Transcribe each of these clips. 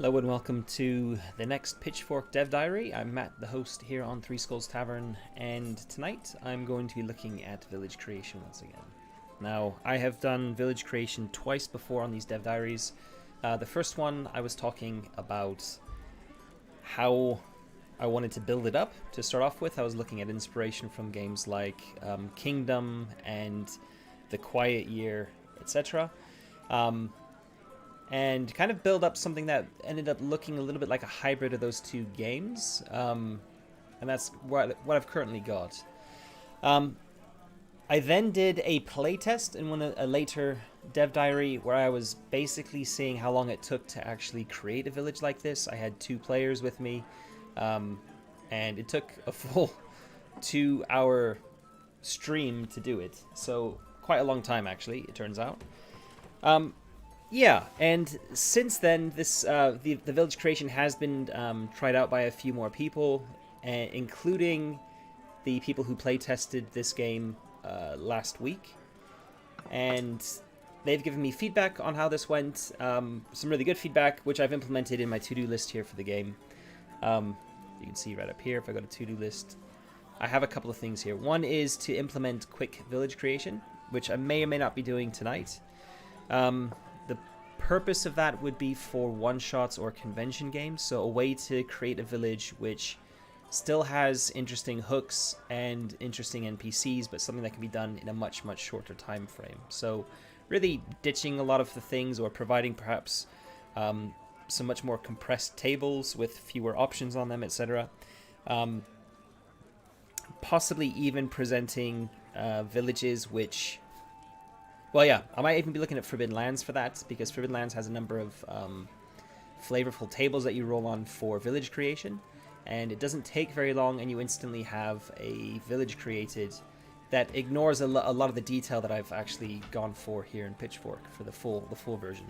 Hello and welcome to the next Pitchfork Dev Diary. I'm Matt, the host here on Three Skulls Tavern, and tonight I'm going to be looking at village creation once again. Now, I have done village creation twice before on these Dev Diaries. The first one, I was talking about how I wanted to build it up to start off with. I was looking at inspiration from games like Kingdom and The Quiet Year, etc. And kind of build up something that ended up looking a little bit like a hybrid of those two games. And that's what I've currently got. I then did a playtest in a later dev diary where I was basically seeing how long it took to actually create a village like this. I had 2 players with me, and it took a full 2-hour stream to do it. So quite a long time, actually, it turns out. Yeah, and since then, this the village creation has been tried out by a few more people, including the people who play tested this game last week, and they've given me feedback on how this went. Some really good feedback, which I've implemented in my to-do list here for the game. You can see right up here, if I go to to-do list, I have a couple of things here. One is to implement quick village creation, which I may or may not be doing tonight. The purpose of that would be for one-shots or convention games, so a way to create a village which still has interesting hooks and interesting NPCs, but something that can be done in a much, much shorter time frame. So really ditching a lot of the things, or providing perhaps some much more compressed tables with fewer options on them, etc. Possibly even presenting villages which... Well, yeah, I might even be looking at Forbidden Lands for that, because Forbidden Lands has a number of flavorful tables that you roll on for village creation, and it doesn't take very long, and you instantly have a village created that ignores a lot of the detail that I've actually gone for here in Pitchfork for the full version.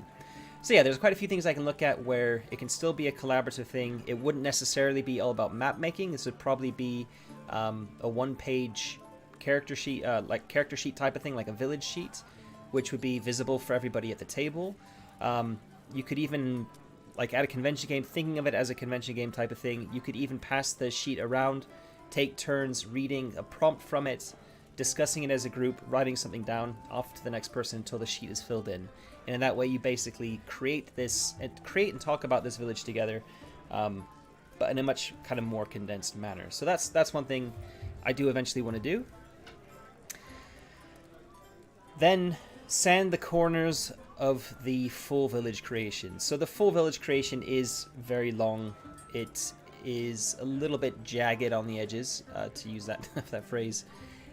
So yeah, there's quite a few things I can look at where it can still be a collaborative thing. It wouldn't necessarily be all about map making. This would probably be a one-page character sheet, like character sheet type of thing, like a village sheet, which would be visible for everybody at the table. You could even, like at a convention game, thinking of it as a convention game type of thing, you could even pass the sheet around, take turns reading a prompt from it, discussing it as a group, writing something down, off to the next person until the sheet is filled in. And in that way you basically create and talk about this village together, but in a much kind of more condensed manner. So that's one thing I do eventually want to do. Then sand the corners of the full village creation. So the full village creation is very long. It is a little bit jagged on the edges, to use that phrase,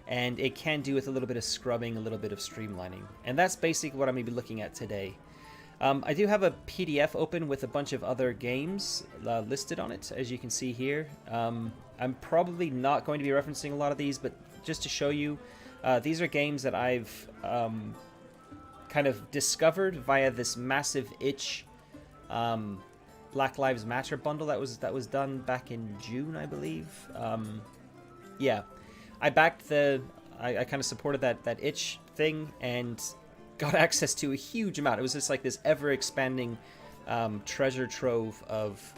and it can do with a little bit of scrubbing, a little bit of streamlining, and that's basically what I'm going to be looking at today. I do have a PDF open with a bunch of other games listed on it, as you can see here. I'm probably not going to be referencing a lot of these, but just to show you, these are games that I've kind of discovered via this massive itch Black Lives Matter bundle that was done back in June, I believe. Yeah, I backed I kind of supported that itch thing and got access to a huge amount. It was just like this ever-expanding treasure trove of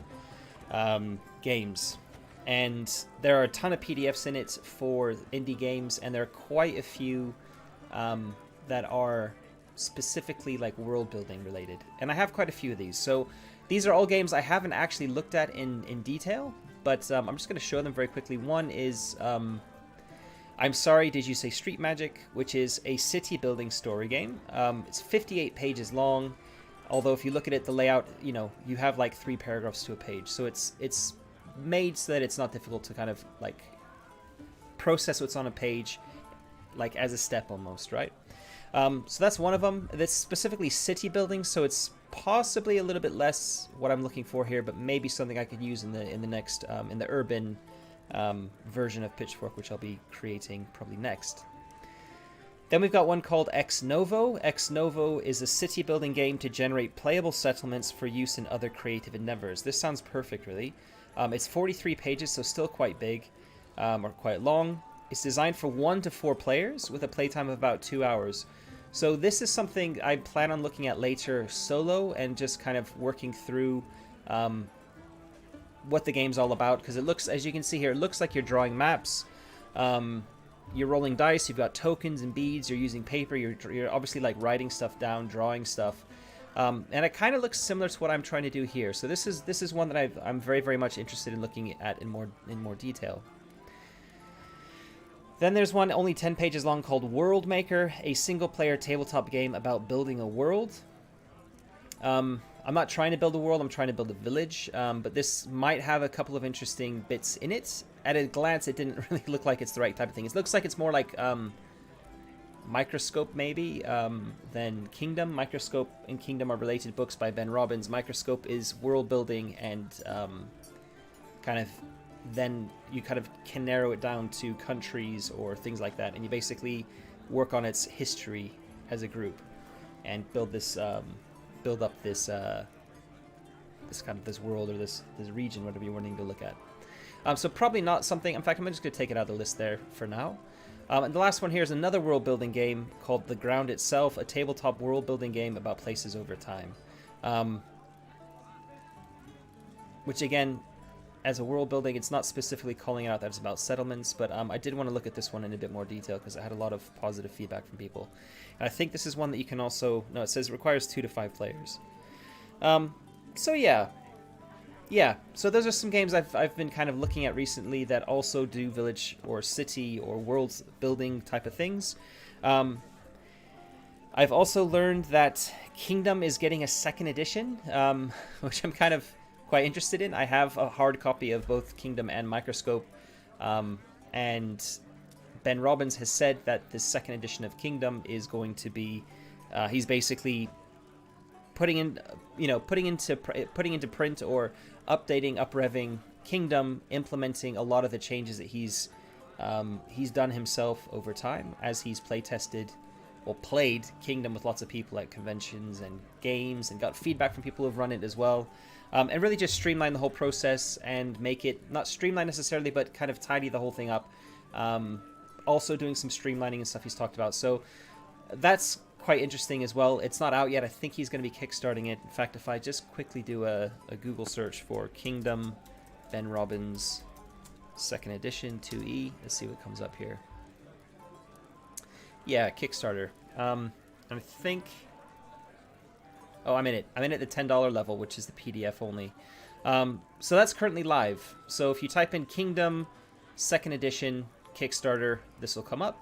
games. And there are a ton of PDFs in it for indie games, and there are quite a few that are specifically like world building related, and I have quite a few of these. So these are all games I haven't actually looked at in detail, but I'm just going to show them very quickly. One is I'm Sorry, Did You Say Street Magic, which is a city building story game. It's 58 pages long, although if you look at it, the layout, you have like 3 paragraphs to a page, so it's made so that it's not difficult to kind of like process what's on a page like as a step almost, right? So that's one of them. That's specifically city building, so it's possibly a little bit less what I'm looking for here, but maybe something I could use in the next in the urban version of Pitchfork, which I'll be creating probably next. Then we've got one called Ex Novo. Ex Novo is a city building game to generate playable settlements for use in other creative endeavors. This sounds perfect, really. It's 43 pages, so still quite big, or quite long. It's designed for 1 to 4 players with a playtime of about 2 hours. So this is something I plan on looking at later solo and just kind of working through what the game's all about, because it looks, as you can see here, it looks like you're drawing maps. You're rolling dice, you've got tokens and beads, you're using paper, you're obviously like writing stuff down, drawing stuff. And it kind of looks similar to what I'm trying to do here. So this is one that I'm very, very much interested in looking at in more detail. Then there's one only 10 pages long called World Maker, a single-player tabletop game about building a world. I'm not trying to build a world, I'm trying to build a village, but this might have a couple of interesting bits in it. At a glance, it didn't really look like it's the right type of thing. It looks like it's more like Microscope, maybe, than Kingdom. Microscope and Kingdom are related books by Ben Robbins. Microscope is world building, and then you kind of can narrow it down to countries or things like that, and you basically work on its history as a group and build this build up this this world or this region, whatever you're wanting to look at. So probably not something. In fact, I'm just going to take it out of the list there for now. And the last one here is another world building game called The Ground Itself, a tabletop world building game about places over time. Which again, as a world building, it's not specifically calling out that it's about settlements, but I did want to look at this one in a bit more detail because I had a lot of positive feedback from people. And I think this is one that you can also... No, it says it requires 2 to 5 players. So yeah. Yeah, so those are some games I've been kind of looking at recently that also do village or city or world building type of things. I've also learned that Kingdom is getting a 2nd edition, which I'm kind of quite interested in. I have a hard copy of both Kingdom and Microscope, and Ben Robbins has said that the 2nd edition of Kingdom is going to be, he's basically putting into print or updating, uprevving Kingdom, implementing a lot of the changes that he's done himself over time as he's playtested or played Kingdom with lots of people at conventions and games, and got feedback from people who've run it as well. And really just streamline the whole process and make it, not streamline necessarily, but kind of tidy the whole thing up. Also doing some streamlining and stuff he's talked about. So that's quite interesting as well. It's not out yet. I think he's going to be kickstarting it. In fact, if I just quickly do a Google search for Kingdom, Ben Robbins, 2nd edition, 2E, let's see what comes up here. Yeah, Kickstarter. I think... Oh, I'm in it. I'm in at the $10 level, which is the PDF only. So that's currently live. So if you type in Kingdom, 2nd edition, Kickstarter, this will come up.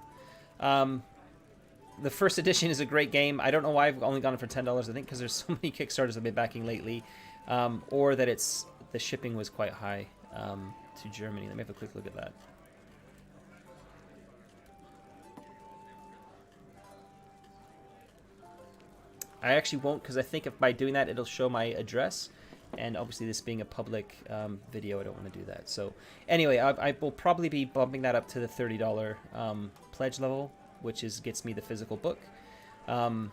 The 1st edition is a great game. I don't know why I've only gone for $10. I think because there's so many Kickstarters I've been backing lately. Or that the shipping was quite high to Germany. Let me have a quick look at that. I actually won't, because I think if by doing that it'll show my address, and obviously this being a public video, I don't want to do that. So anyway, I will probably be bumping that up to the $30 pledge level, which gets me the physical book. But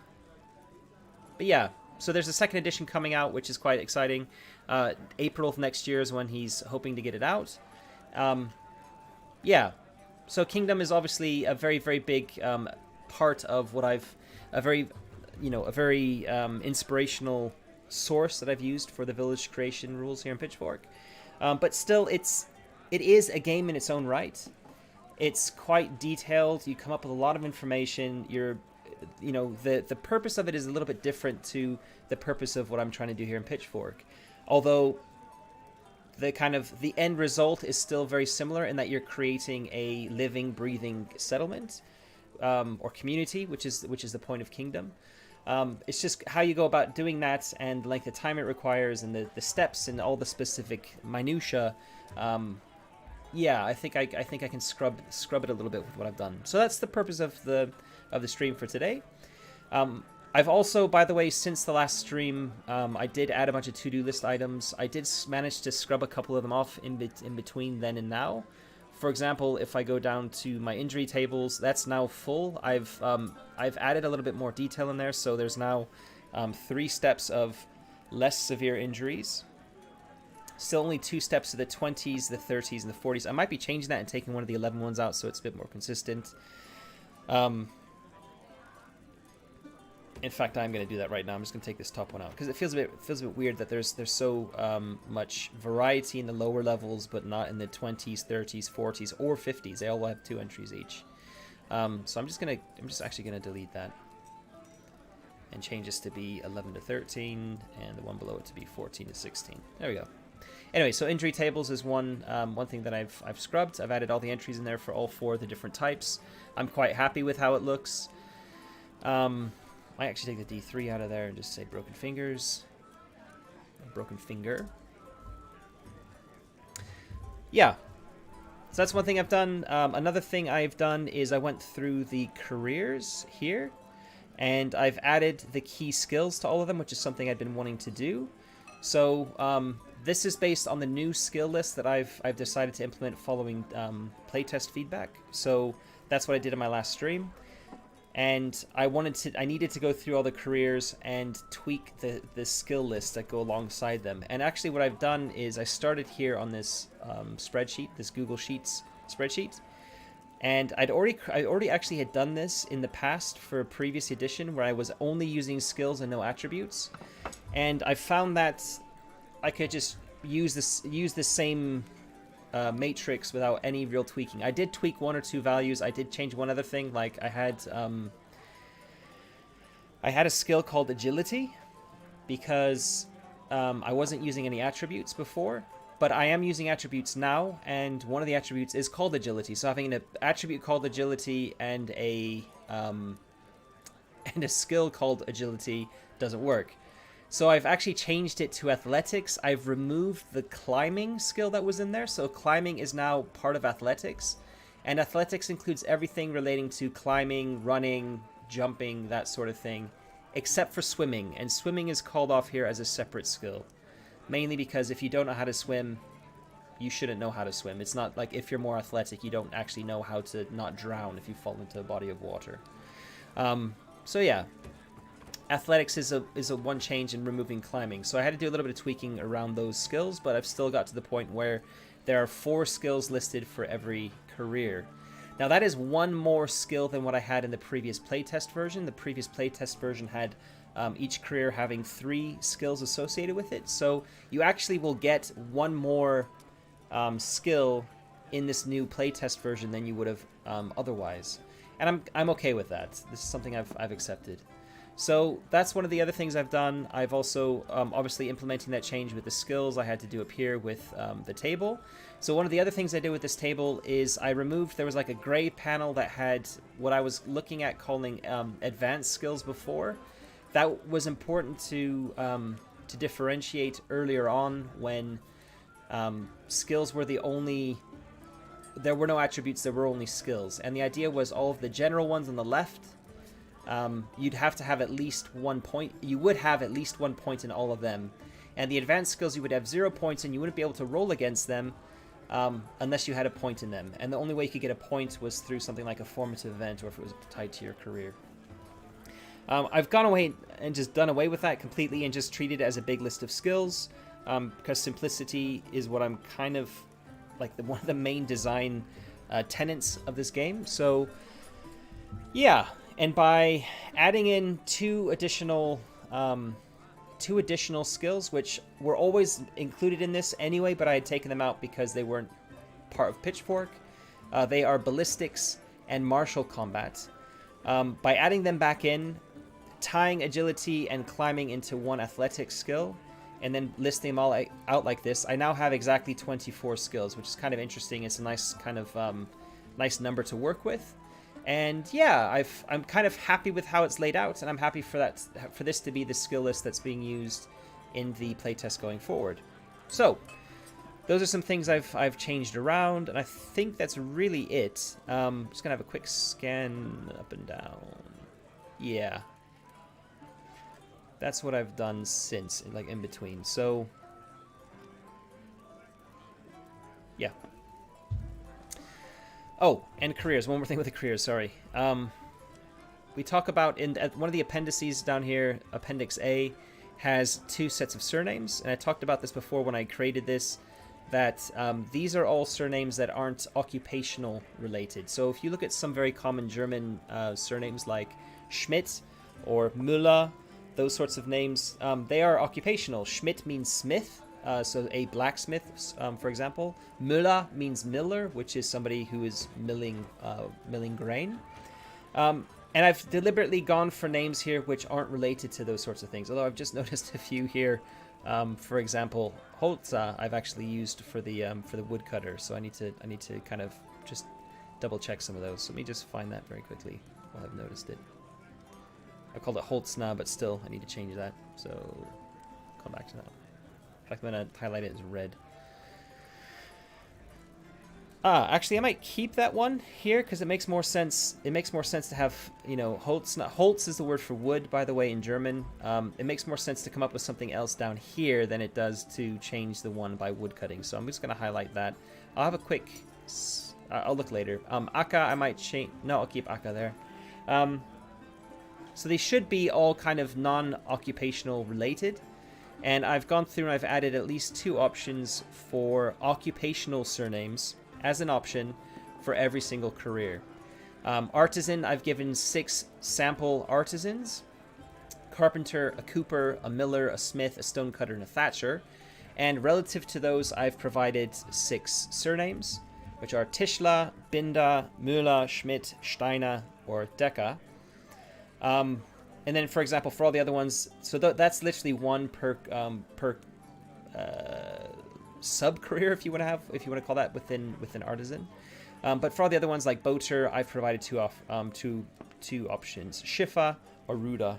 yeah, so there's a 2nd edition coming out, which is quite exciting. April of next year is when he's hoping to get it out. Yeah, so Kingdom is obviously a very, very big part of what a very inspirational source that I've used for the village creation rules here in Pitchfork. But still, it is a game in its own right. It's quite detailed. You come up with a lot of information. The purpose of it is a little bit different to the purpose of what I'm trying to do here in Pitchfork. Although the end result is still very similar in that you're creating a living, breathing settlement or community, which is the point of Kingdom. It's just how you go about doing that and the length of time it requires and the steps and all the specific minutia. Yeah, I think I can scrub it a little bit with what I've done. So that's the purpose of the stream for today. I've also, by the way, since the last stream, I did add a bunch of to-do list items. I did manage to scrub a couple of them off in between then and now. For example, if I go down to my injury tables, that's now full. I've added a little bit more detail in there, so there's now 3 steps of less severe injuries. Still only 2 steps to the 20s, the 30s, and the 40s. I might be changing that and taking one of the 11 ones out so it's a bit more consistent. In fact, I'm going to do that right now. I'm just going to take this top one out because it feels a bit weird that there's so much variety in the lower levels, but not in the 20s, 30s, 40s, or 50s. They all have 2 entries each. So I'm just actually gonna delete that and change this to be 11 to 13, and the one below it to be 14 to 16. There we go. Anyway, so injury tables is one thing that I've scrubbed. I've added all the entries in there for all 4 of the different types. I'm quite happy with how it looks. I actually take the D3 out of there and just say broken fingers. Broken finger. Yeah. So that's one thing I've done. Another thing I've done is I went through the careers here, and I've added the key skills to all of them, which is something I've been wanting to do. So this is based on the new skill list that I've decided to implement following playtest feedback. So that's what I did in my last stream. And I needed to go through all the careers and tweak the skill lists that go alongside them. And actually what I've done is I started here on this spreadsheet, this Google Sheets spreadsheet. And I already actually had done this in the past for a previous edition where I was only using skills and no attributes. And I found that I could just use the same matrix without any real tweaking. I did tweak 1 or 2 values. I did change one other thing, like I had a skill called agility because I wasn't using any attributes before, but I am using attributes now, and one of the attributes is called agility. So having an attribute called agility and a skill called agility doesn't work. So I've actually changed it to athletics. I've removed the climbing skill that was in there. So climbing is now part of athletics. And athletics includes everything relating to climbing, running, jumping, that sort of thing, except for swimming. And swimming is called off here as a separate skill. Mainly because if you don't know how to swim, you shouldn't know how to swim. It's not like if you're more athletic, you don't actually know how to not drown if you fall into a body of water. So yeah. Athletics is a one change in removing climbing. So I had to do a little bit of tweaking around those skills, but I've still got to the point where there are 4 skills listed for every career. Now that is 1 more skill than what I had in the previous playtest version. The previous playtest version had each career having 3 skills associated with it. So you actually will get 1 more skill in this new playtest version than you would have otherwise. And I'm okay with that. This is something I've accepted. So that's one of the other things I've done. I've also, obviously implementing that change with the skills, I had to do up here with the table. So one of the other things I did with this table is I removed, there was like a gray panel that had what I was looking at calling advanced skills before. That was important to differentiate earlier on when skills were the only, there were no attributes, there were only skills. And the idea was all of the general ones on the left, you'd have to have at least 1 point. You would have at least 1 point in all of them. And the advanced skills, you would have 0 points, and you wouldn't be able to roll against them unless you had a point in them. And the only way you could get a point was through something like a formative event or if it was tied to your career. I've gone away and just done away with that completely and just treated it as a big list of skills because simplicity is what I'm kind of like one of the main design tenets of this game. So yeah. And by adding in 2 additional skills, which were always included in this anyway, but I had taken them out because they weren't part of Pitchfork. They are ballistics and martial combat. By adding them back in, tying agility and climbing into 1 athletic skill, and then listing them all out like this, I now have exactly 24 skills, which is kind of interesting. It's a nice kind of nice number to work with. And yeah, I'm kind of happy with how it's laid out, and I'm happy for this to be the skill list that's being used in the playtest going forward. So those are some things I've changed around, and I think that's really it. I'm just gonna have a quick scan up and down. Yeah, that's what I've done since, like in between. So yeah. Oh, and careers. One more thing with the careers, sorry. We talk about at one of the appendices down here, Appendix A, has 2 sets of surnames. And I talked about this before when I created this, that these are all surnames that aren't occupational related. So if you look at some very common German surnames like Schmidt or Müller, those sorts of names. They are occupational. Schmidt means smith, so a blacksmith, for example. Müller means miller, which is somebody who is milling grain. And I've deliberately gone for names here which aren't related to those sorts of things. Although I've just noticed a few here. For example, Holza I've actually used for the woodcutter. So I need to kind of just double check some of those. So let me just find that very quickly while I've noticed it. I called it Holzna, but still I need to change that. So come back to that. In fact, I'm gonna highlight it as red. Actually, I might keep that one here because it makes more sense. It makes more sense to have, you know, Holz. Holz is the word for wood, by the way, in German. It makes more sense to come up with something else down here than it does to change the one by wood cutting. So I'm just going to highlight that. I'll have a quick... I'll look later. Akka, I might change... No, I'll keep Akka there. So they should be all kind of non-occupational related. And I've gone through and I've added at least 2 options for occupational surnames as an option for every single career. Artisan, I've given 6 sample artisans. Carpenter, a cooper, a miller, a smith, a stonecutter, and a thatcher. And relative to those, I've provided 6 surnames, which are Tischler, Binder, Müller, Schmidt, Steiner, or Decker. And then, for example, for all the other ones, so that's literally one per sub-career, if you want to call that within artisan. But for all the other ones like boater, I've provided two options: Schiffer or Ruder,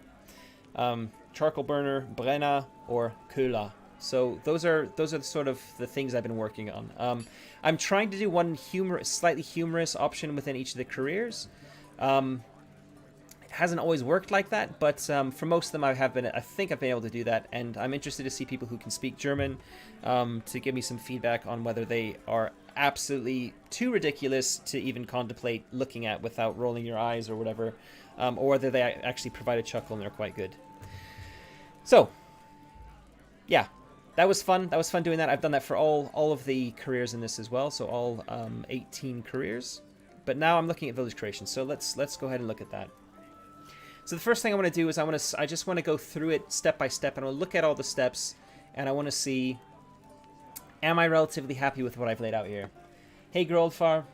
charcoal burner, Brenner, or Köhler. So those are sort of the things I've been working on. I'm trying to do one slightly humorous option within each of the careers. It hasn't always worked like that, but for most of them I think I've been able to do that, and I'm interested to see people who can speak German to give me some feedback on whether they are absolutely too ridiculous to even contemplate looking at without rolling your eyes or whatever, or whether they actually provide a chuckle and they're quite good. So, yeah, that was fun. That was fun doing that. I've done that for all of the careers in this as well, so all 18 careers. But now I'm looking at village creation, so let's go ahead and look at that. So the first thing I want to do is I just want to go through it step by step, and I'll look at all the steps, and I want to see, am I relatively happy with what I've laid out here? Hey, Groldfar.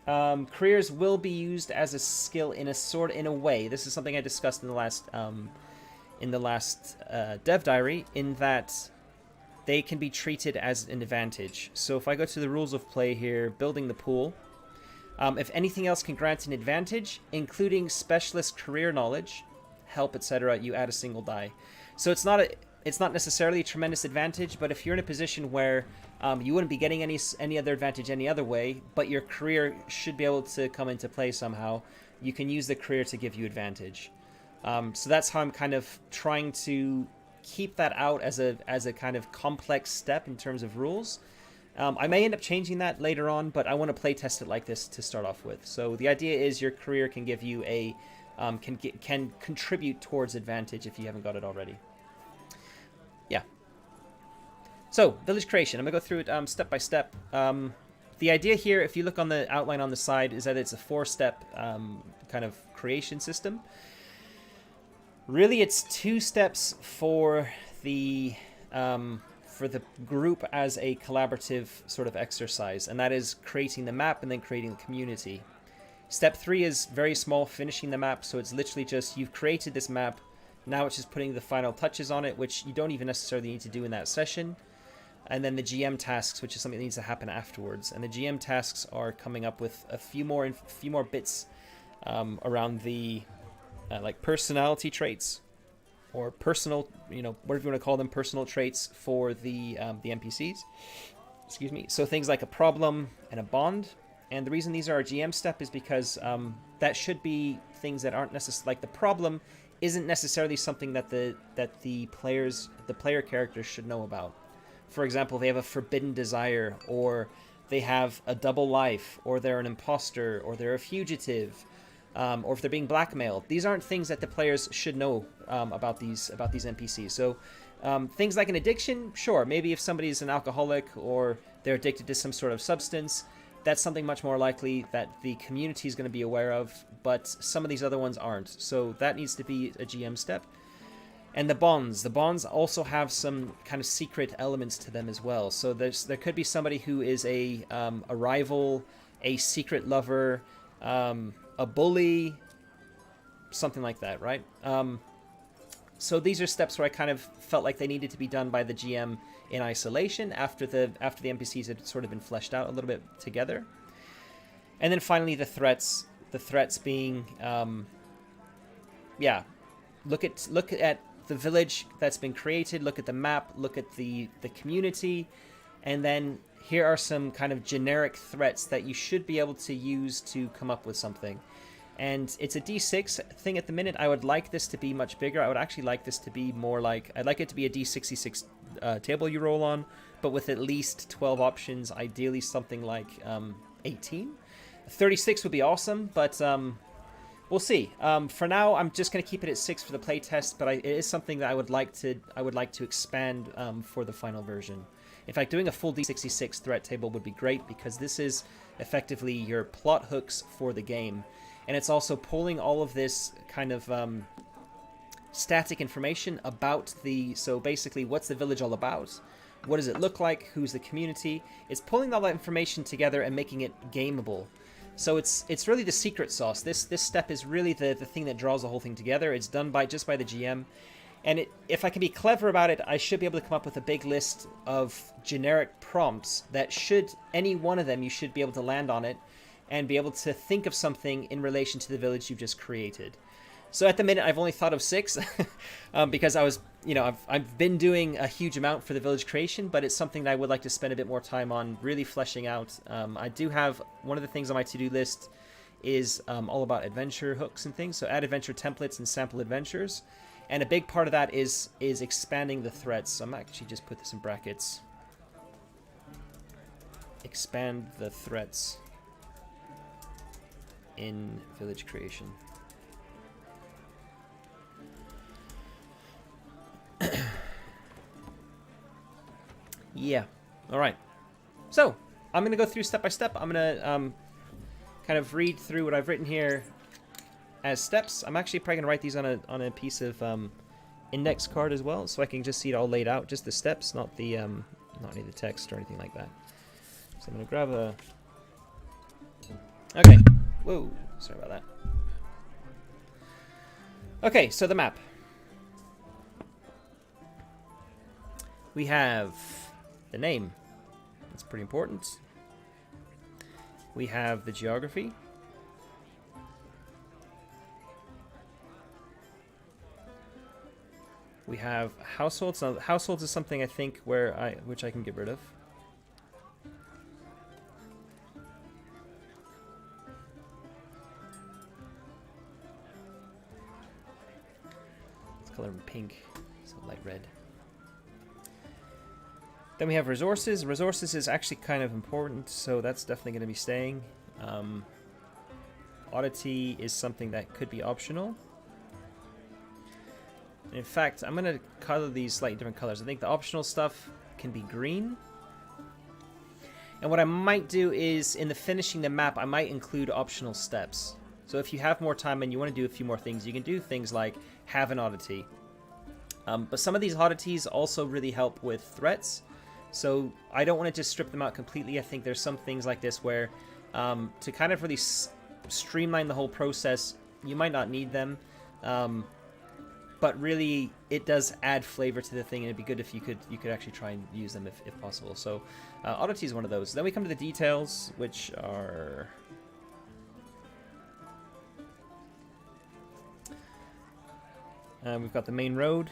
Careers will be used as a skill in a way. This is something I discussed in the last dev diary, in that they can be treated as an advantage. So if I go to the rules of play here, building the pool. If anything else can grant an advantage, including specialist career knowledge, help, etc., you add a single die. So it's not necessarily a tremendous advantage, but if you're in a position where you wouldn't be getting any other advantage any other way, but your career should be able to come into play somehow, you can use the career to give you advantage. So that's how I'm kind of trying to keep that out as a kind of complex step in terms of rules. I may end up changing that later on, but I want to play test it like this to start off with. So the idea is your career can give you can contribute towards advantage if you haven't got it already. Yeah. So village creation. I'm gonna go through it step by step. The idea here, if you look on the outline on the side, is that it's a 4-step kind of creation system. Really, it's 2 steps for the group as a collaborative sort of exercise, and that is creating the map and then creating the community. Step 3 is very small, finishing the map, so it's literally just you've created this map, now it's just putting the final touches on it, which you don't even necessarily need to do in that session. And then the GM tasks, which is something that needs to happen afterwards. And the GM tasks are coming up with a few more bits around the like personality traits, or personal, whatever you want to call them, personal traits for the NPCs. Excuse me. So things like a problem and a bond. And the reason these are a GM step is because that should be things that aren't necessarily, like the problem isn't necessarily something that the player characters should know about. For example, they have a forbidden desire, or they have a double life, or they're an imposter, or they're a fugitive, or if they're being blackmailed. These aren't things that the players should know about these NPCs. So things like an addiction, sure, maybe if somebody's an alcoholic or they're addicted to some sort of substance, that's something much more likely that the community is going to be aware of, but some of these other ones aren't. So that needs to be a GM step. And the bonds also have some kind of secret elements to them as well. So there could be somebody who is a rival, a secret lover, a bully, something like that, right? So these are steps where I kind of felt like they needed to be done by the GM in isolation after the NPCs had sort of been fleshed out a little bit together. And then finally the threats. The threats being, look at the village that's been created, look at the map, look at the community, and then here are some kind of generic threats that you should be able to use to come up with something. And it's a D6 thing at the minute. I would like this to be much bigger. I would actually like this to be more like, I'd like it to be a D66 table you roll on, but with at least 12 options, ideally something like 18. 36 would be awesome, but we'll see. For now, I'm just going to keep it at 6 for the playtest, but it is something that I would like to expand for the final version. In fact, doing a full D66 threat table would be great, because this is effectively your plot hooks for the game. And it's also pulling all of this kind of static information about so basically, what's the village all about? What does it look like? Who's the community? It's pulling all that information together and making it gameable. So it's really the secret sauce. This step is really the thing that draws the whole thing together. It's done just by the GM. And if I can be clever about it, I should be able to come up with a big list of generic prompts that any one of them, you should be able to land on it and be able to think of something in relation to the village you've just created. So at the minute, I've only thought of 6 because I've been doing a huge amount for the village creation, but it's something that I would like to spend a bit more time on really fleshing out. I do have one of the things on my to-do list is all about adventure hooks and things. So add adventure templates and sample adventures. And a big part of that is expanding the threats. So I'm actually just put this in brackets. Expand the threats in village creation. Yeah. All right. So I'm going to go through step by step. I'm going to kind of read through what I've written here as steps. I'm actually probably going to write these on a piece of index card as well, so I can just see it all laid out, just the steps, not any of the text or anything like that. So I'm going to grab a... Okay. Whoa. Sorry about that. Okay, so the map. We have the name. That's pretty important. We have the geography. We have households. Now, households is something I think which I can get rid of. Let's color them pink, so light red. Then we have resources. Resources is actually kind of important, so that's definitely going to be staying. Oddity is something that could be optional. In fact, I'm going to color these slightly different colors. I think the optional stuff can be green. And what I might do is, in the finishing the map, I might include optional steps. So if you have more time and you want to do a few more things, you can do things like have an oddity. But some of these oddities also really help with threats. So I don't want to just strip them out completely. I think there's some things like this where to kind of really streamline the whole process, you might not need them. But really, it does add flavor to the thing, and it'd be good if you could actually try and use them if possible. So, oddity is one of those. Then we come to the details, which are we've got the main road.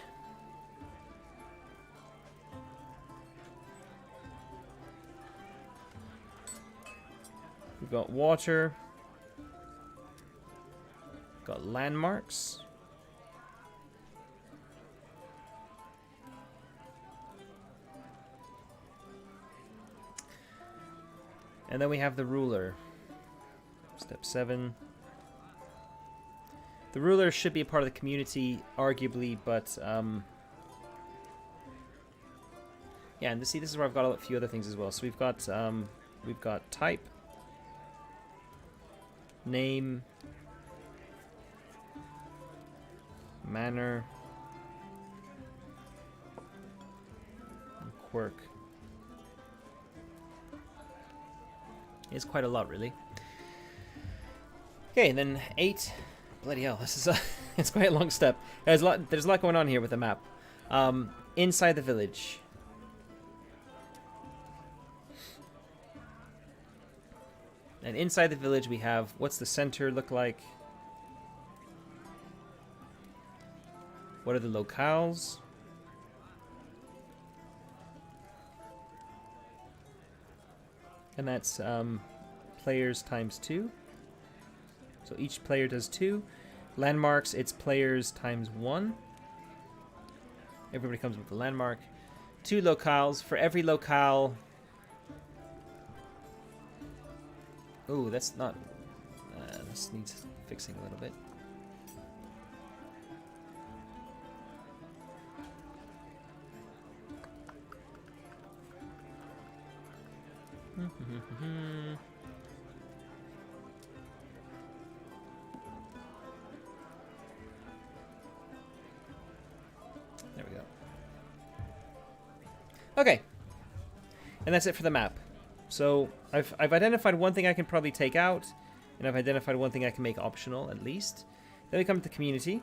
We've got water. We've got landmarks. And then we have the ruler. Step 7. The ruler should be a part of the community, arguably, but yeah. And see, this is where I've got a few other things as well. So we've got type. name, manner, and quirk. It's quite a lot, really. Okay, and then 8. Bloody hell, this is it's quite a long step. There's a lot going on here with the map. Inside the village. And inside the village we have, what's the center look like? What are the locales? And that's players times 2. So each player does 2. Landmarks, it's players times 1. Everybody comes with a landmark. 2 locales. For every locale... Oh, that's not... this needs fixing a little bit. There we go. Okay. And that's it for the map. So I've identified one thing I can probably take out, and I've identified one thing I can make optional at least. Then we come to the community.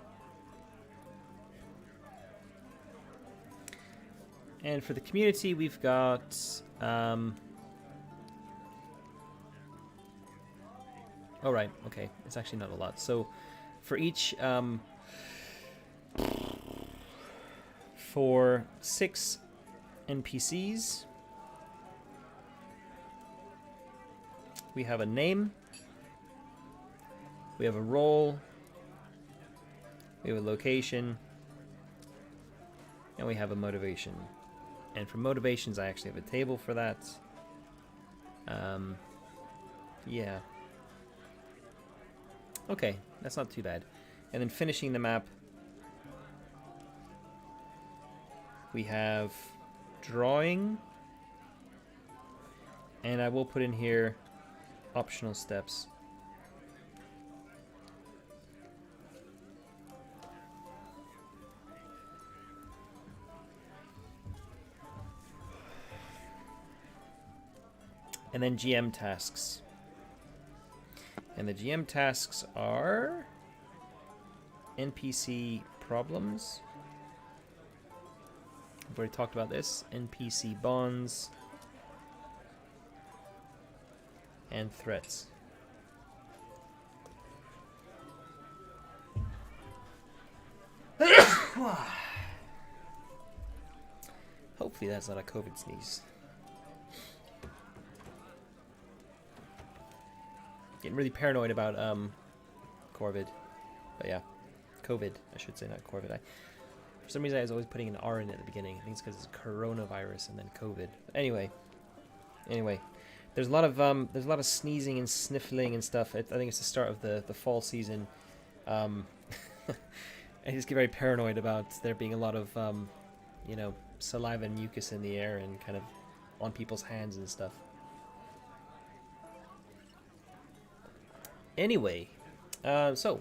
And for the community we've got oh right, okay. It's actually not a lot. So for each for 6 NPCs we have a name, we have a role, we have a location, and we have a motivation. And for motivations, I actually have a table for that. Yeah. Okay, that's not too bad. And then finishing the map, we have drawing, and I will put in here optional steps. And then GM tasks. And the GM tasks are NPC problems. I've already talked about this. NPC bonds. And threats. Hopefully that's not a COVID sneeze. Getting really paranoid about Corvid. But yeah, COVID, I should say, not Corvid. For some reason I was always putting an R in it at the beginning. I think it's because it's coronavirus and then COVID. But anyway, there's a lot of sneezing and sniffling and stuff. I think it's the start of the fall season. I just get very paranoid about there being a lot of you know, saliva and mucus in the air and kind of on people's hands and stuff. Anyway, so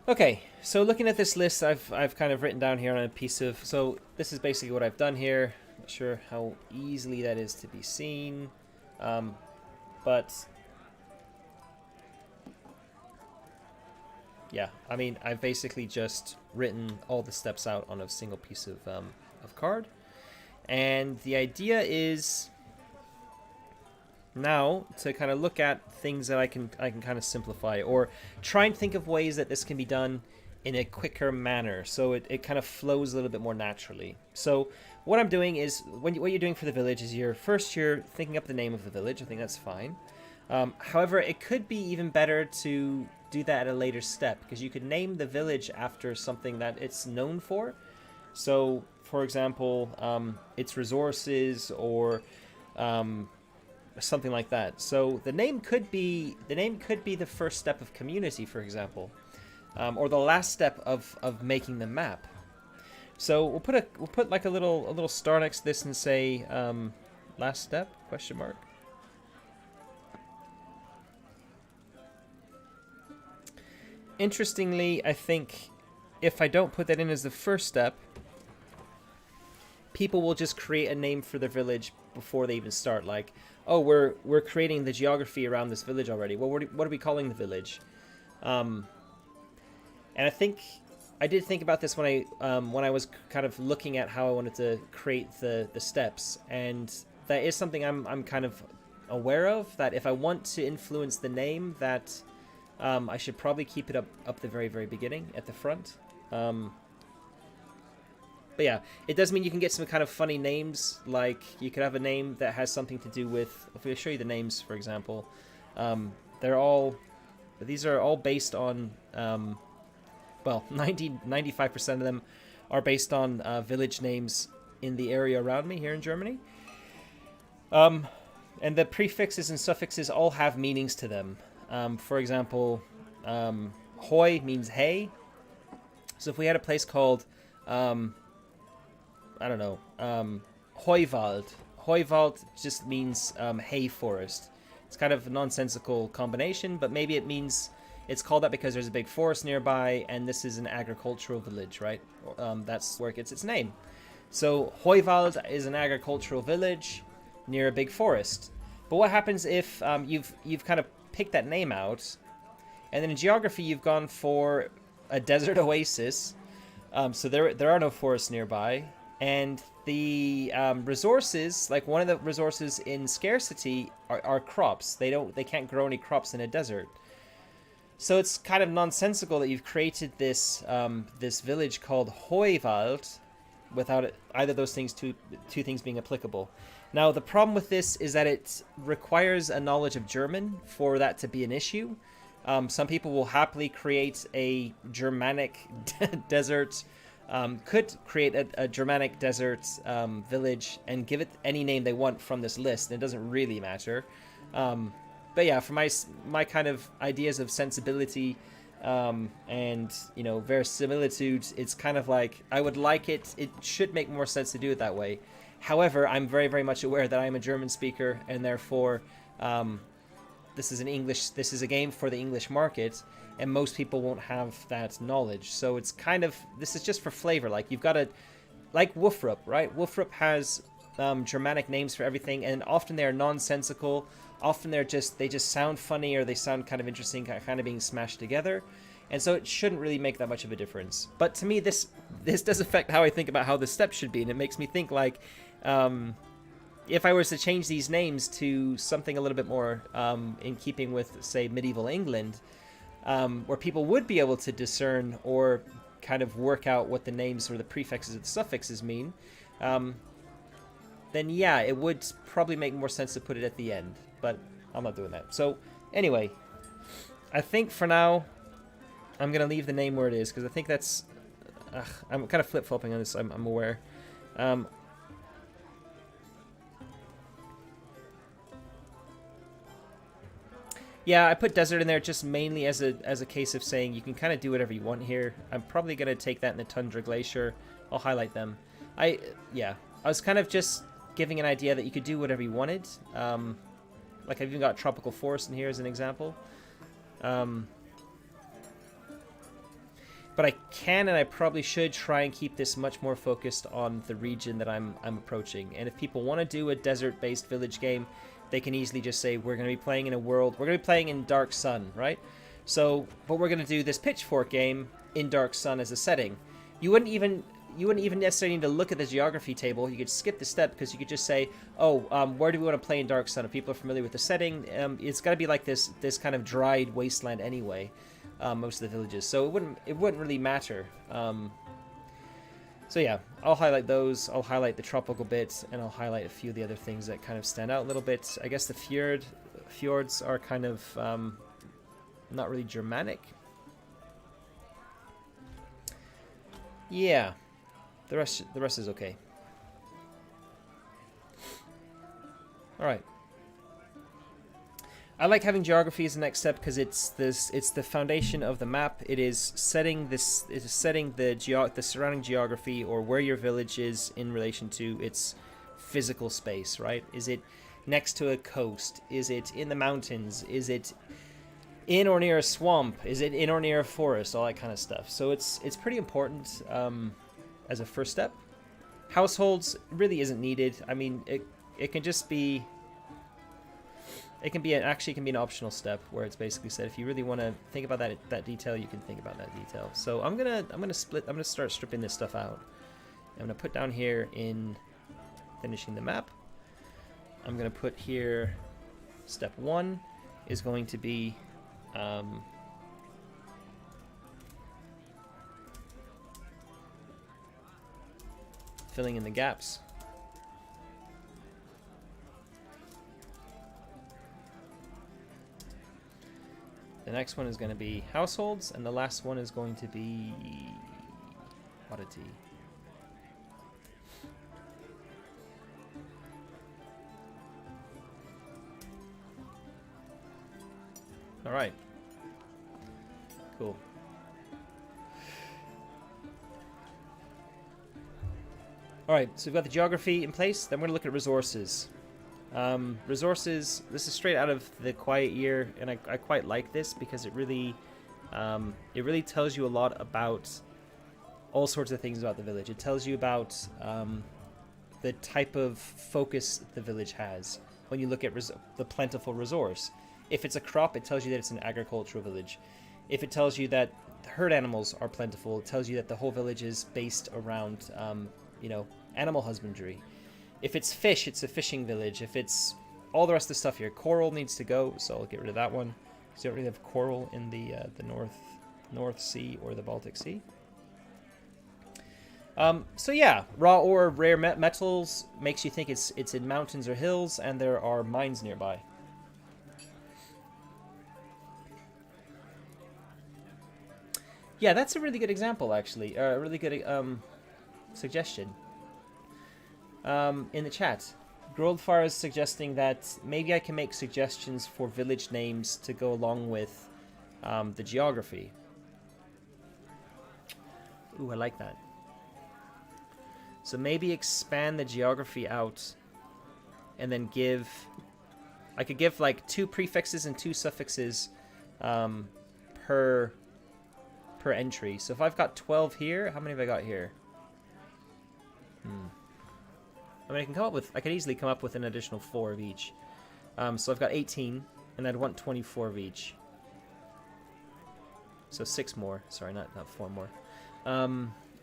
okay, so looking at this list, I've kind of written down here on a piece of, so this is basically what I've done here. Not sure how easily that is to be seen, but yeah, I mean, I've basically just written all the steps out on a single piece of card, and the idea is now to kind of look at things that I can kind of simplify, or try and think of ways that this can be done in a quicker manner, so it kind of flows a little bit more naturally. So what I'm doing is, what you're doing for the village is you're thinking up the name of the village. I think that's fine. However, it could be even better to do that at a later step, because you could name the village after something that it's known for. So, for example, its resources, or something like that. So the name could be the first step of community, for example, or the last step of making the map. So we'll put like a little star next to this and say last step? Question mark. Interestingly, I think if I don't put that in as the first step, people will just create a name for their village before they even start. Like, oh, we're creating the geography around this village already. Well, what are we calling the village? And I think I did think about this when I was kind of looking at how I wanted to create the steps, and that is something I'm kind of aware of, that if I want to influence the name, that I should probably keep it up the very, very beginning at the front. But yeah, it does mean you can get some kind of funny names. Like, you could have a name that has something to do with, if we show you the names, for example, these are all based on, well, 95% of them are based on village names in the area around me here in Germany. And the prefixes and suffixes all have meanings to them. For example, Hoi means hay. So if we had a place called, I don't know, Heuwald. Heuwald just means hay forest. It's kind of a nonsensical combination, but maybe it means it's called that because there's a big forest nearby, and this is an agricultural village, right? That's where it gets its name. So Heuwald is an agricultural village near a big forest. But what happens if you've kind of picked that name out, and then in geography you've gone for a desert oasis, so there are no forests nearby, and the resources, like one of the resources in scarcity are crops. They can't grow any crops in a desert. So it's kind of nonsensical that you've created this this village called Heuwald without either of those things, two things being applicable. Now, the problem with this is that it requires a knowledge of German for that to be an issue. Some people will happily create a Germanic desert, could create a Germanic desert village and give it any name they want from this list, and it doesn't really matter. But yeah, for my kind of ideas of sensibility and, you know, verisimilitude, it's kind of like, I would like it should make more sense to do it that way. However, I'm very, very much aware that I'm a German speaker, and therefore this is a game for the English market, and most people won't have that knowledge. So it's kind of, this is just for flavor. Like, you've got to, like Wolfrup, right? Wolfrup has Germanic names for everything, and often they're nonsensical. Often they just sound funny, or they sound kind of interesting, kind of being smashed together. And so it shouldn't really make that much of a difference. But to me, this does affect how I think about how the steps should be, and it makes me think like, if I was to change these names to something a little bit more in keeping with, say, medieval England, where people would be able to discern or kind of work out what the names or the prefixes or the suffixes mean, then yeah, it would probably make more sense to put it at the end. But I'm not doing that. So anyway, I think for now, I'm going to leave the name where it is, because I think that's... I'm kind of flip-flopping on this, I'm aware. Yeah, I put desert in there just mainly as a case of saying you can kind of do whatever you want here. I'm probably going to take that in the Tundra Glacier. I'll highlight them. I was kind of just giving an idea that you could do whatever you wanted. Like, I've even got Tropical Forest in here as an example. But I can, and I probably should, try and keep this much more focused on the region that I'm approaching. And if people want to do a desert-based village game, they can easily just say, we're going to be playing in a world... We're going to be playing in Dark Sun, right? So, but we're going to do this Pitchfork game in Dark Sun as a setting. You wouldn't even necessarily need to look at the geography table. You could skip the step, because you could just say, oh, where do we want to play in Dark Sun? If people are familiar with the setting, it's got to be like this kind of dried wasteland anyway, most of the villages. So it wouldn't really matter. So yeah, I'll highlight those. I'll highlight the tropical bits, and I'll highlight a few of the other things that kind of stand out a little bit. I guess the fjords are kind of not really Germanic. Yeah. The rest is okay. All right. I like having geography as the next step, because it's the foundation of the map. It is setting the surrounding geography, or where your village is in relation to its physical space, right? Is it next to a coast? Is it in the mountains? Is it in or near a swamp? Is it in or near a forest? All that kind of stuff. So it's pretty important as a first step. Households really isn't needed. I mean, it can just be. It can be an optional step where it's basically said if you really want to think about that detail, you can think about that detail. So I'm gonna start stripping this stuff out. I'm gonna put down here in finishing the map. I'm gonna put here step 1 is going to be filling in the gaps. The next one is going to be households, and the last one is going to be oddity. All right. Cool. All right, so we've got the geography in place. Then we're going to look at resources. Resources, this is straight out of the Quiet Year, and I quite like this because it really tells you a lot about all sorts of things about the village. It tells you about the type of focus the village has when you look at the plentiful resource. If it's a crop, it tells you that it's an agricultural village. If it tells you that herd animals are plentiful, it tells you that the whole village is based around animal husbandry. If it's fish, it's a fishing village. If it's all the rest of the stuff here, coral needs to go, so I'll get rid of that one. Because you don't really have coral in the North Sea or the Baltic Sea. So yeah, raw ore, rare metals makes you think it's in mountains or hills, and there are mines nearby. Yeah, that's a really good example, actually. A really good suggestion. In the chat, Groldfar is suggesting that maybe I can make suggestions for village names to go along with the geography. Ooh, I like that. So maybe expand the geography out and then I could give like 2 prefixes and 2 suffixes per entry. So if I've got 12 here, how many have I got here? I mean, I can easily come up with an additional 4 of each. So I've got 18, and I'd want 24 of each. So 6 more. Sorry, not 4 more.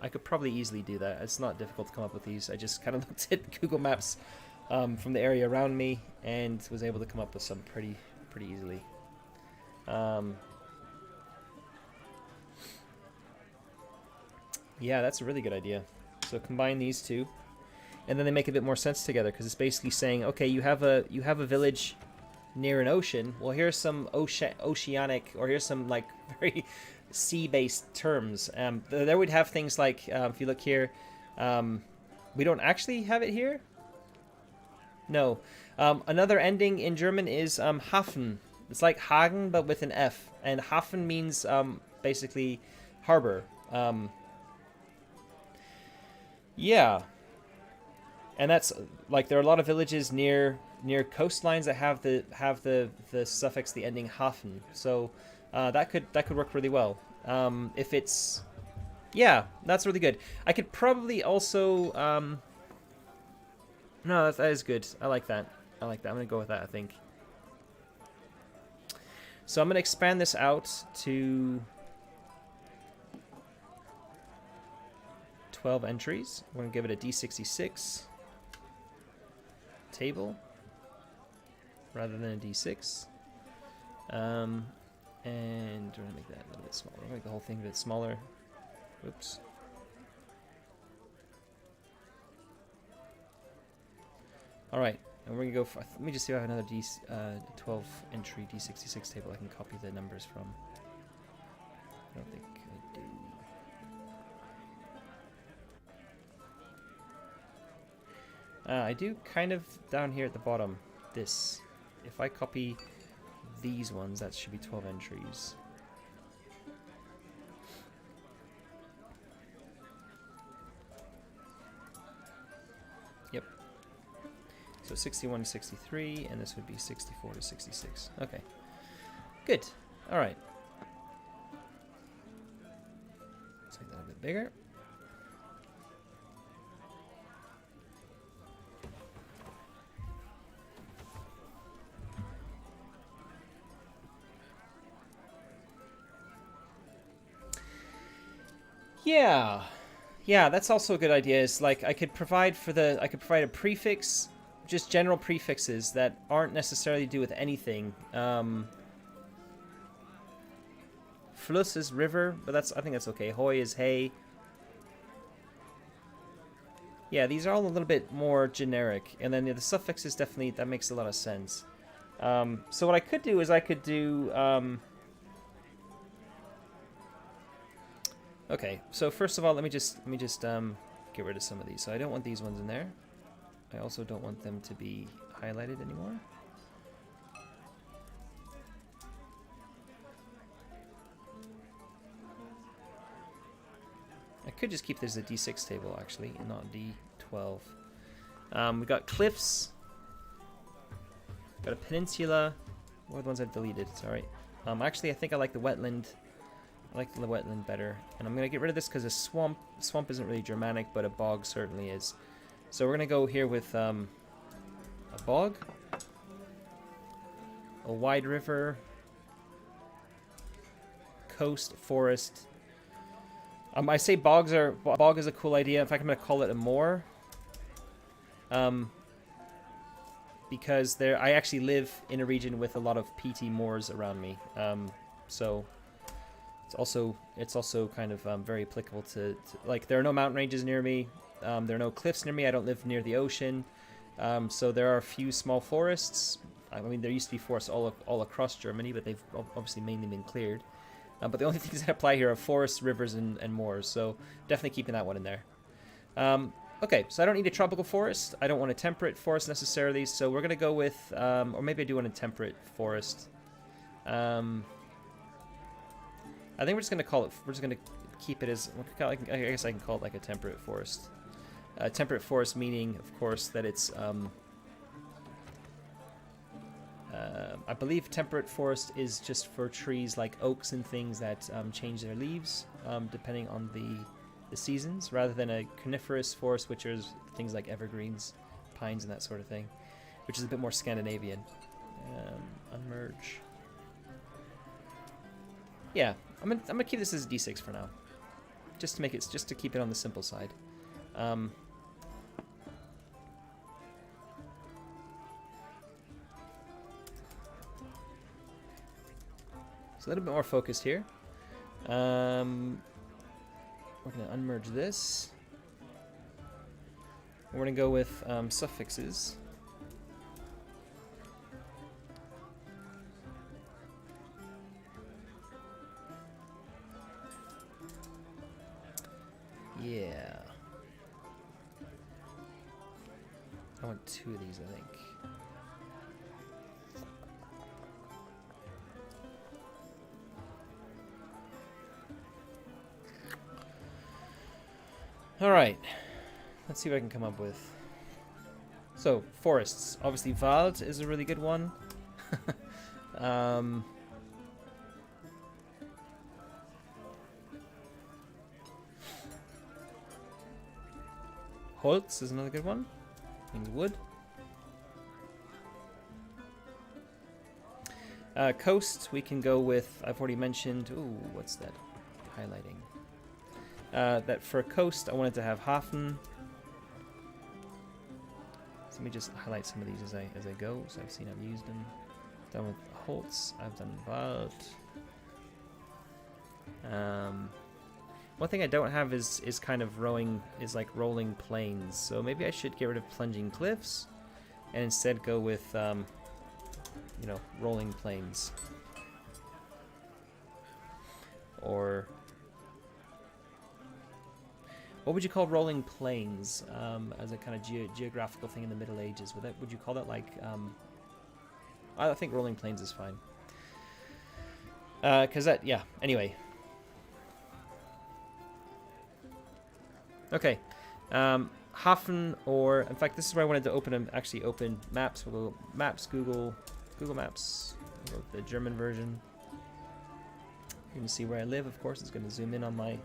I could probably easily do that. It's not difficult to come up with these. I just kind of looked at Google Maps from the area around me and was able to come up with some pretty easily. Yeah, that's a really good idea. So combine these 2. And then they make a bit more sense together because it's basically saying, okay, you have a village near an ocean. Well, here's some oceanic, or here's some like very sea-based terms. There would have things like, if you look here, we don't actually have it here. No, another ending in German is Hafen. It's like Hagen but with an F, and Hafen means basically harbor. Yeah. And that's like there are a lot of villages near coastlines that have the suffix, the ending Hafen. So that could work really well. If it's, yeah, that's really good. I could probably also no, that is good. I like that. I'm gonna go with that, I think. So I'm gonna expand this out to 12 entries. We're gonna give it a D66 table rather than a D6. And we're gonna make that a little bit smaller. We're gonna make the whole thing a bit smaller. Oops. All right, and we're gonna go for, let me just see if I have another 12 entry D66 table I can copy the numbers from. I don't think I do. I do kind of down here at the bottom. This, if I copy these ones, that should be 12 entries. Yep. So 61 to 63, and this would be 64 to 66. Okay. Good. All right. Let's make that a bit bigger. Yeah, that's also a good idea. Is like I could provide a prefix, just general prefixes that aren't necessarily to do with anything. Fluss is river, but I think that's okay. Hoy is hay. Yeah, these are all a little bit more generic, and then the suffixes definitely that makes a lot of sense. So what I could do is I could do. Okay, so first of all, let me just get rid of some of these. So I don't want these ones in there. I also don't want them to be highlighted anymore. I could just keep this as a D6 table, actually, and not D12. We got cliffs. Got a peninsula. What are the ones I've deleted? It's alright. Actually, I think I like the wetland. I like the wetland better. And I'm going to get rid of this because a swamp isn't really Germanic, but a bog certainly is. So we're going to go here with a bog. A wide river. Coast, forest. I say bog is a cool idea. In fact, I'm going to call it a moor. Because I actually live in a region with a lot of PT moors around me. So it's also kind of very applicable to like there are no mountain ranges near me. There are no cliffs near me. I don't live near the ocean. So there are a few small forests. I mean, there used to be forests all across Germany, but they've obviously mainly been cleared. But the only things that apply here are forests, rivers, and moors. So definitely keeping that one in there. Okay, so I don't need a tropical forest. I don't want a temperate forest necessarily. So we're going to go with, or maybe I do want a temperate forest. I think we're just going to call it, we're just going to keep it as, I guess I can call it like a temperate forest. Temperate forest meaning, of course, that it's, I believe temperate forest is just for trees like oaks and things that change their leaves depending on the seasons, rather than a coniferous forest, which is things like evergreens, pines, and that sort of thing, which is a bit more Scandinavian. Unmerge. Yeah, I'm gonna keep this as a D6 for now, just to keep it on the simple side. So a little bit more focused here. We're gonna unmerge this. We're gonna go with suffixes. Yeah. I want 2 of these, I think. All right. Let's see what I can come up with. So, forests. Obviously, Wald is a really good one. Holz is another good one. Means wood. Coast, we can go with, I've already mentioned, ooh, what's that? Highlighting. That for coast, I wanted to have Hafen. So let me just highlight some of these as I go. So I've used them. Done with Holz. I've done Wald. One thing I don't have is kind of rolling plains. So maybe I should get rid of plunging cliffs, and instead go with rolling plains. Or what would you call rolling plains as a kind of geographical thing in the Middle Ages? Would you call that like? I think rolling plains is fine. Anyway. Okay. Hafen, or in fact, this is where I wanted to open maps. We'll go Maps, Google Maps. We'll go with the German version. You can see where I live. Of course, it's going to zoom in on my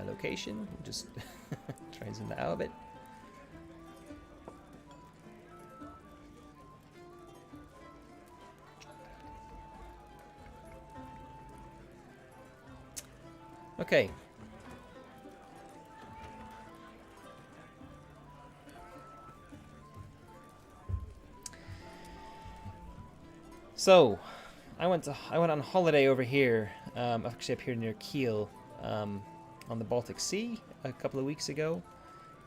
location. Just try and zoom that out a bit. Okay. So, I went on holiday over here, actually up here near Kiel, on the Baltic Sea a couple of weeks ago,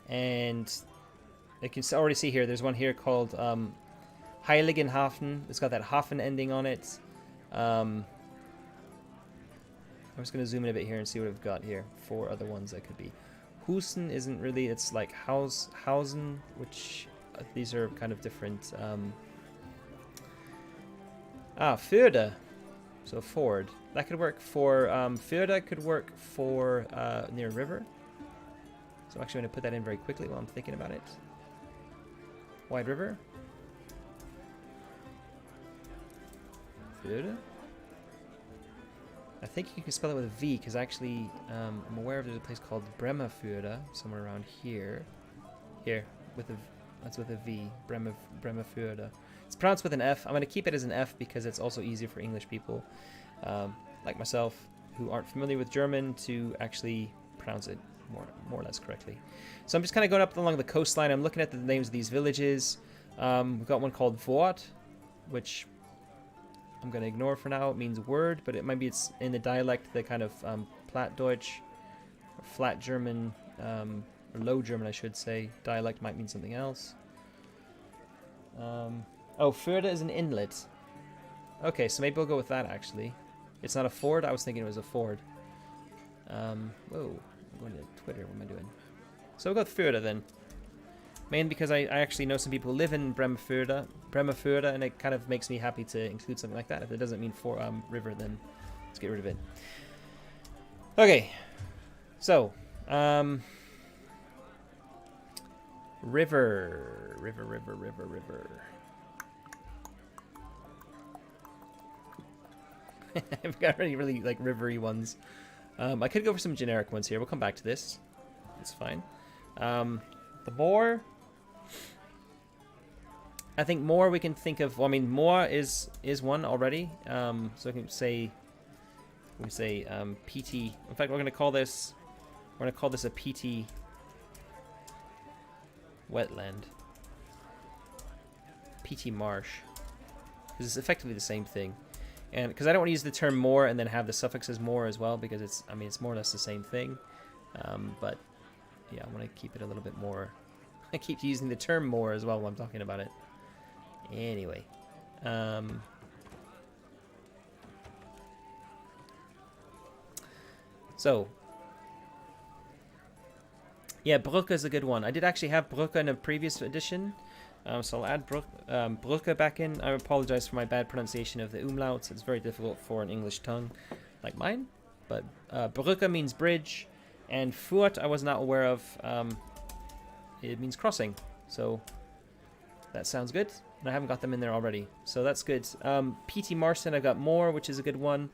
and you can already see here. There's one here called Heiligenhafen. It's got that Hafen ending on it. I'm just going to zoom in a bit here and see what we've got here. 4 other ones that could be. Husen isn't really. It's like Hausen, which these are kind of different. Förde. So Ford. That could work for, Förde could work for near a river. So I'm actually going to put that in very quickly while I'm thinking about it. Wide River. Förde. I think you can spell it with a V, because actually, I'm aware there's a place called Bremerförde, somewhere around here. Here, that's with a V, Bremerförde. It's pronounced with an F. I'm going to keep it as an F because it's also easier for English people, like myself, who aren't familiar with German, to actually pronounce it more or less correctly. So I'm just kind of going up along the coastline. I'm looking at the names of these villages. We've got one called Wort, which I'm going to ignore for now. It means word, but it's in the dialect, the kind of Plattdeutsch, or flat German, or low German, I should say. Dialect might mean something else. Oh, Förde is an inlet. Okay, so maybe we'll go with that, actually. It's not a ford? I was thinking it was a ford. Whoa, I'm going to Twitter. What am I doing? So we'll go with Förde, then. Mainly because I actually know some people who live in Bremerförde, and it kind of makes me happy to include something like that. If it doesn't mean river, then let's get rid of it. Okay, so river. I've got really like rivery ones. I could go for some generic ones here. We'll come back to this. It's fine. The more, I think more we can think of. Well, I mean, more is one already. So I can say, PT. In fact, we're going to call this a PT wetland. PT marsh. Because it's effectively the same thing. And because I don't want to use the term more and then have the suffixes more as well, because it's more or less the same thing. But yeah, I want to keep it a little bit more. I keep using the term more as well while I'm talking about it. Anyway. So. Yeah, Brücke is a good one. I did actually have Brücke in a previous edition. So I'll add Brücke back in. I apologize for my bad pronunciation of the umlauts. It's very difficult for an English tongue like mine. But Brücke means bridge, and Furt I was not aware of. It means crossing. So that sounds good. And I haven't got them in there already. So that's good. PT Marston, I got more, which is a good one.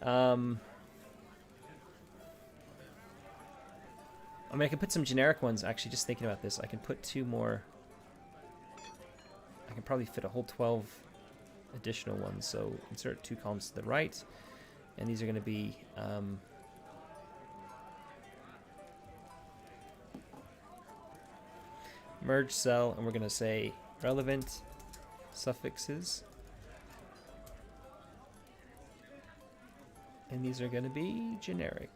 I mean, I can put some generic ones, actually, just thinking about this. I can put 2 more. I can probably fit a whole 12 additional ones. So insert 2 columns to the right. And these are going to be... merge cell, and we're going to say relevant suffixes. And these are going to be generic.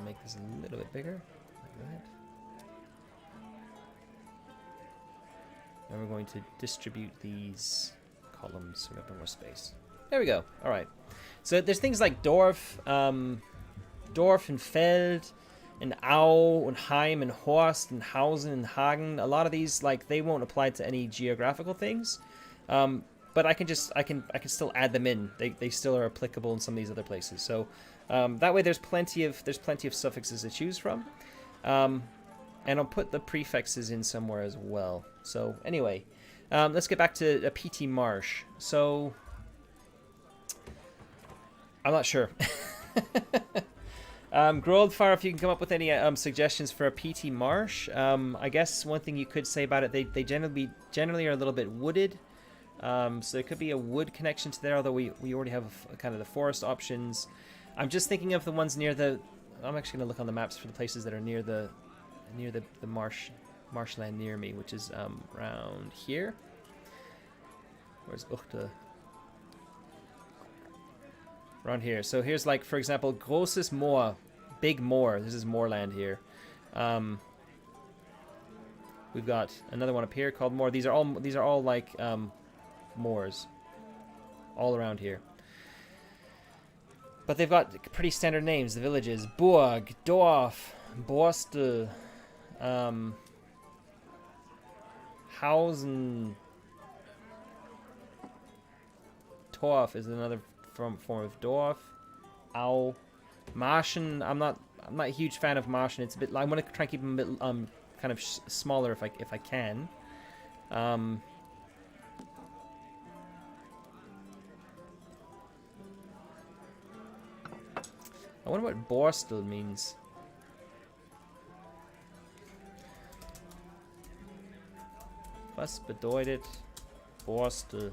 Make this a little bit bigger, like that. And we're going to distribute these columns so we have more space. There we go. All right. So there's things like Dorf and Feld. and Au and Heim and Horst and Hausen and Hagen. A lot of these, like, they won't apply to any geographical things, but I can still add them in. They still are applicable in some of these other places. So that way, there's plenty of suffixes to choose from, and I'll put the prefixes in somewhere as well. So anyway, let's get back to a PT Marsh. So I'm not sure. Groldfire, if you can come up with any suggestions for a PT Marsh. I guess one thing you could say about it, they generally are a little bit wooded. So there could be a wood connection to there, although we already have kind of the forest options. I'm just thinking of the ones near the... I'm actually going to look on the maps for the places that are near the marshland near me, which is around here. Where's Uchte? Around here. So here's, like, for example, Großes Moor, big moor. This is moorland here. We've got another one up here called Moor. These are all like moors, all around here. But they've got pretty standard names. The villages: Burg, Dorf, Borstel, Hausen, Torf is another form of Dorf. Au, Marschen. I'm not a huge fan of Marschen. It's a bit. I'm gonna try and keep them a bit kind of smaller if I can. I wonder what Borstel means. Was bedeutet Borstel?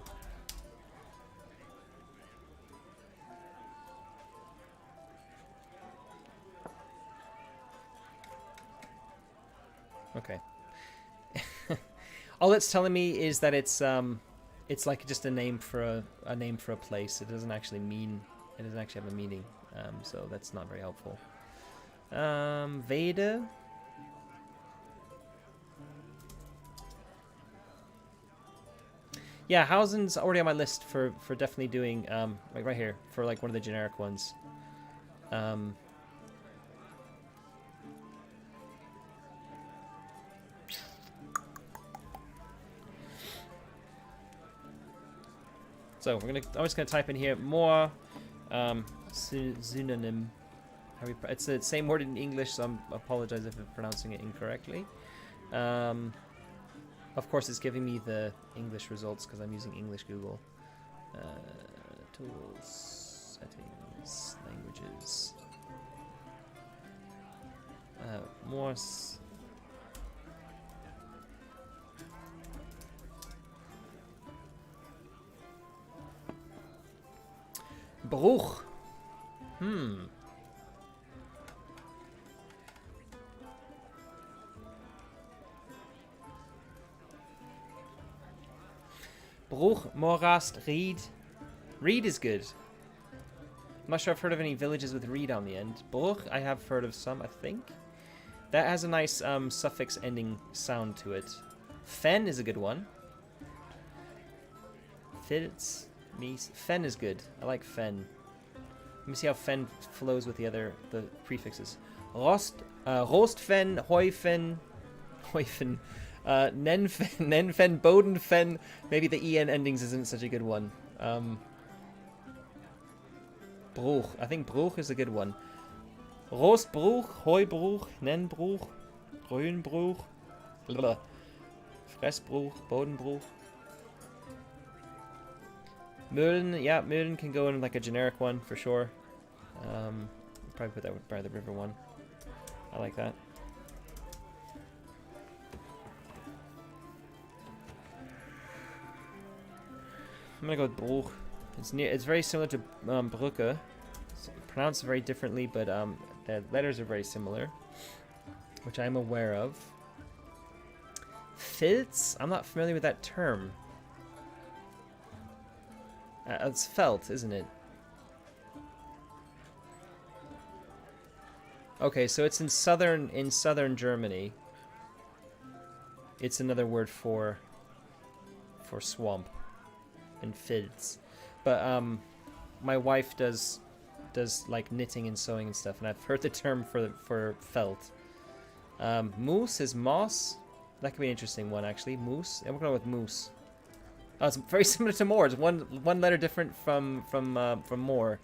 Okay. All it's telling me is that it's like just a name for a place. It doesn't actually have a meaning. So that's not very helpful. Vede. Yeah, Hausen's already on my list for definitely doing like right here for like one of the generic ones. So I'm just gonna type in here more synonym. It's the same word in English, so I apologize if I'm pronouncing it incorrectly. Of course, it's giving me the English results because I'm using English Google. Tools, settings, languages. Morse. Bruch. Bruch, Morast, Ried. Ried is good. I'm not sure I've heard of any villages with Ried on the end. Bruch, I have heard of some, I think. That has a nice suffix ending sound to it. Fen is a good one. Fitz, Mies. Fen is good. I like Fen. Let me see how Fen flows with the prefixes. Rostfen, Heufen, Nenfen, Bodenfen. Maybe the en endings isn't such a good one. Bruch. I think Bruch is a good one. Rostbruch, Heubruch, Nennbruch, Grünbruch, Fressbruch, Bodenbruch. Mölln, yeah, Mölln can go in like a generic one for sure. Probably put that by the river one. I like that. I'm gonna go with Bruch. It's very similar to Brücke. It's pronounced very differently, but the letters are very similar, which I'm aware of. Filz? I'm not familiar with that term. It's felt, isn't it? Okay, so it's in southern Germany. It's another word for swamp and Filz. But my wife does does like knitting and sewing and stuff, and I've heard the term for felt. Moose is moss. That could be an interesting one, actually. Moose. And we're going with moose. Oh, it's very similar to more. It's one letter different from more.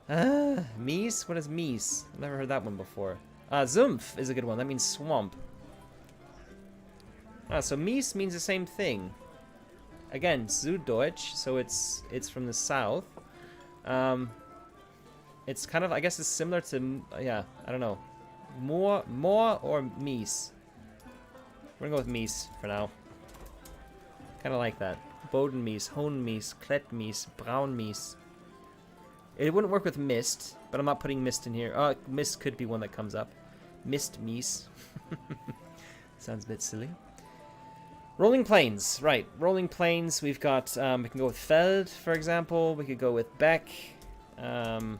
Mies? What is mies? I've never heard that one before. Zumpf is a good one. That means swamp. So mies means the same thing. Again, Süddeutsch, so it's from the south. It's kind of, I guess it's similar to, yeah, I don't know. More or mies? We're gonna go with mies for now. Kind of like that. Bodenmies, Hohenmies, Klettmies, Braunmies. It wouldn't work with mist, but I'm not putting mist in here. Mist could be one that comes up. Mist mies. Sounds a bit silly. Rolling plains, right. Rolling plains, we've got, we can go with Feld, for example. We could go with Beck. I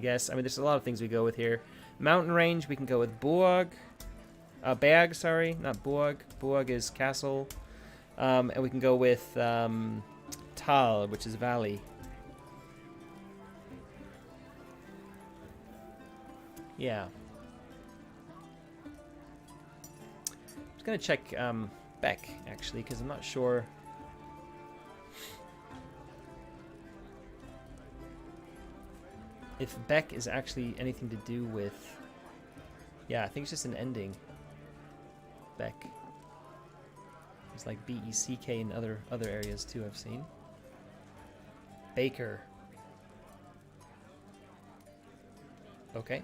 guess, I mean, there's a lot of things we go with here. Mountain range, we can go with Burg. Berg, sorry, not Burg. Burg is castle. And we can go with Tal, which is valley. Yeah. I'm just going to check Beck, actually, because I'm not sure. If Beck is actually anything to do with... Yeah, I think it's just an ending. Beck. It's like B-E-C-K in other areas too, I've seen. Baker. Okay.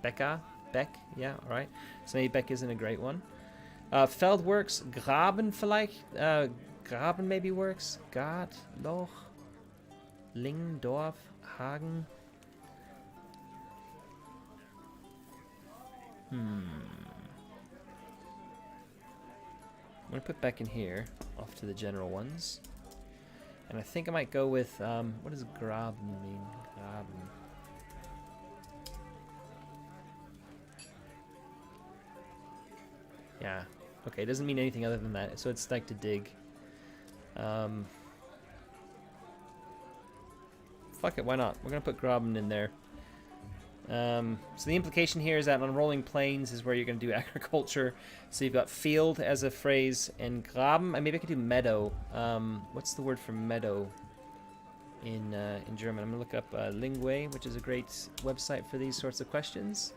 Becca? Beck? Yeah, alright. So maybe Beck isn't a great one. Feld works. Graben vielleicht? Graben maybe works. Gard, Loch, Ling, Dorf, Hagen. I'm going to put Beck in here, off to the general ones. And I think I might go with, what does Graben mean? Graben. Yeah, okay, it doesn't mean anything other than that, so it's like to dig. Fuck it, why not? We're going to put Graben in there. So the implication here is that on rolling plains is where you're going to do agriculture. So you've got field as a phrase, and Graben, and maybe I could do meadow. What's the word for meadow in German? I'm going to look up Lingue, which is a great website for these sorts of questions.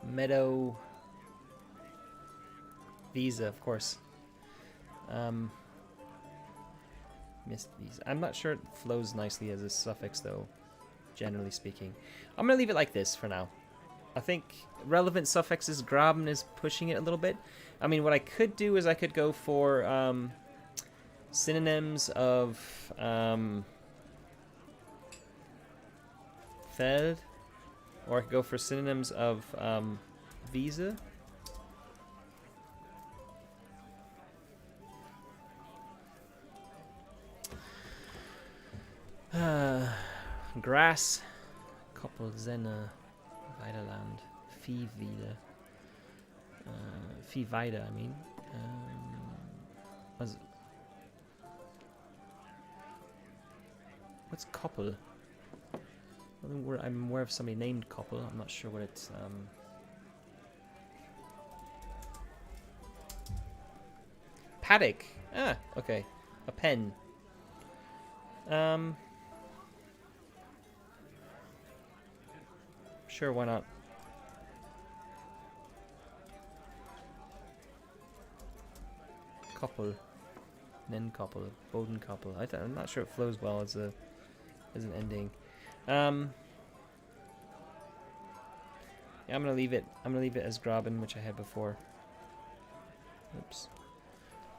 Meadow Visa, of course. Missed these. I'm not sure it flows nicely as a suffix, though, generally speaking. I'm going to leave it like this for now. I think relevant suffixes, Graben is pushing it a little bit. I mean, what I could do is I could go for synonyms of Feld, or I could go for synonyms of Wiese. Grass, Koppelsenne, Weideland, Viehweide, Viehweide, I mean. What's Koppel? I'm aware of somebody named Koppel. I'm not sure what it's. Paddock. Ah, okay. A pen. Sure, why not? Koppel. Nenkoppel. Bodenkoppel. I'm not sure it flows well as an ending. Yeah, I'm gonna leave it. I'm gonna leave it as Graben, which I had before. Oops.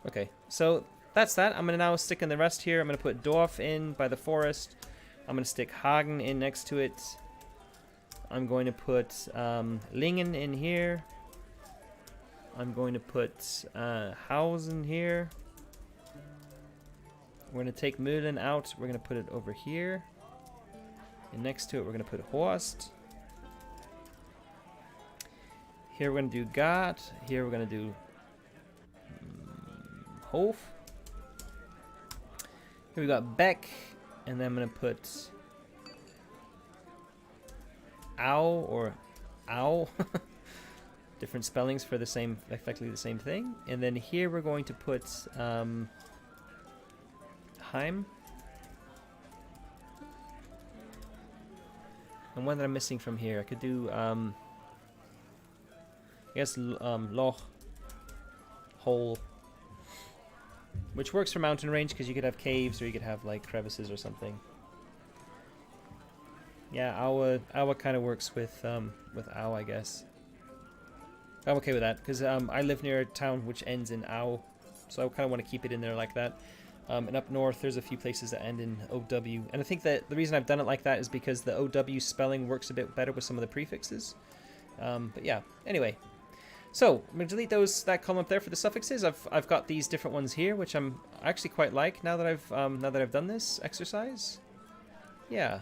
Okay, so that's that. I'm gonna now stick in the rest here. I'm gonna put Dorf in by the forest. I'm gonna stick Hagen in next to it. I'm going to put Lingen in here. I'm going to put Hausen here. We're going to take Mühlen out. We're going to put it over here. And next to it, we're going to put Horst. Here we're going to do Gart. Here we're going to do Hof. Here we got Beck, and then I'm going to put ow or ow. Different spellings for the same, effectively the same thing. And then here we're going to put Heim. And one that I'm missing from here, I could do I guess Loch, hole, which works for mountain range because you could have caves or you could have like crevices or something. Yeah, Awa kind of works with ow, I guess. I'm okay with that because I live near a town which ends in ow, so I kind of want to keep it in there like that. And up north, there's a few places that end in OW, and I think that the reason I've done it like that is because the OW spelling works a bit better with some of the prefixes. But yeah, anyway. So I'm gonna delete that column up there for the suffixes. I've got these different ones here, which I'm actually quite like now that I've done this exercise. Yeah,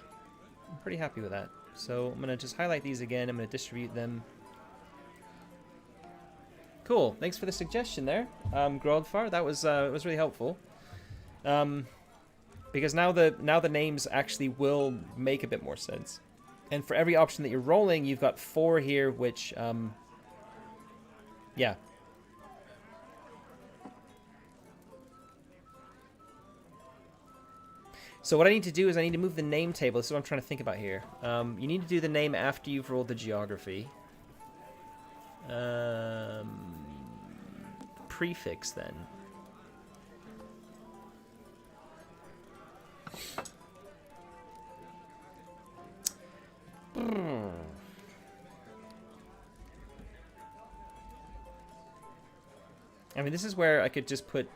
I'm pretty happy with that. So I'm gonna just highlight these again. I'm gonna distribute them. Cool. Thanks for the suggestion there, Grodfar. That was really helpful. Because now the names actually will make a bit more sense. And for every option that you're rolling, you've got 4 here, which yeah. So what I need to do is I need to move the name table. This is what I'm trying to think about here. You need to do the name after you've rolled the geography. Prefix then. I mean, this is where I could just put...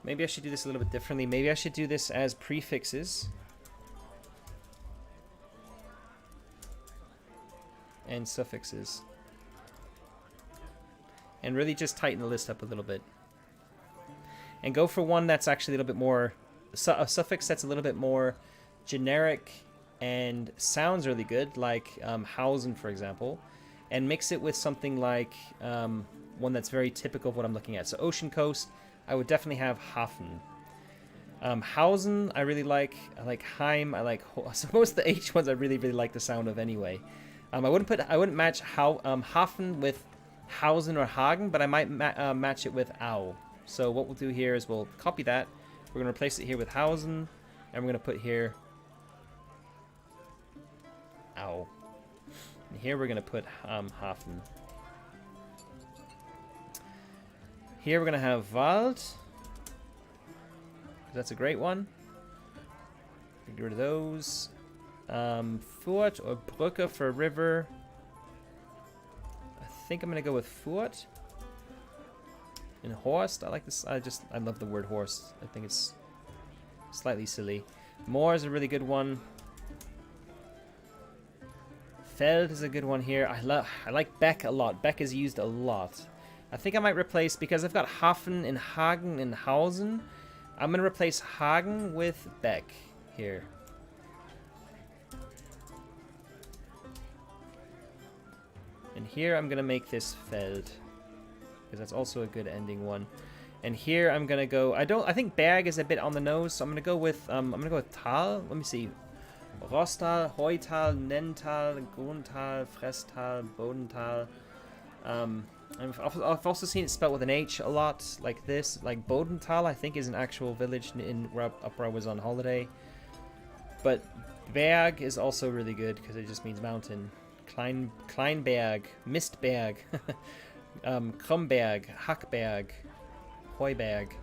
Maybe I should do this a little bit differently. Maybe I should do this as prefixes. And suffixes. And really just tighten the list up a little bit. And go for one that's actually a little bit more... a suffix that's a little bit more generic and sounds really good, like Hausen, for example. And mix it with something like one that's very typical of what I'm looking at. So Ocean Coast, I would definitely have Hafen. Hausen, I really like. I like Heim. I like... So most of the H ones I really, really like the sound of anyway. I wouldn't match Hafen with Hausen or Hagen, but I might match it with Au. So what we'll do here is we'll copy that. We're going to replace it here with Hausen, and we're going to put here Au. And here we're going to put Hafen. Here we're going to have Wald. That's a great one. Get rid of those. Furt or Brücke for river. I think I'm going to go with Furt. And Horst, I like this. I love the word Horst. I think it's slightly silly. Moor is a really good one. Feld is a good one here. I like Beck a lot. Beck is used a lot. I think I might replace, because I've got Hafen and Hagen and Hausen, I'm going to replace Hagen with Beck here. And here I'm going to make this Feld, because that's also a good ending one. And here I'm going to go, I think Berg is a bit on the nose, so I'm going to go with Tal. Let me see. Rostal, Heutal, Nental, Gruntal, Frestal, Bodental. I've also seen it spelled with an H a lot, like this. Like Bodental, I think, is an actual village up where I was on holiday. But Berg is also really good because it just means mountain. Kleinberg, Mistberg, Krumberg, Hackberg, Heuberg,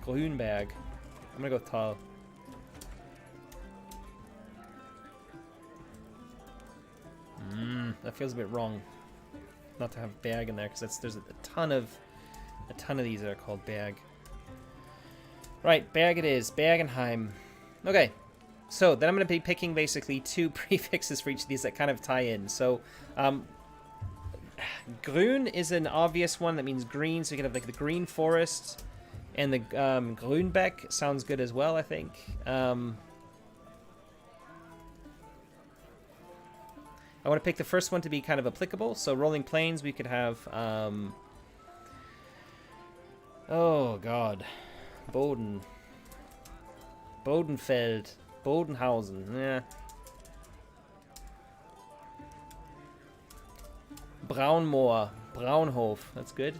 Grünberg. I'm gonna go with Tal. That feels a bit wrong, not to have Berg in there, because there's a ton of these that are called Berg. Right, Berg it is. Bergenheim. Okay, so then I'm going to be picking basically 2 prefixes for each of these that kind of tie in. So, Grün is an obvious one that means green, so you can have like the green forest, and the Grünbeck sounds good as well, I think. I I want to pick the first one to be kind of applicable. So rolling plains, we could have... oh, God. Boden. Bodenfeld. Bodenhausen. Yeah. Braunmoor. Braunhof. That's good.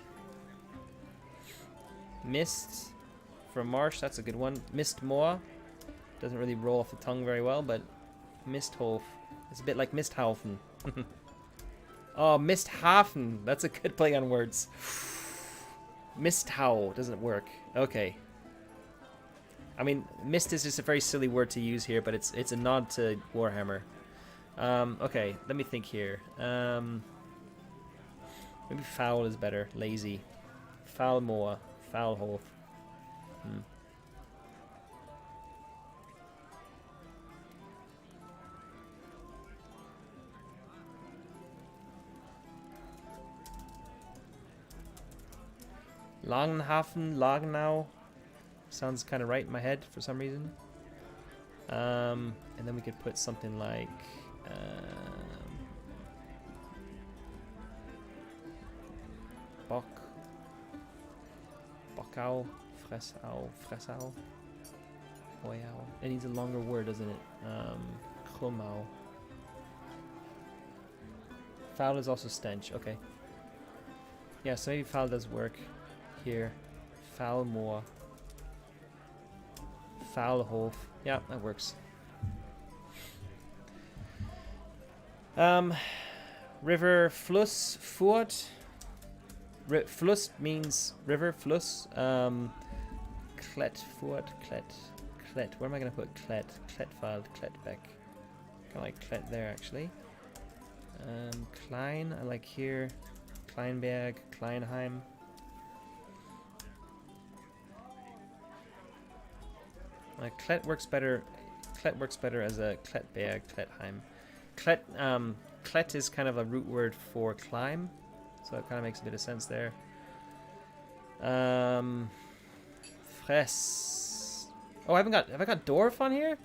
Mist. For marsh, that's a good one. Mistmoor. Doesn't really roll off the tongue very well, but Misthof. It's a bit like Misthaufen. Oh, Misthafen. That's a good play on words. Misthau doesn't work. Okay. I mean, mist is just a very silly word to use here, but it's a nod to Warhammer. Okay, let me think here. Maybe foul is better. Lazy. Foulmoor. Foulhof. Langenhafen, Lagenau. Sounds kind of right in my head for some reason. And then we could put something like... Bock. Bockau. Fressau. Fressau. Hoyau. It needs a longer word, doesn't it? Chromau. Foul is also stench. Okay. Yeah, so maybe foul does work here. Foulmoor. Foulhof. Yeah, that works. River Fluss Furt. Fluss means river. Fluss. Klet Furt. Klet. Where am I going to put Klet? Kletwald. Kletbeck. Kind of like Klet there, actually. Klein. I like here. Kleinberg. Kleinheim. Klet works better. Klet works better as a Kletberg, Kletheim. Klet is kind of a root word for climb, so it kind of makes a bit of sense there. Fress. Oh, have I got Dorf on here?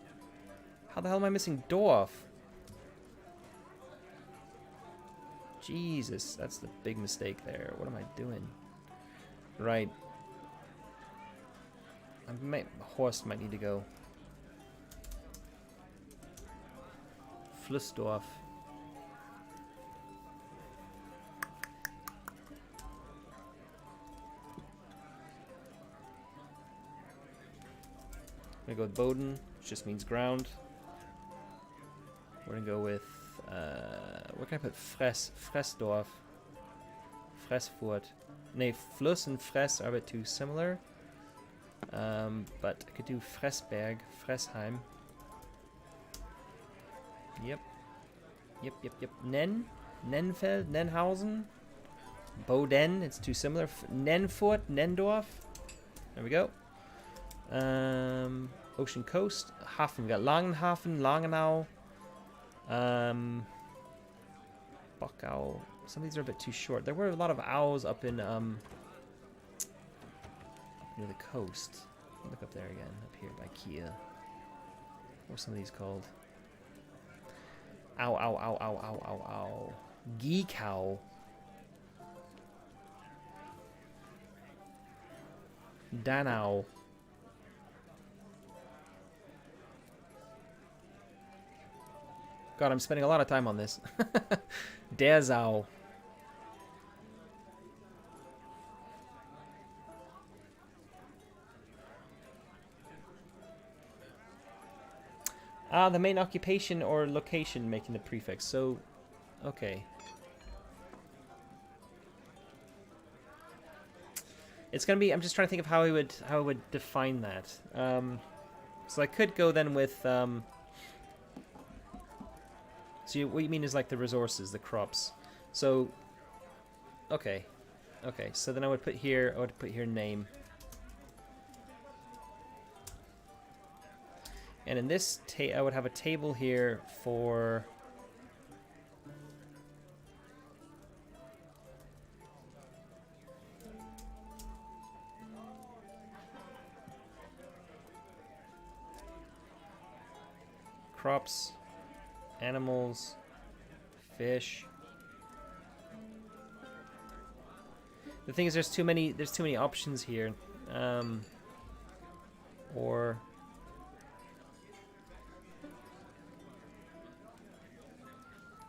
How the hell am I missing Dorf? Jesus, that's the big mistake there. What am I doing? Right. Horst might need to go. Flussdorf. I'm gonna go with Boden, which just means ground. We're gonna go with where can I put Fressdorf? Fressfurt. Nee, Fluss and Fress are a bit too similar. But I could do Fressberg, Fressheim. Yep. Nenfeld, Nenhausen. Boden, it's too similar. Nenfurt, Nendorf. There we go. Ocean Coast. Hafen, we got Langenhafen, Langenau. Bockau. Some of these are a bit too short. There were a lot of owls up in near the coast. Look up there again, up here by Kia. What are some of these called? Ow, ow, ow, ow, ow, ow, ow. Geekow. Danau. God, I'm spending a lot of time on this. Derzau. The main occupation or location making the prefix. So, okay. It's gonna be. I'm just trying to think of how I would define that. So I could go then with. So what you mean is like the resources, the crops. So, okay. So then I would put here. Name. And in this, I would have a table here for crops, animals, Fish. The thing is, there's too many options here. Or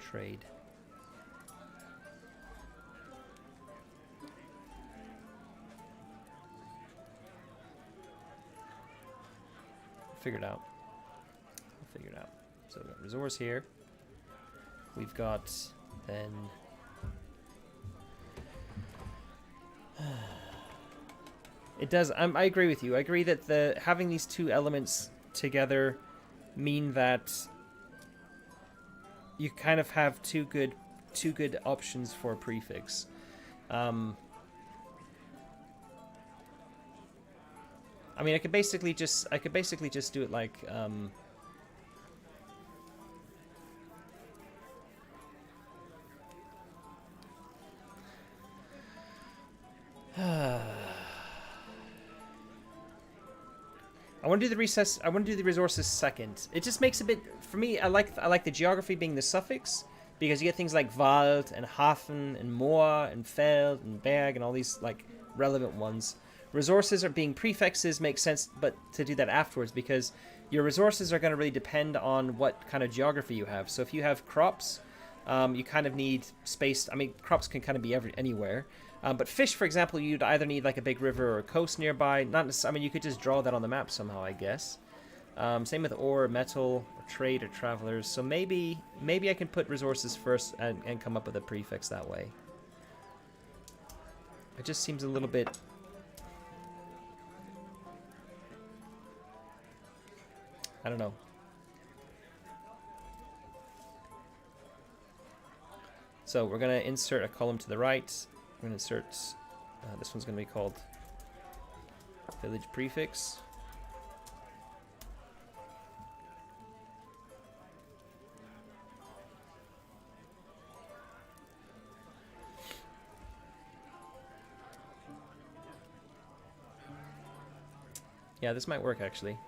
trade. Figure it out. I'll figure it out. So we've got resource here. We've got then it does. I agree with you. I agree that having these two elements together mean that you kind of have two good options for a prefix. I mean, I could basically just do it like I want to do the recess. I want to do the resources second. It just makes a bit for me. I like the geography being the suffix because you get things like Wald and Hafen and Moor and Feld and Berg and all these like relevant ones. Resources are being prefixes makes sense, but to do that afterwards because your resources are going to really depend on what kind of geography you have. So if you have crops, you kind of need space. I mean, crops can kind of be anywhere. But fish, for example, you'd either need like a big river or a coast nearby. Not necessarily, I mean, you could just draw that on the map somehow, I guess. Same with ore, metal, or trade, or travelers. So maybe I can put resources first and come up with a prefix that way. It just seems a little bit... I don't know. So we're going to insert a column to the right. We're going to insert, this one's going to be called village prefix. Yeah, this might work actually.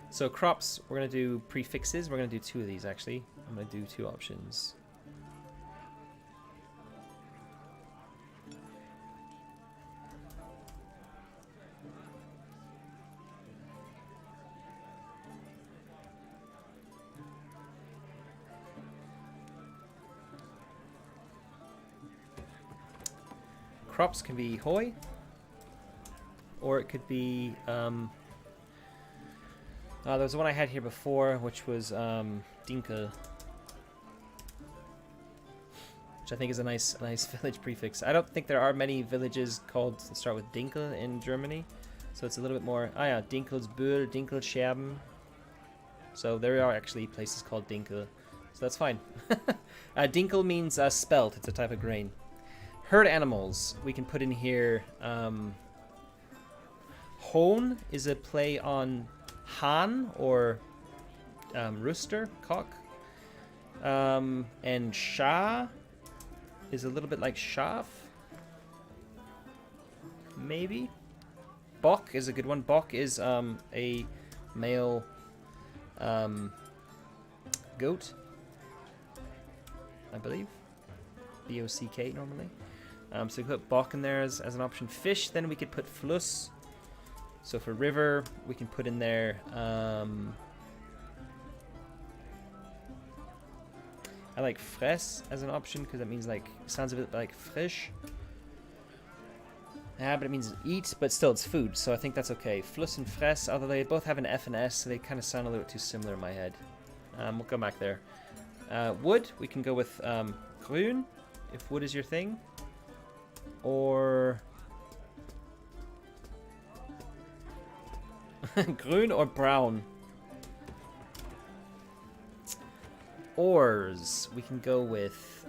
So crops, we're going to do prefixes. We're going to do two of these actually. I'm going to do two options. Crops can be Hoi, or it could be, there was one I had here before, which was Dinkel, which I think is a nice village prefix. I don't think there are many villages called that start with Dinkel in Germany, so it's a little bit more, yeah, Dinkelsbühl, Dinkelscherben, so there are actually places called Dinkel, so that's fine. Dinkel means spelt, it's a type of grain. Herd animals, we can put in here, Hohn is a play on Hahn, or rooster, cock, and Scha is a little bit like Schaf, maybe. Bock is a good one. Bock is a male goat, I believe. B-O-C-K normally. So we put Bock in there as an option. Fish, then we could put Fluss. So for river, we can put in there. I like Fress as an option because it means like, it sounds a bit like frisch. Yeah, but it means eat, but still it's food, so I think that's okay. Fluss and Fress, although they both have an F and S, so they kind of sound a little bit too similar in my head. We'll go back there. Wood, we can go with Grün, if wood is your thing. Or... Grün or brown. Ores, we can go with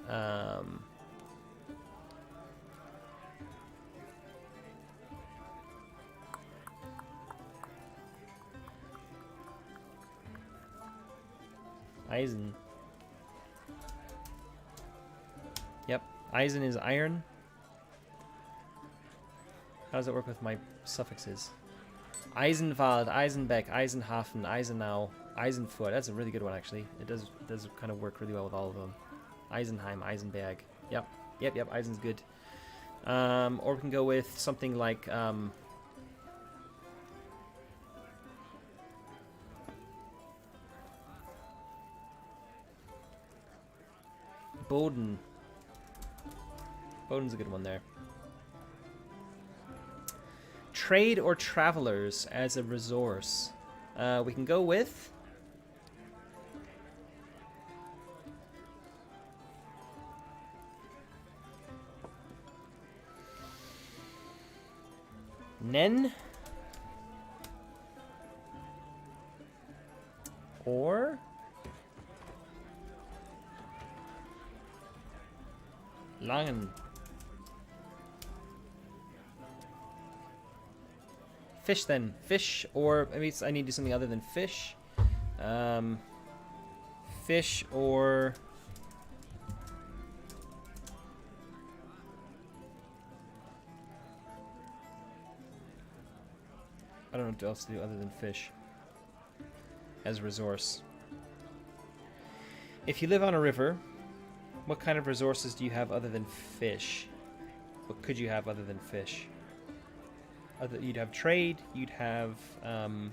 Eisen. Yep, Eisen is iron. How does it work with my suffixes? Eisenwald, Eisenbeck, Eisenhafen, Eisenau, Eisenfurt. That's a really good one, actually. It does kind of work really well with all of them. Eisenheim, Eisenberg. Yep. Yep. Eisen's good. Or we can go with something like Boden. Boden's a good one there. Trade or travelers as a resource. We can go with Nen or Langen. Fish then. Fish or maybe I need to do something other than fish. Fish or I don't know what else to do other than fish as a resource. If you live on a river, what kind of resources do you have other than fish? What could you have other than fish? You'd have trade, you'd have I'm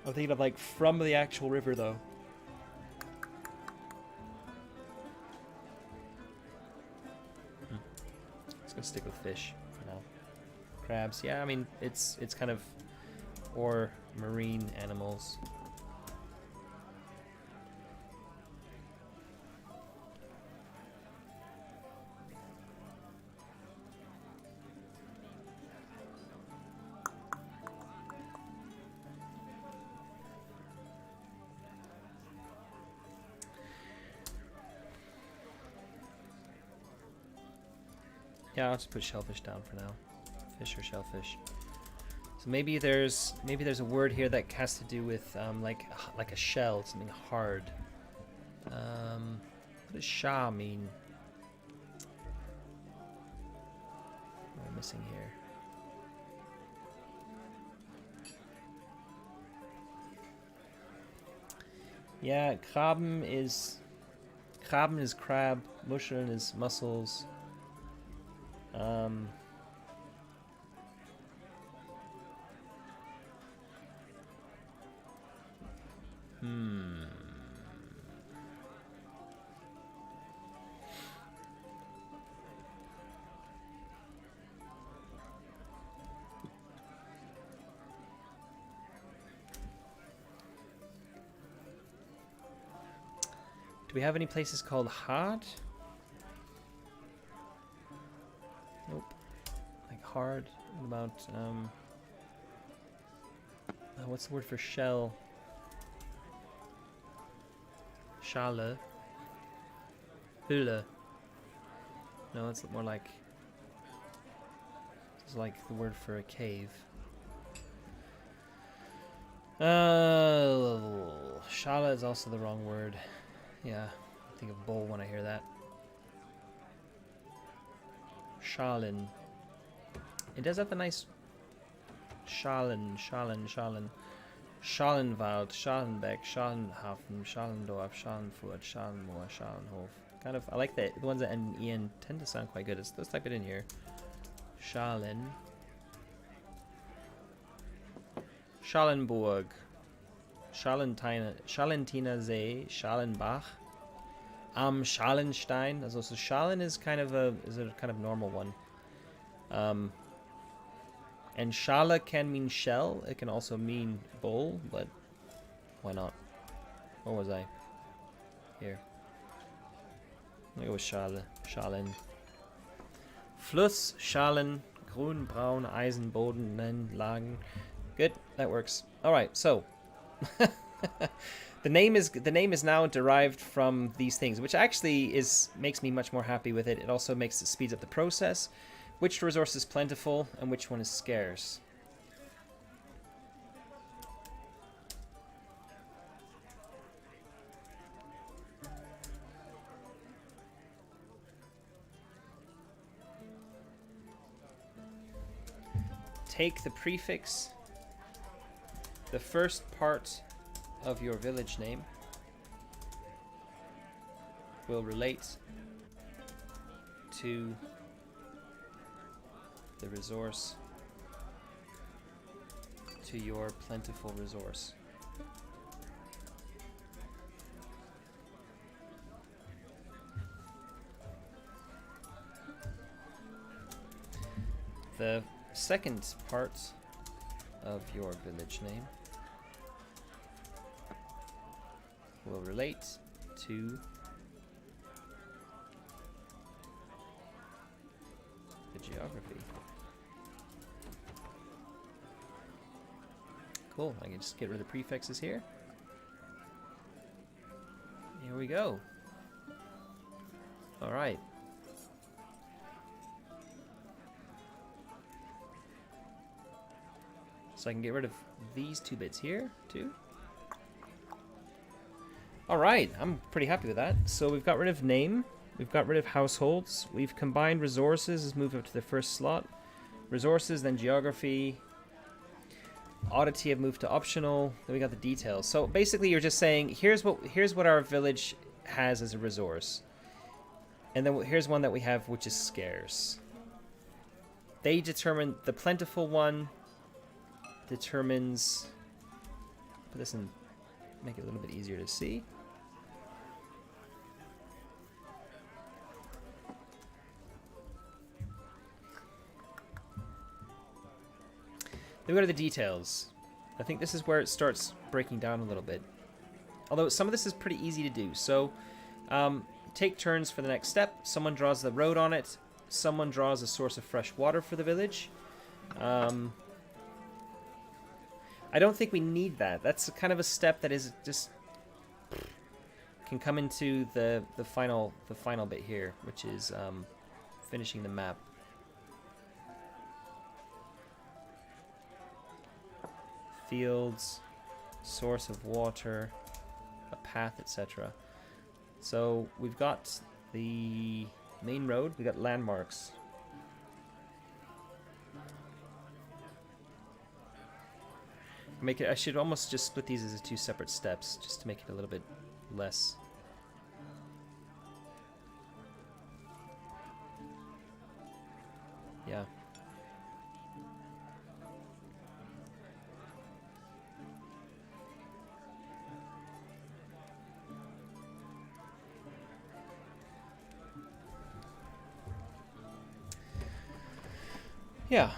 thinking of like from the actual river though. Just gonna stick with fish for now. Crabs, yeah, I mean it's kind of or marine animals. Yeah, I'll just put shellfish down for now. Fish or shellfish. So maybe there's a word here that has to do with like a shell, something hard. What does sha mean? What am I missing here? Yeah, Krabben is crab, Muscheln is mussels. Do we have any places called hard? Nope. Like hard. What about what's the word for shell? Schale. Hülle. No, it's more like it's like the word for a cave. Schale is also the wrong word. Yeah, I think of bowl when I hear that. Schalen. It does have the nice Schalen. Schalenwald, Schalenbeck, Schalenhafen, Schalendorf, Schalenfurt, Schalenmoor, Schalenhof. Kind of, I like that. The ones that end in en tend to sound quite good. Let's type it in here. Schalen. Schalenburg. Schalentiner See, Schalenbach, am Schalenstein. Also, so Schalen is kind of a normal one. And Schale can mean shell. It can also mean bowl, but why not? Where was I? Here. I'm gonna go with Schale. Schalen. Fluss, Schalen, Grün, Braun, Eisen, Boden, Nen, Lagen. Good, that works. All right, so. the name is now derived from these things, which actually makes me much more happy with it. It also speeds up the process. Which resource is plentiful and which one is scarce? Take the prefix, the first part of your village name, will relate to the resource to your plentiful resource. The second part of your village name will relate to the geography. Cool, I can just get rid of the prefixes here. Here we go. All right. So I can get rid of these two bits here, too. All right, I'm pretty happy with that. So we've got rid of name. We've got rid of households. We've combined resources. Let's move up to the first slot. Resources, then geography. Oddity have moved to optional. Then we got the details. So basically you're just saying, here's what our village has as a resource. And then here's one that we have which is scarce. They determine the plentiful one determines, put this in, make it a little bit easier to see. Then we go to the details. I think this is where it starts breaking down a little bit. Although some of this is pretty easy to do. So take turns for the next step. Someone draws the road on it. Someone draws a source of fresh water for the village. I don't think we need that. That's kind of a step that is just can come into the final bit here, which is finishing the map. Fields, source of water, a path, etc. So we've got the main road. We got landmarks. Make it. I should almost just split these as two separate steps, just to make it a little bit less. Yeah. Yeah.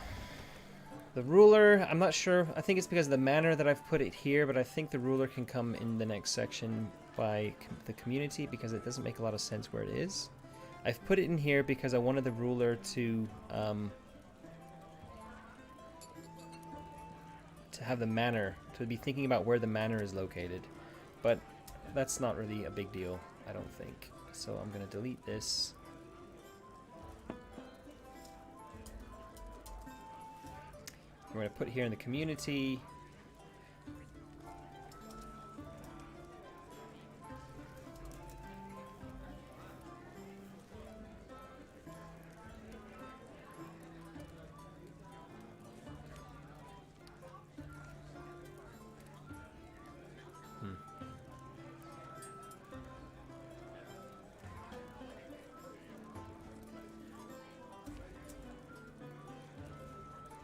The ruler, I'm not sure. I think it's because of the manner that I've put it here, but I think the ruler can come in the next section by the community because it doesn't make a lot of sense where it is. I've put it in here because I wanted the ruler to have the manor, to be thinking about where the manor is located. But that's not really a big deal, I don't think. So I'm going to delete this. We're going to put here in the community.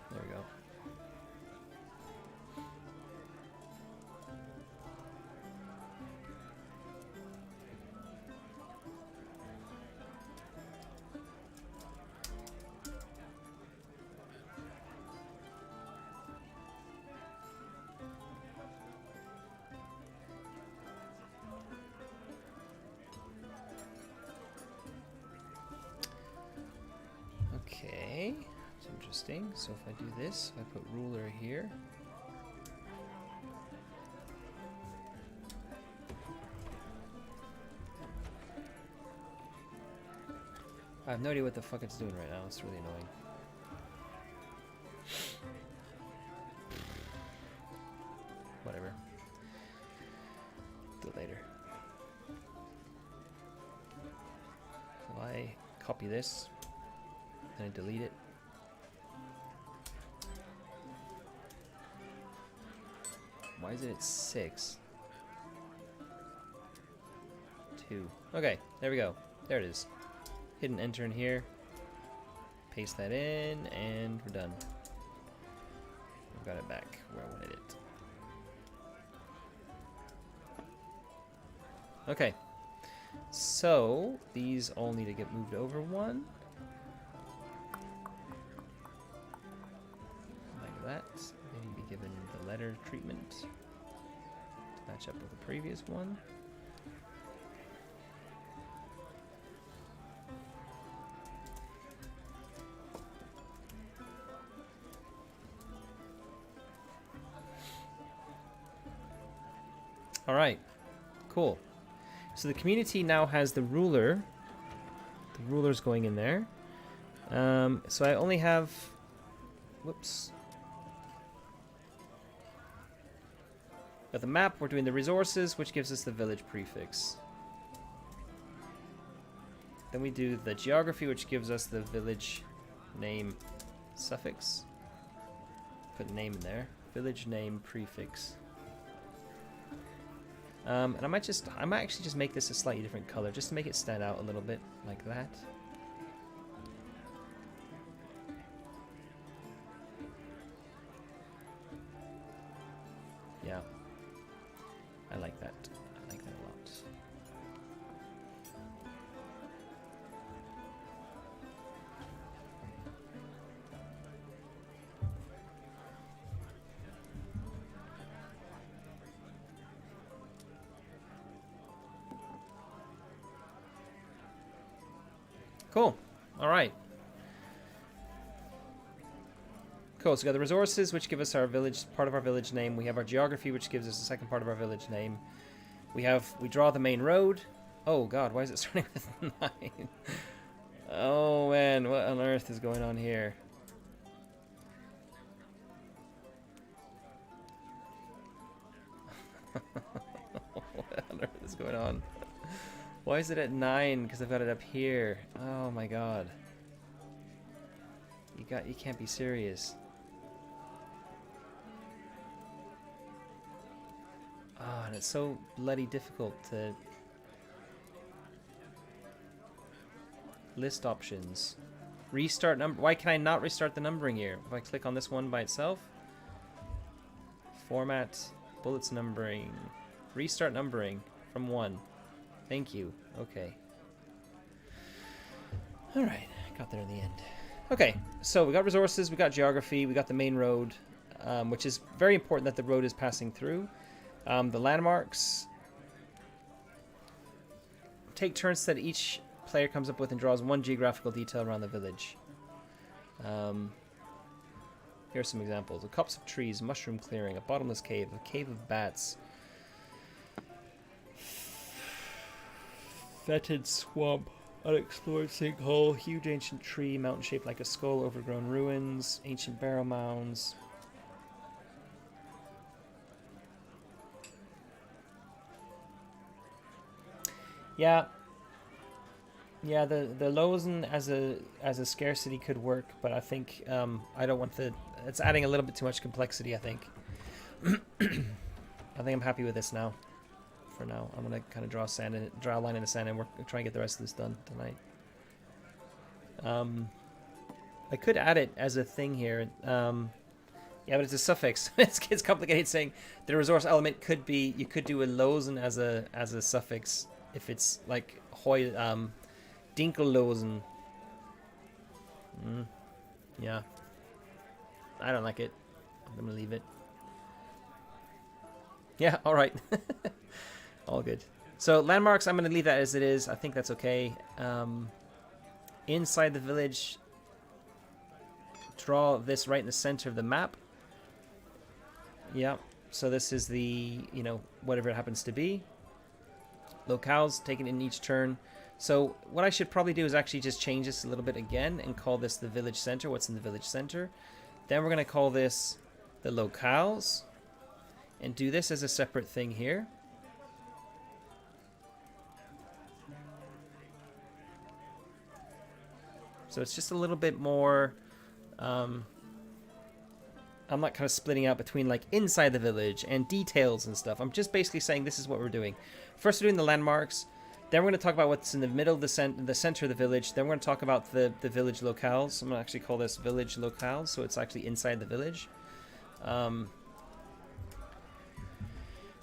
There we go. Okay, it's interesting. So if I do this, if I put ruler here. I have no idea what the fuck it's doing right now. It's really annoying. Whatever. Do it later. So I copy this. And I delete it. Why is it at 6? 2, 2. Okay, there we go. There it is. Hit an enter in here. Paste that in, and we're done. I've got it back where I wanted it. Okay. So, these all need to get moved over one. Like that. They need to be given the letter treatment to match up with the previous one. All right, cool. So the community now has the ruler. The ruler's going in there. So I only have, whoops. Got the map, we're doing the resources, which gives us the village prefix. Then we do the geography, which gives us the village name suffix. Put name in there. Village name prefix. And I might actually just make this a slightly different color, just to make it stand out a little bit, like that. Yeah. I like that. I like that a lot. Cool. All right. Cool. So we got the resources, which give us our village, part of our village name. We have our geography, which gives us the second part of our village name. We draw the main road. Oh God, why is it starting with 9? Oh man, what on earth is going on here? What on earth is going on? Why is it at 9? Because I've got it up here. Oh my God. You can't be serious. Oh, and it's so bloody difficult to list options. Restart number. Why can I not restart the numbering here? If I click on this one by itself. Format, bullets numbering, restart numbering from 1. Thank you. Okay. All right, got there in the end. Okay, so we got resources, we got geography, we got the main road, which is very important that the road is passing through. The landmarks. Take turns that each player comes up with and draws 1 geographical detail around the village. Here are some examples. A copse of trees, mushroom clearing, a bottomless cave, a cave of bats, fetid swamp, unexplored sinkhole, huge ancient tree, mountain shaped like a skull, overgrown ruins, ancient barrow mounds. Yeah, the Lozen as a scarcity could work, but I think I don't want the. It's adding a little bit too much complexity. I think. I think I'm happy with this now. For now, I'm gonna kind of draw a line in the sand, and we're trying to get the rest of this done tonight. I could add it as a thing here. Yeah, but it's a suffix. It's complicated saying the resource element could be. You could do a Lozen as a suffix if it's like Dinkellosen. Yeah, I don't like it. I'm gonna leave it. Yeah, all right. All good. So landmarks, I'm going to leave that as it is. I think that's okay. Inside the village, draw this right in the center of the map. Yeah. So this is the, whatever it happens to be. Locales, taken in each turn. So what I should probably do is actually just change this a little bit again and call this the village center. What's in the village center? Then we're going to call this the locales and do this as a separate thing here. So it's just a little bit more, I'm not kind of splitting out between like inside the village and details and stuff. I'm just basically saying this is what we're doing. First we're doing the landmarks, Then we're going to talk about what's in the middle of the center of the village. Then we're going to talk about the village locales. I'm going to actually call this village locales, so it's actually inside the village.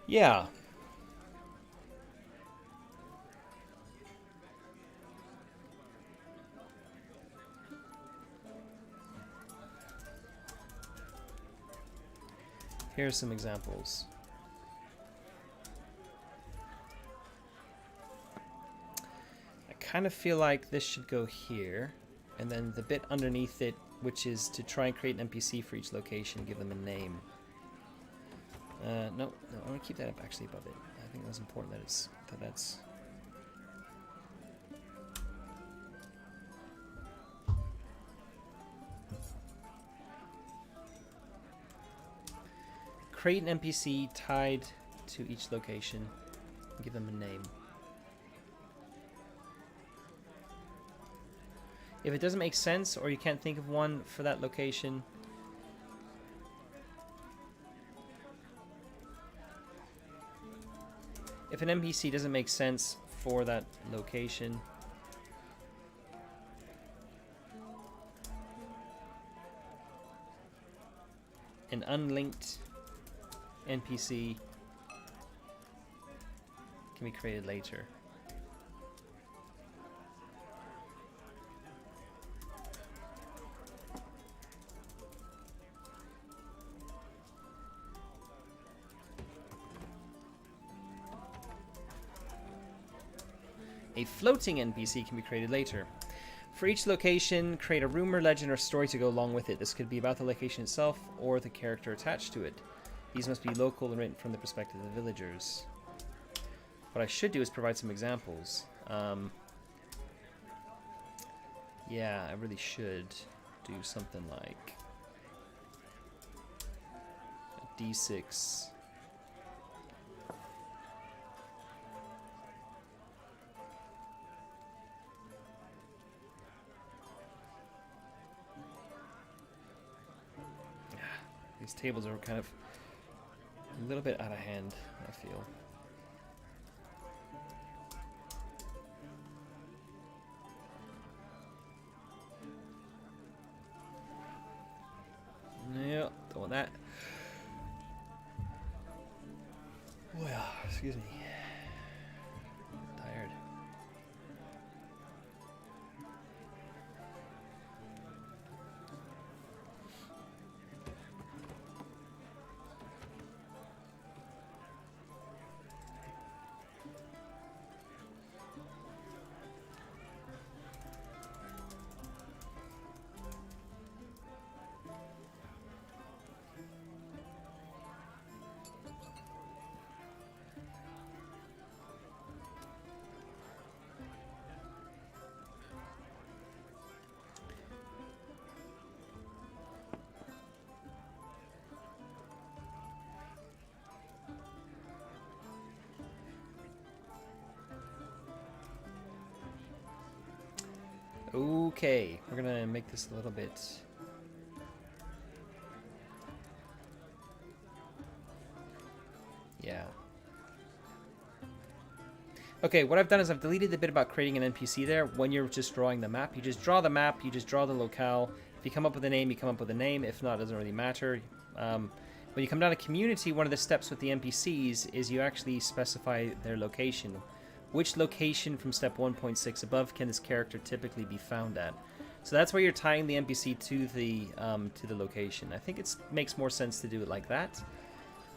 Yeah. Here's some examples. I kind of feel like this should go here, and then the bit underneath it, which is to try and create an NPC for each location, give them a name. No, I want to keep that up actually above it. I think that's important that that's. Create an NPC tied to each location. Give them a name. If it doesn't make sense or you can't think of one for that location, if an NPC doesn't make sense for that location, an unlinked NPC can be created later. A floating NPC can be created later. For each location, create a rumor, legend, or story to go along with it. This could be about the location itself or the character attached to it. These must be local and written from the perspective of the villagers. What I should do is provide some examples. Yeah, I really should do something like a D6. These tables are kind of a little bit out of hand, I feel. Yeah, don't want that. Well, excuse me. I'm tired. Okay, we're gonna make this a little bit. Yeah. Okay, what I've done is I've deleted the bit about creating an NPC there. When you're just drawing the map, you just draw the map, you just draw the locale. If you come up with a name, you come up with a name. If not, it doesn't really matter. When you come down to community, one of the steps with the NPCs is you actually specify their location. Which location from step 1.6 above can this character typically be found at? So that's where you're tying the NPC to the location. I think it makes more sense to do it like that,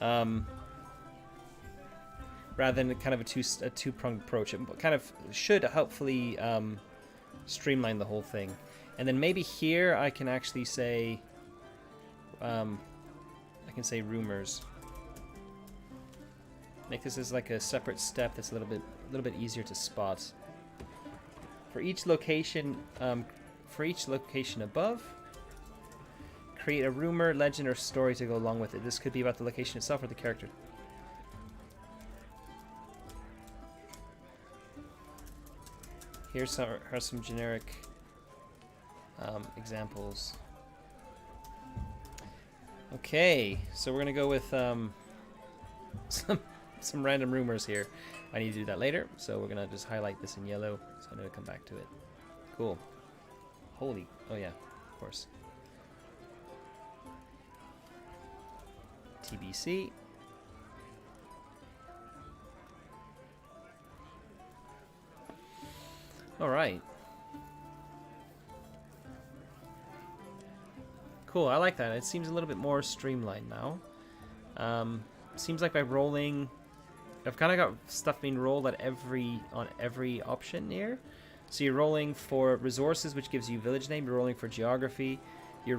rather than kind of a two-pronged approach. It kind of should hopefully streamline the whole thing. And then maybe here I can actually say, I can say rumors. Make this as like a separate step that's a little bit easier to spot. For each location above, create a rumor, legend, or story to go along with it. This could be about the location itself or the character. Here's some generic examples. Okay, so we're gonna go with some some random rumors here. I need to do that later, so we're gonna just highlight this in yellow, so I'm gonna come back to it. Cool. Holy, oh yeah, of course. TBC. All right. Cool, I like that. It seems a little bit more streamlined now. Seems like by rolling, I've kind of got stuff being rolled at on every option here. So you're rolling for resources, which gives you village name. You're rolling for geography. You're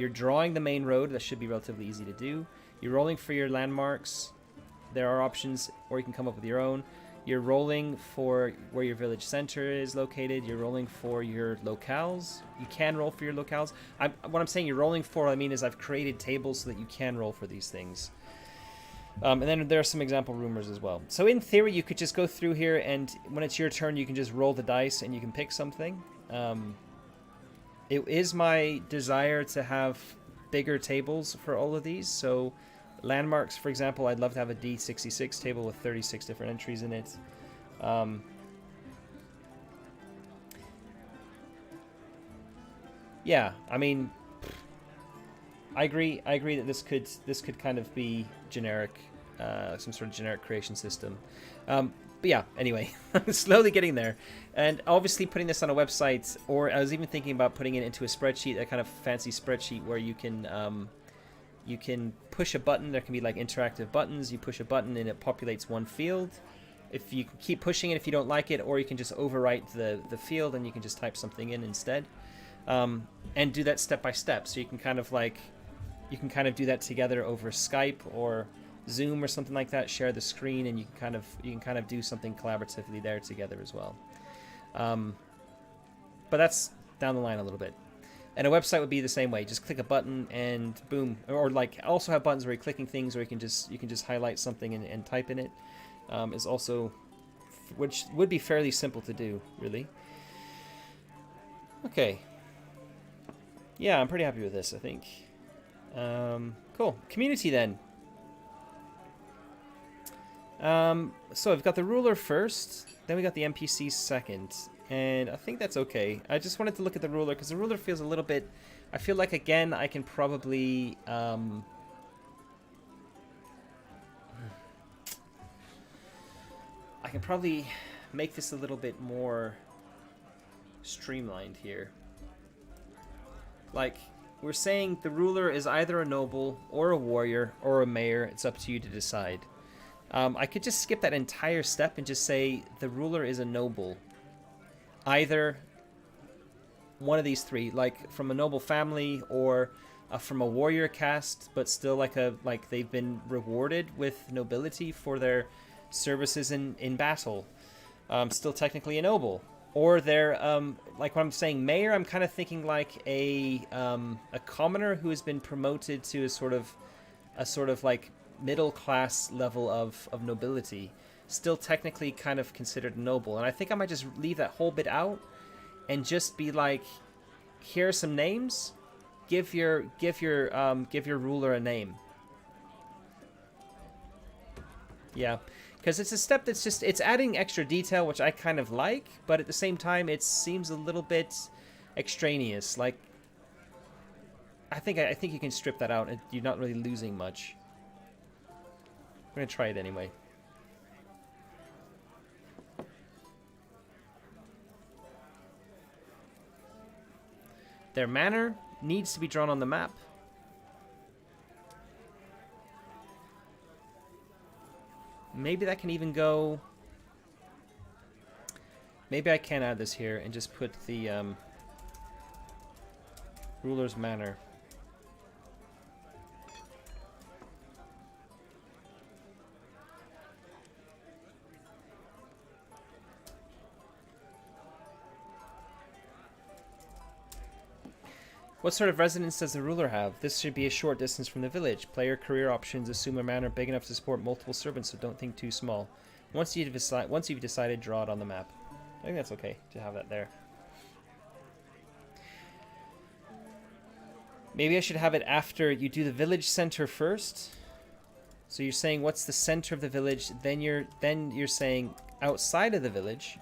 drawing the main road. That should be relatively easy to do. You're rolling for your landmarks. There are options, or you can come up with your own. You're rolling for where your village center is located. You're rolling for your locales. You can roll for your locales. What I'm saying you're rolling for, I mean, is I've created tables so that you can roll for these things. And then there are some example rumors as well. So in theory, you could just go through here, and when it's your turn, you can just roll the dice and you can pick something. It is my desire to have bigger tables for all of these. So landmarks, for example, I'd love to have a D66 table with 36 different entries in it. Yeah, I mean, I agree that this could kind of be generic, some sort of generic creation system. But yeah, anyway, I'm slowly getting there. And obviously putting this on a website, or I was even thinking about putting it into a spreadsheet, a kind of fancy spreadsheet where you can push a button. There can be like interactive buttons. You push a button and it populates one field. If you keep pushing it if you don't like it, or you can just overwrite the field and you can just type something in instead. And do that step by step. So you can kind of do that together over Skype or Zoom or something like that. Share the screen, and you can kind of do something collaboratively there together as well. But that's down the line a little bit. And a website would be the same way. Just click a button and boom. Or like also have buttons where you're clicking things, or you can just highlight something and type in it. Is also, which would be fairly simple to do, really. Okay. Yeah, I'm pretty happy with this, I think. Cool. Community then. So I've got the ruler first, then we got the NPC second, and I think that's okay. I just wanted to look at the ruler because the ruler feels a little bit, I feel like again I can probably make this a little bit more streamlined here. Like, we're saying the ruler is either a noble or a warrior or a mayor. It's up to you to decide. I could just skip that entire step and just say the ruler is a noble. Either one of these three, like from a noble family or from a warrior caste, but still like they've been rewarded with nobility for their services in battle. Still technically a noble. Or they're, like when I'm saying mayor, I'm kind of thinking like a commoner who has been promoted to a sort of like middle class level of nobility, still technically kind of considered noble. And I think I might just leave that whole bit out and just be like, here are some names. Give your ruler a name. Yeah. Because it's a step that's just, it's adding extra detail, which I kind of like, but at the same time, it seems a little bit extraneous. Like, I think you can strip that out, and you're not really losing much. I'm going to try it anyway. Their manor needs to be drawn on the map. Maybe that can even go... Maybe I can add this here and just put the ruler's manor. What sort of residence does the ruler have? This should be a short distance from the village. Player career options assume a manor big enough to support multiple servants, so don't think too small. Once you've decided, draw it on the map. I think that's okay to have that there. Maybe I should have it after you do the village center first. So you're saying what's the center of the village? Then you're saying outside of the village.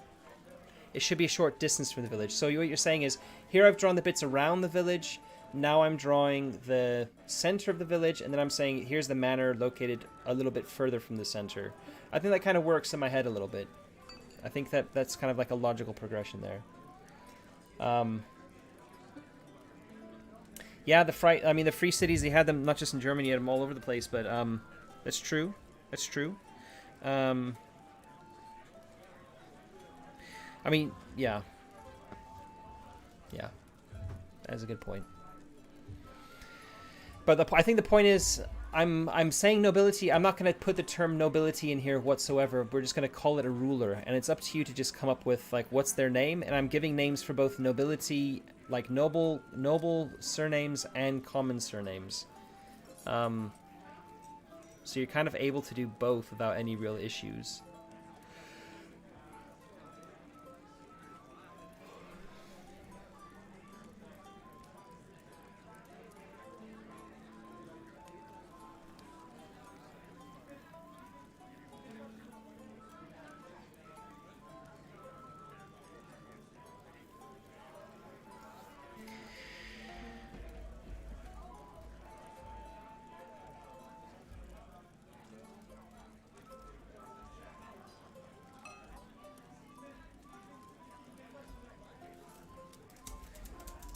It should be a short distance from the village. So what you're saying is, here I've drawn the bits around the village. Now I'm drawing the center of the village, and then I'm saying here's the manor located a little bit further from the center. I think that kind of works in my head a little bit. I think that's kind of like a logical progression there. Yeah, the free cities, they had them not just in Germany, you had them all over the place, but that's true. That's true. I mean, yeah. Yeah. That's a good point. But I think the point is, I'm saying nobility. I'm not going to put the term nobility in here whatsoever. We're just going to call it a ruler, and it's up to you to just come up with like what's their name. And I'm giving names for both nobility, like noble surnames and common surnames. So you're kind of able to do both without any real issues.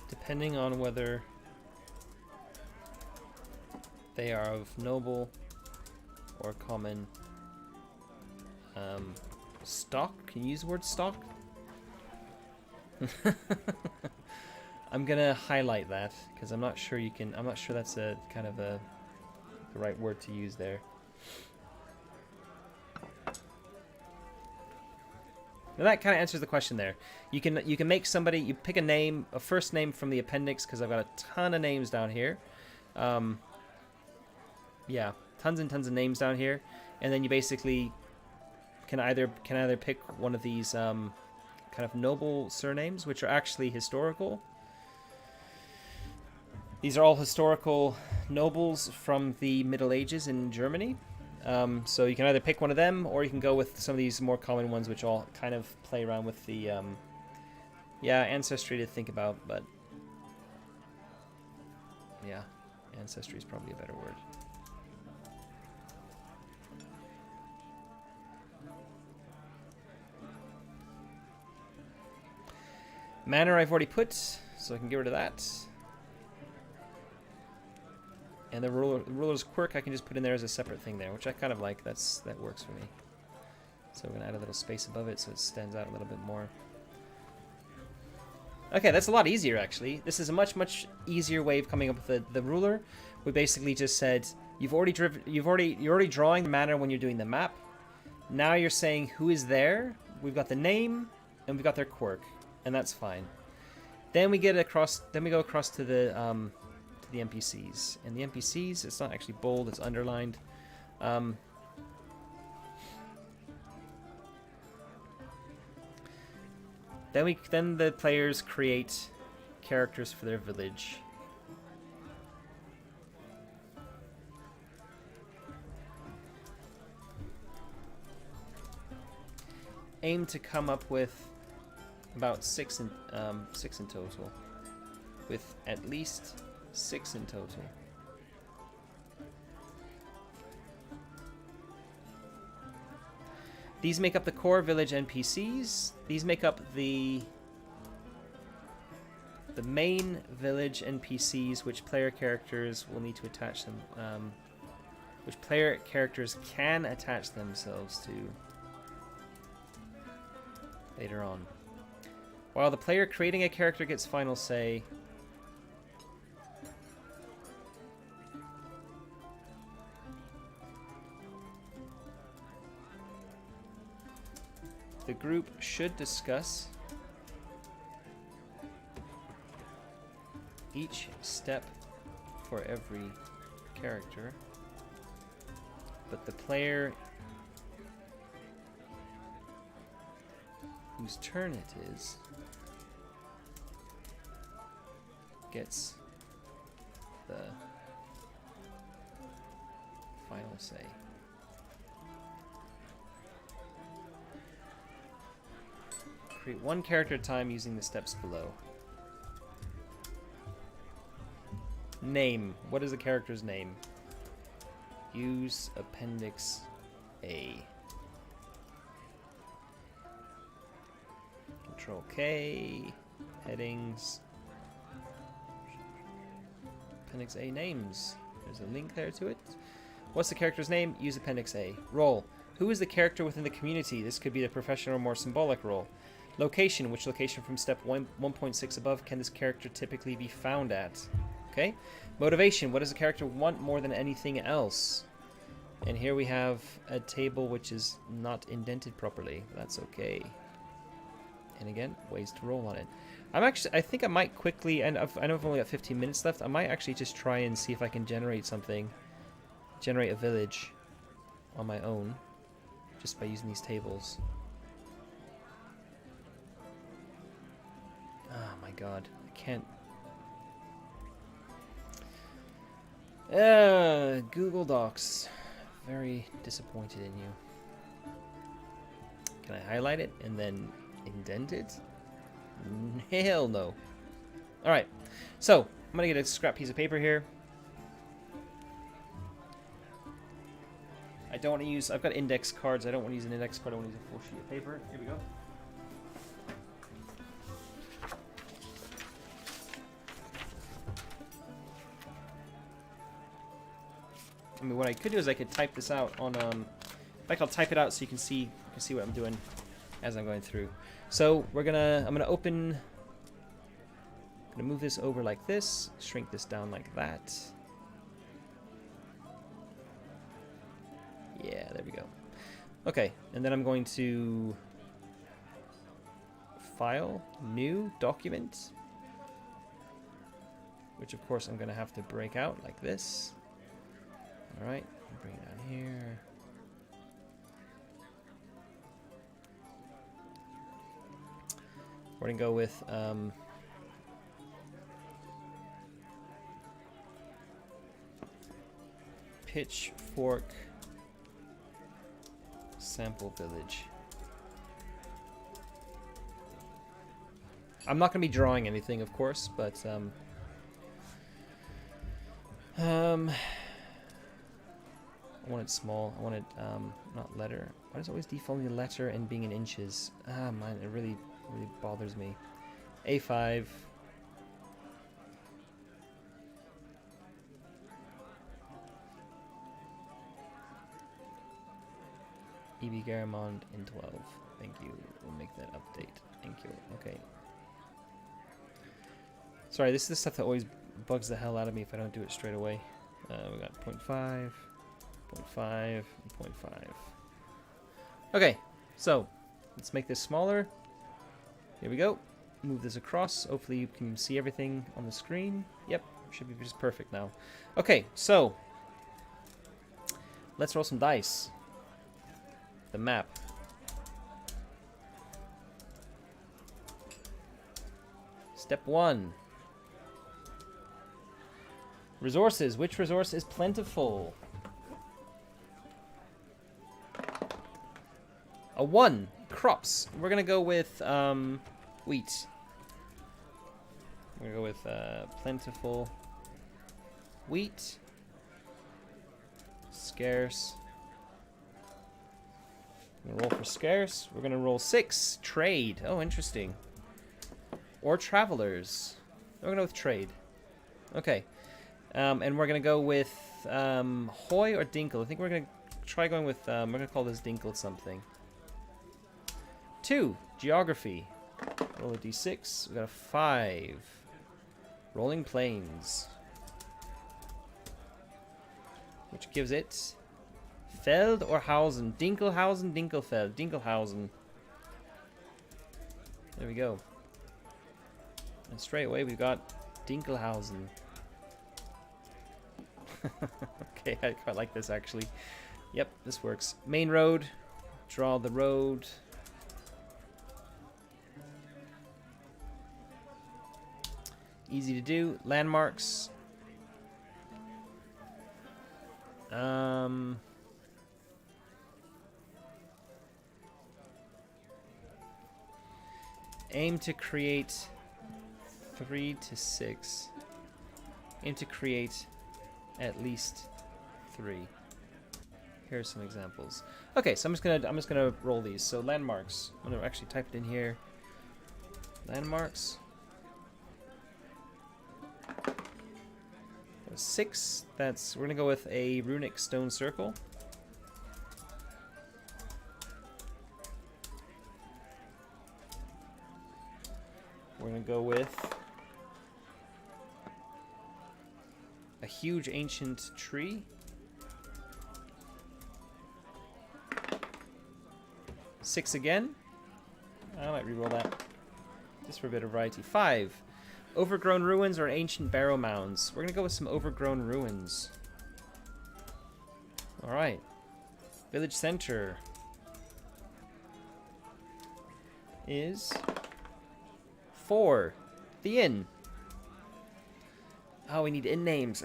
Depending on whether they are of noble or common stock. Can you use the word stock? I'm gonna highlight that because I'm not sure you can. I'm not sure that's a kind of the right word to use there. Now that kind of answers the question there. You can make somebody, you pick a name, a first name from the appendix, because I've got a ton of names down here. Yeah, tons and tons of names down here, and then you basically can either pick one of these kind of noble surnames, which are actually historical. These are all historical nobles from the Middle Ages in Germany. So you can either pick one of them, or you can go with some of these more common ones, which all kind of play around with the, yeah, ancestry to think about, but yeah, ancestry is probably a better word. Manor I've already put, so I can get rid of that. And the ruler's quirk I can just put in there as a separate thing there, which I kind of like. That works for me. So we're gonna add a little space above it so it stands out a little bit more. Okay, that's a lot easier actually. This is a much easier way of coming up with the ruler. We basically just said you're already drawing the manor when you're doing the map. Now you're saying who is there. We've got the name and we've got their quirk, and that's fine. Then we get across. Then we go across to the NPCs. And the NPCs, it's not actually bold, it's underlined. Then the players create characters for their village. Aim to come up with about six in total, with at least 6 in total. These make up the core village NPCs. These make up the main village NPCs, which player characters will need to attach them, which player characters can attach themselves to later on. While the player creating a character gets final say, the group should discuss each step for every character, but the player whose turn it is gets the final say. Create one character at a time using the steps below. Name. What is the character's name? Use Appendix A. Control K. Headings. Appendix A names. There's a link there to it. What's the character's name? Use Appendix A. Role. Who is the character within the community? This could be the professional or more symbolic role. Location. Which location from step 1.6 above can this character typically be found at? Okay. Motivation. What does the character want more than anything else? And here we have a table which is not indented properly. That's okay. And again, ways to roll on it. I think I might quickly, and I know I've only got 15 minutes left, I might actually just try and see if I can generate something. Generate a village on my own, just by using these tables. Oh my god, I can't. Google Docs. Very disappointed in you. Can I highlight it and then indent it? Hell no. Alright, so I'm gonna get a scrap piece of paper here. I don't want to use, I've got index cards, I don't want to use an index card, I want to use a full sheet of paper. Here we go. I mean, what I could do is I could type this out on, in fact, I'll type it out so you can see what I'm doing as I'm going through. So I'm gonna move this over like this, shrink this down like that. Yeah, there we go. Okay, and then I'm going to File, New, Document, which of course I'm gonna have to break out like this. All right, bring it down here. We're gonna go with Pitchfork Sample Village. I'm not gonna be drawing anything, of course, but I want it small. I want it, not letter. Why does it always default to letter and being in inches? Ah, man, it really bothers me. A5. EB Garamond in 12. Thank you. We'll make that update. Thank you. Okay. Sorry, this is the stuff that always bugs the hell out of me if I don't do it straight away. We got 0.5. 0.5, 0.5. Okay, so let's make this smaller. Here we go. Move this across. Hopefully you can see everything on the screen. Yep, should be just perfect now. Okay, so let's roll some dice. The map. Step 1. Resources. Which resource is plentiful? A 1. Crops. We're going to go with wheat. We're going to go with plentiful wheat. Scarce. I'm going to roll for scarce. We're going to roll 6. Trade. Oh, interesting. Or travelers. We're going to go with trade. Okay. And we're going to go with Hoy or Dinkle. I think we're going to try going with, we're going to call this Dinkle something. 2. Geography. Roll a d6. We got a 5. Rolling Plains. Which gives it Feld or Hausen. Dinkelhausen, Dinkelfeld. Dinkelhausen. There we go. And straight away we've got Dinkelhausen. Okay, I quite like this actually. Yep, this works. Main road. Draw the road. Easy to do. Landmarks. Aim to create 3 to 6. Aim to create at least 3. Here's some examples. Okay, so I'm just gonna roll these. So landmarks. I'm gonna actually type it in here. Landmarks. 6. We're gonna go with a runic stone circle. We're gonna go with a huge ancient tree. 6 again. I might reroll that just for a bit of variety. 5. Overgrown ruins or ancient barrow mounds. We're gonna go with some overgrown ruins. Alright. Village center is 4. The inn. Oh, we need inn names.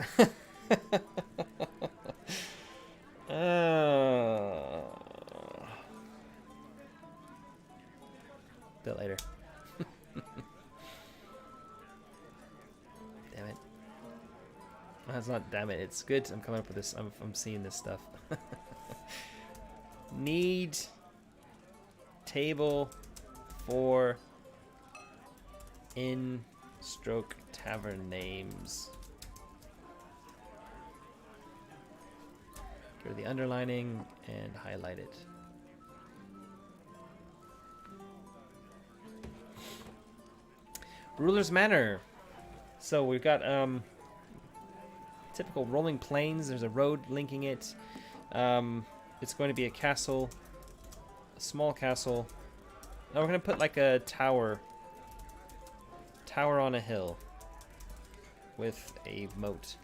Bit later. Damn it. That's not damn it. It's good. I'm coming up with this. I'm seeing this stuff. Need table for inn stroke tavern names. Go to the underlining and highlight it. Ruler's Manor. So we've got typical rolling plains. There's a road linking it. It's going to be a castle, a small castle. Now we're going to put like a tower on a hill with a moat.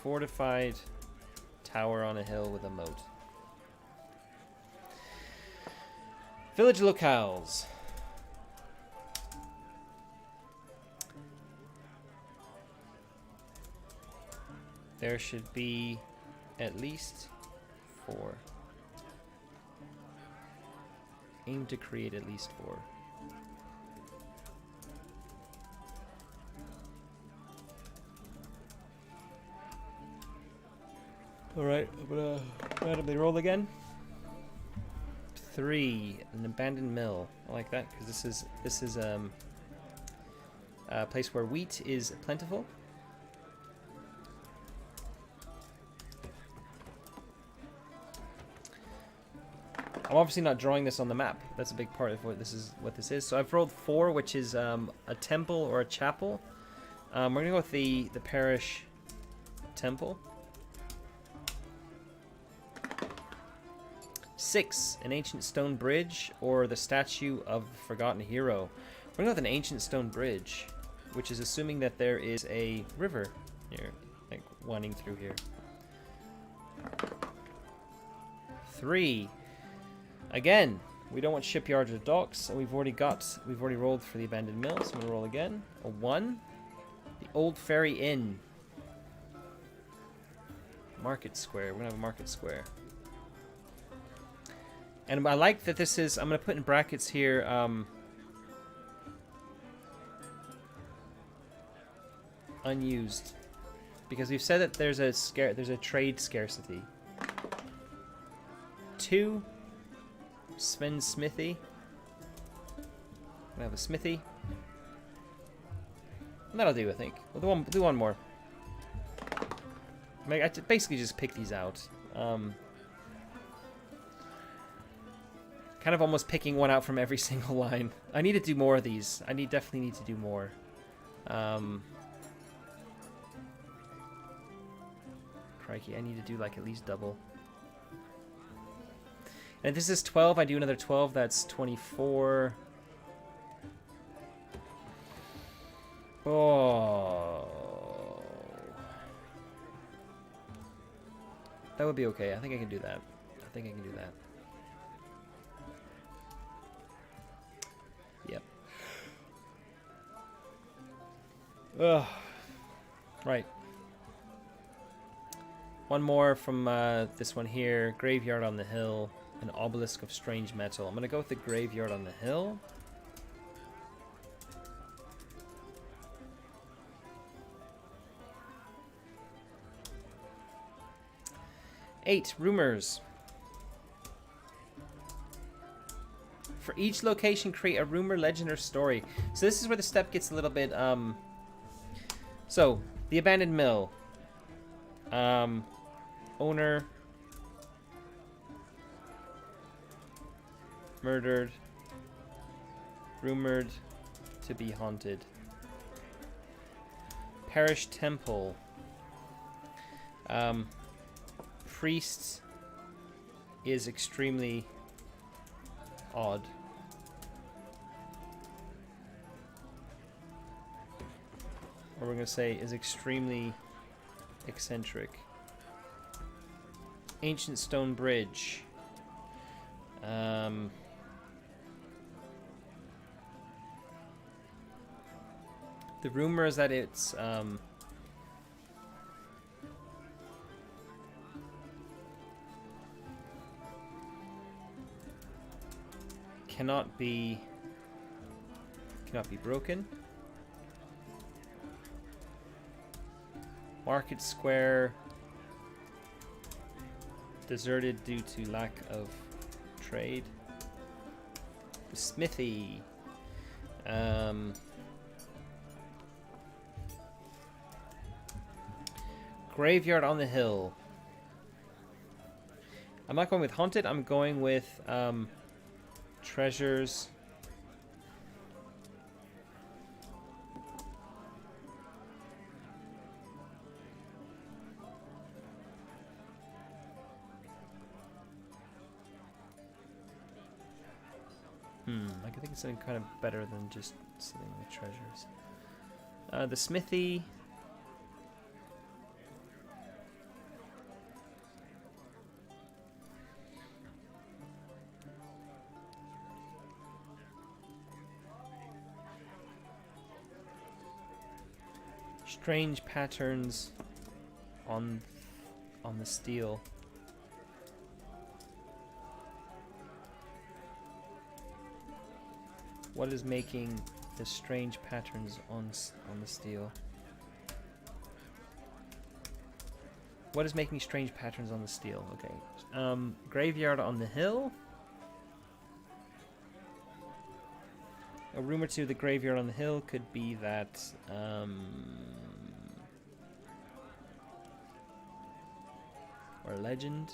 Fortified tower on a hill with a moat. Village locales. There should be at least 4. Aim to create at least 4. Alright, I'm gonna randomly roll again. 3, an abandoned mill. I like that because this is a place where wheat is plentiful. I'm obviously not drawing this on the map. That's a big part of what this is. So I've rolled 4, which is a temple or a chapel. We're gonna go with the parish temple. 6, an ancient stone bridge or the statue of the forgotten hero. We're gonna go with an ancient stone bridge, which is assuming that there is a river here, like winding through here. 3. Again, we don't want shipyards or docks, and we've already rolled for the abandoned mill, so I'm gonna roll again. A 1. The Old Ferry Inn. Market Square. We're gonna have a market square. And I like that this is, I'm gonna put in brackets here, unused. Because we've said that there's a trade scarcity. 2. Sven's Smithy. We have a smithy. And that'll do, I think. We'll do one more. I basically just pick these out. Kind of almost picking one out from every single line. I need to do more of these. Definitely need to do more. Crikey, I need to do like at least double. And if this is 12, I do another 12, that's 24. Oh. That would be okay. I think I can do that. Yep. Ugh. Right. One more from this one here. Graveyard on the hill. An obelisk of strange metal. I'm going to go with the graveyard on the hill. Eight, rumors. For each location, create a rumor, legend, or story. So this is where the step gets a little bit, So, the abandoned mill. Owner. Murdered. Rumored to be haunted. Parish temple. Priest is extremely odd. Or we're going to say is extremely eccentric. Ancient stone bridge. The rumor is that it's cannot be broken. Market square deserted due to lack of trade. The smithy. Graveyard on the hill. I'm not going with haunted. I'm going with treasures. I think it's something kind of better than just sitting with treasures. The smithy. Strange patterns on the steel. What is making the strange patterns on the steel? What is making strange patterns on the steel? Okay. Graveyard on the hill. A rumor to the graveyard on the hill could be that or legend.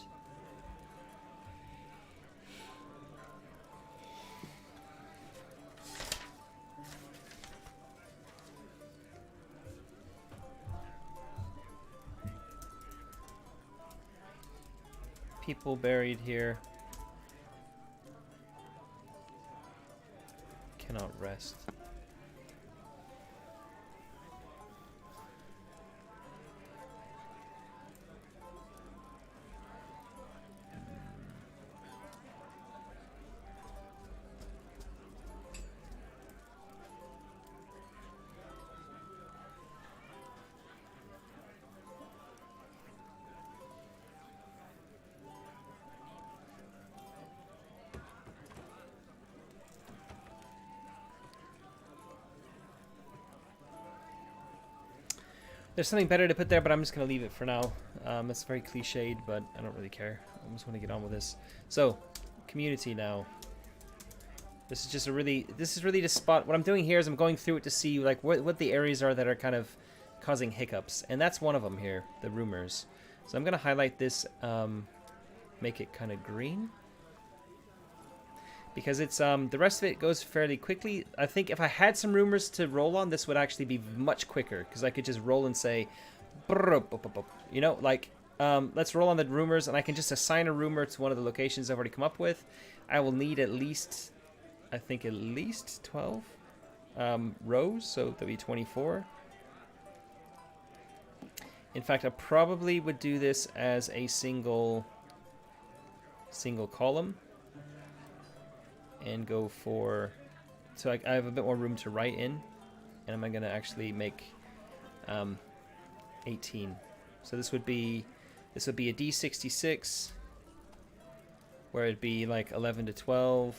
People buried here cannot rest. There's something better to put there, but I'm just going to leave it for now. It's very cliched, but I don't really care. I just want to get on with this. So, community now. This is just this is really to spot. What I'm doing here is I'm going through it to see like what the areas are that are kind of causing hiccups. And that's one of them here, the rumors. So I'm going to highlight this, make it kind of green. Because it's the rest of it goes fairly quickly. I think if I had some rumors to roll on, this would actually be much quicker because I could just roll and say, you know, like let's roll on the rumors, and I can just assign a rumor to one of the locations I've already come up with. I will need at least, I think, at least 12 rows, so there'll be 24. In fact, I probably would do this as a single column. And go for, so I have a bit more room to write in, and I'm going to actually make 18. So this would be a D66, where it'd be like 11 to 12,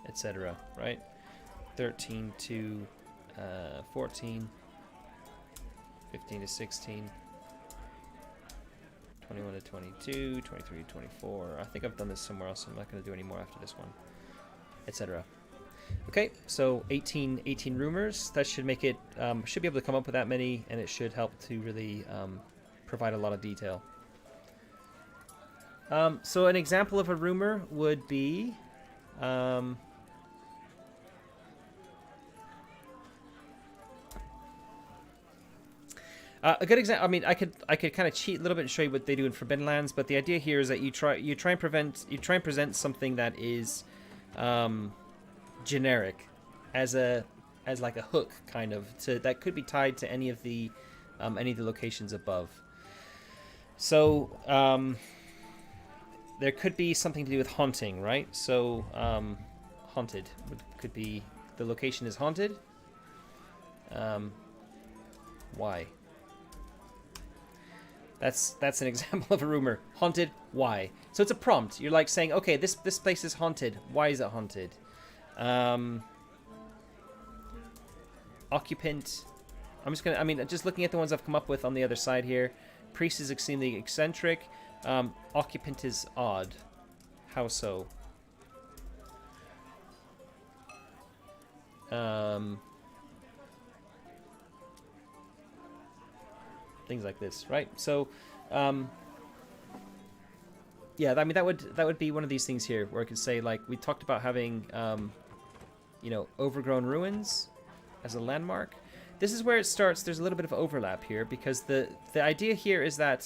etc. Right? 13 to 14, 15 to 16, 21 to 22, 23 to 24. I think I've done this somewhere else, so I'm not going to do any more after this one, etc. Okay, so 18 rumors. That should make it, should be able to come up with that many, and it should help to really provide a lot of detail. So an example of a rumor would be, a good example. I mean, I could kind of cheat a little bit and show you what they do in Forbidden Lands, but the idea here is that you try and present something that is generic, as like a hook kind of that could be tied to any of the locations above. So there could be something to do with haunting, right? So haunted could be the location is haunted. Why? That's an example of a rumor. Haunted, why? So it's a prompt. You're like saying, okay, this place is haunted. Why is it haunted? Occupant. Just looking at the ones I've come up with on the other side here. Priest is extremely eccentric. Occupant is odd. How so? Things like this, right? So, yeah, I mean that would be one of these things here where I could say, like, we talked about having, overgrown ruins as a landmark. This is where it starts. There's a little bit of overlap here because the idea here is that,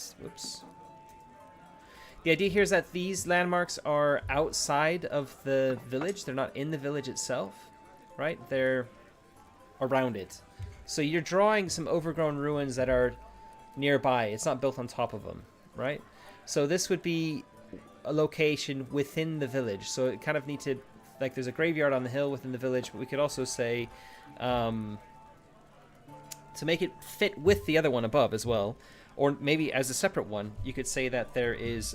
the idea here is that these landmarks are outside of the village. They're not in the village itself, right? They're around it. So you're drawing some overgrown ruins that are nearby. It's not built on top of them, right? So this would be a location within the village. So it kind of need to, like, there's a graveyard on the hill within the village, but we could also say, to make it fit with the other one above as well, or maybe as a separate one, you could say that there is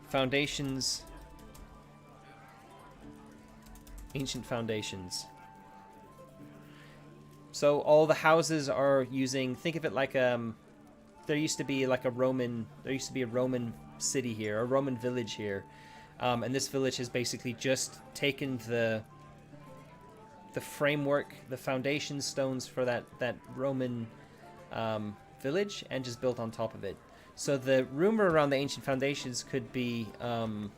foundations, ancient foundations. So all the houses are using, think of it like there used to be a Roman city here, a Roman village here, and this village has basically just taken the framework, the foundation stones for that Roman village, and just built on top of it. So the rumor around the ancient foundations could be God,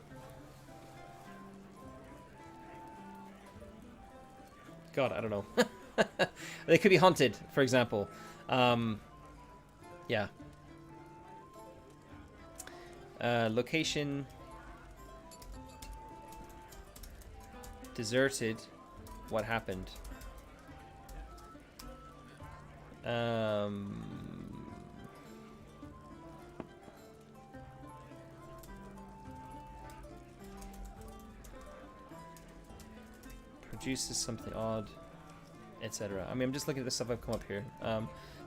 I don't know. They could be haunted, for example. Yeah. Location deserted. What happened? Produces something odd, etc. I mean, I'm just looking at the stuff I've come up here.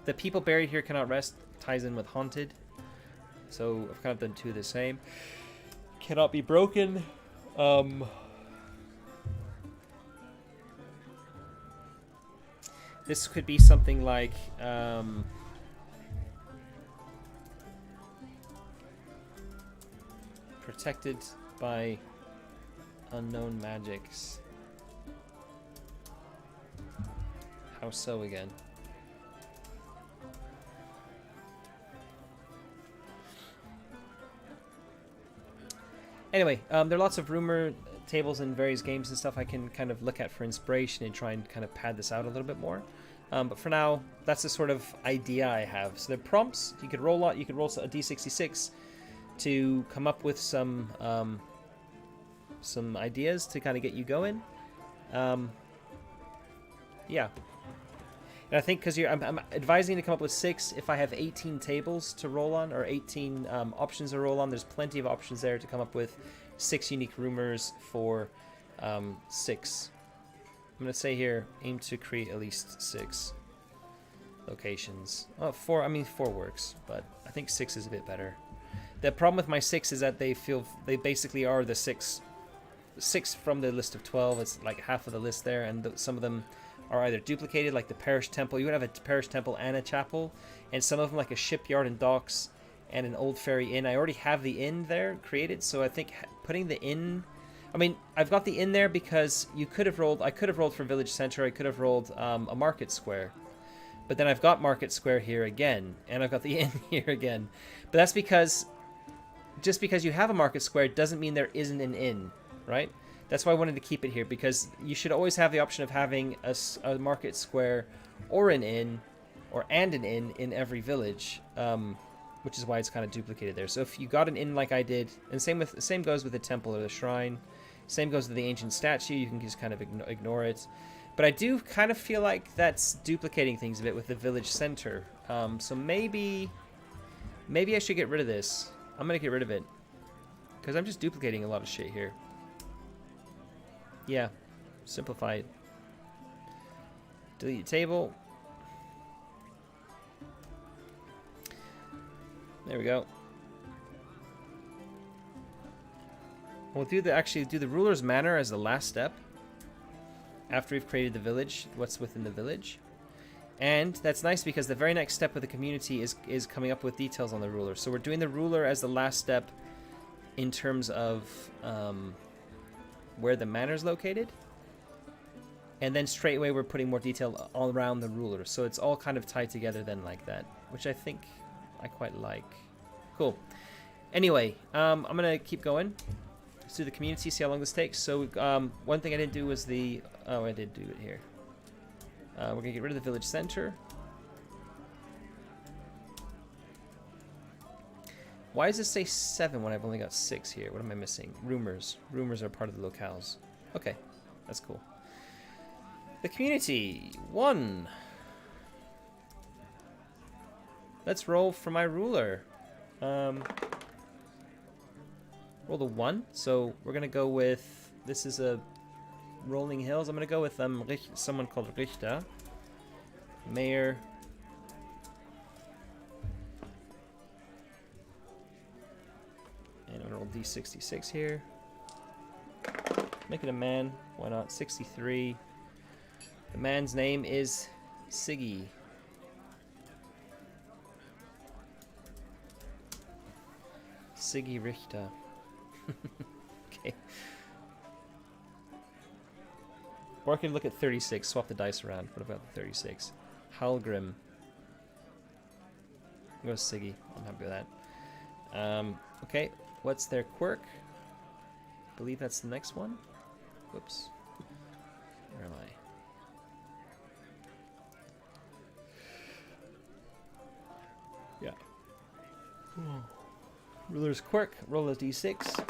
The people buried here cannot rest ties in with haunted. So I've kind of done two of the same. Cannot be broken. This could be something like protected by unknown magics. How so again? Anyway, there are lots of rumor tables in various games and stuff I can kind of look at for inspiration and try and kind of pad this out a little bit more. But for now, that's the sort of idea I have. So the prompts, you could roll a D66 to come up with some ideas to kind of get you going. Yeah. And I think because I'm advising to come up with 6. If I have 18 tables to roll on, or 18 options to roll on, there's plenty of options there to come up with 6 unique rumors for 6. I'm going to say here, aim to create at least 6 locations. Oh, 4, I mean 4 works, but I think 6 is a bit better. The problem with my 6 is that they basically are the six from the list of 12. It's like half of the list there, and some of them are either duplicated, like the parish temple. You would have a parish temple and a chapel, and some of them like a shipyard and docks and an old ferry inn. I already have the inn there created, so I think putting the inn... I mean, I've got the inn there because I could have rolled for village center, I could have rolled a market square. But then I've got market square here again, and I've got the inn here again. But that's because, just because you have a market square doesn't mean there isn't an inn, right? That's why I wanted to keep it here, because you should always have the option of having a market square or an inn, and an inn in every village. Which is why it's kind of duplicated there. So if you got an inn like I did, and same goes with the temple or the shrine, same goes with the ancient statue, you can just kind of ignore it. But I do kind of feel like that's duplicating things a bit with the village center. So maybe I should get rid of this. I'm going to get rid of it, because I'm just duplicating a lot of shit here. Yeah, simplify it. Delete table. There we go. We'll actually do the ruler's manor as the last step. After we've created the village, what's within the village. And that's nice because the very next step with the community is coming up with details on the ruler. So we're doing the ruler as the last step in terms of where the manor is located. And then straight away we're putting more detail all around the ruler. So it's all kind of tied together then like that, which I think I quite like. Cool. Anyway, I'm going to keep going. Let's do the community, see how long this takes. So one thing I didn't do was oh, I did do it here. We're going to get rid of the village center. Why does it say 7 when I've only got 6 here? What am I missing? Rumors. Rumors are part of the locales. Okay, that's cool. The community. 1. Let's roll for my ruler. Roll the 1. So we're going to go with... This is a rolling hills. I'm going to go with someone called Richter. Mayor. And I'm going to roll D66 here. Make it a man. Why not? 63. The man's name is Siggy. Siggy Richter. Okay. Or I could look at 36, swap the dice around. What about the 36? Halgrim. I'll go with Siggy. I'm happy with that. Okay, what's their quirk? I believe that's the next one. Whoops. Where am I? Yeah. Ruler's quirk. Roll a d6.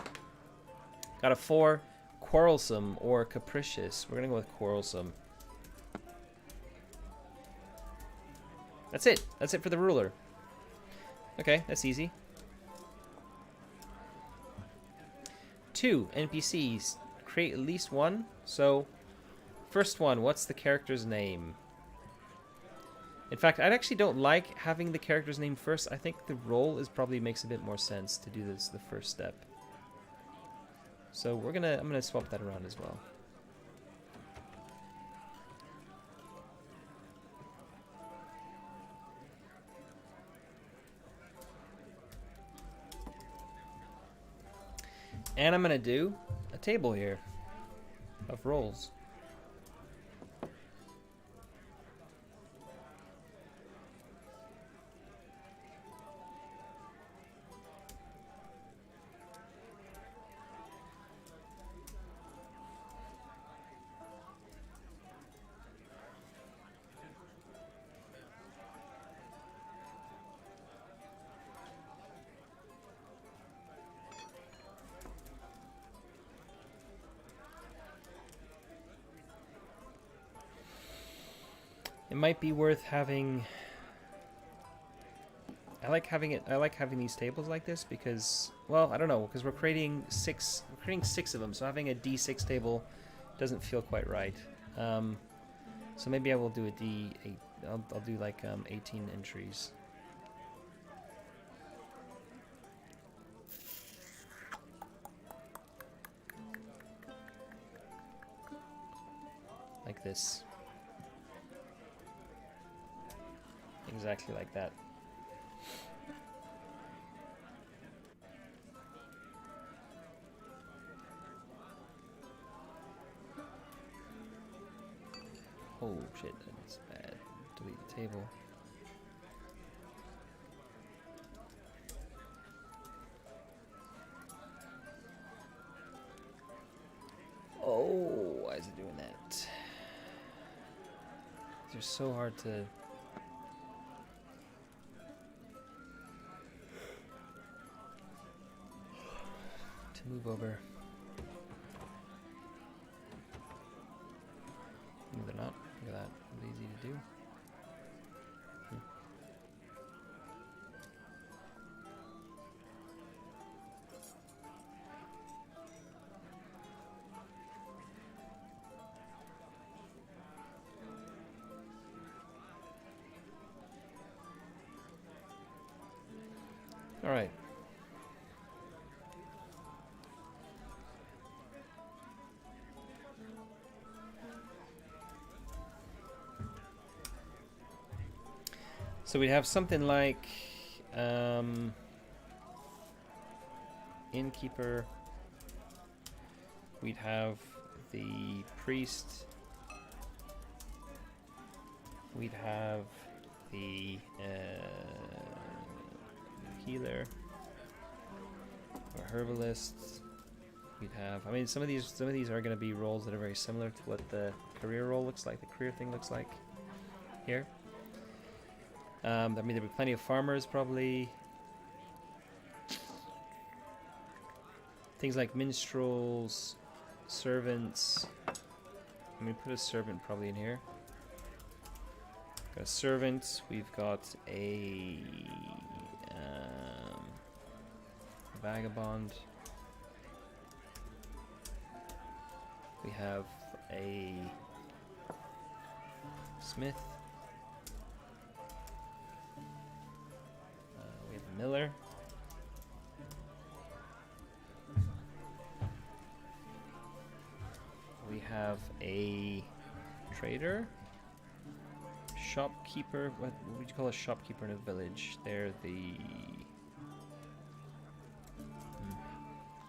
Got a 4. Quarrelsome or capricious. We're going to go with quarrelsome. That's it. That's it for the ruler. Okay, that's easy. 2 NPCs. Create at least 1. So, first one, what's the character's name? In fact, I actually don't like having the character's name first. I think the role probably makes a bit more sense to do this the first step. So I'm gonna swap that around as well. And I'm gonna do a table here of roles. It might be worth having... I like having these tables like this because, well, I don't know, because we're creating 6 of them, so having a D6 table doesn't feel quite right. So maybe I will do a D8. I'll do like 18 entries. like this. Exactly like that. Oh shit, that's bad. Delete the table. Oh, why is it doing that? They're so hard to... move over. No, they're not. Look at that. It's easy to do. All right. So we'd have something like innkeeper. We'd have the priest. We'd have the healer or herbalist. We'd have. I mean, some of these are going to be roles that are very similar to what the career role looks like. The career thing looks like here. I mean, there'll be plenty of farmers, probably. Things like minstrels, servants. I'm going to put a servant probably in here. Got a servant. We've got a vagabond. We have a smith. We have a miller. We have a trader. Shopkeeper. What would you call a shopkeeper in a village? They're the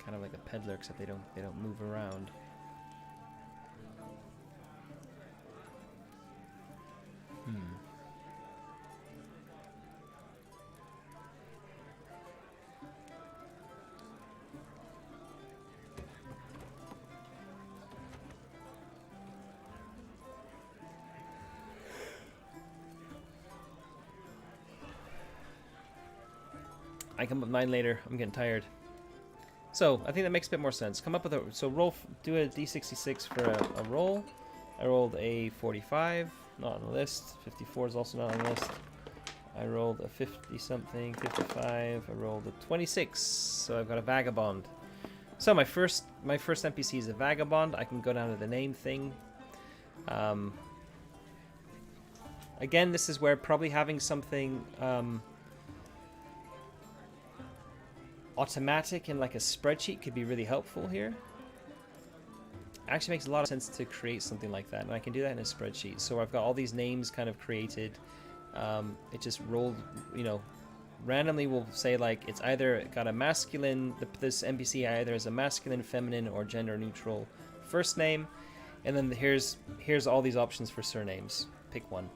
kind of like a peddler, except they don't move around. I come up with 9 later. I'm getting tired. So I think that makes a bit more sense. Come up with do a d66 for a roll. I rolled a 45, not on the list. 54 is also not on the list. I rolled a 50 something, 55. I rolled a 26, so I've got a vagabond. So my first NPC is a vagabond. I can go down to the name thing. Again, this is where probably having something automatic in like a spreadsheet could be really helpful here. Actually makes a lot of sense to create something like that, and I can do that in a spreadsheet. So I've got all these names kind of created. It just rolled, randomly will say like it's either got a masculine, this NPC either has a masculine, feminine, or gender neutral first name, and then here's all these options for surnames. Pick one.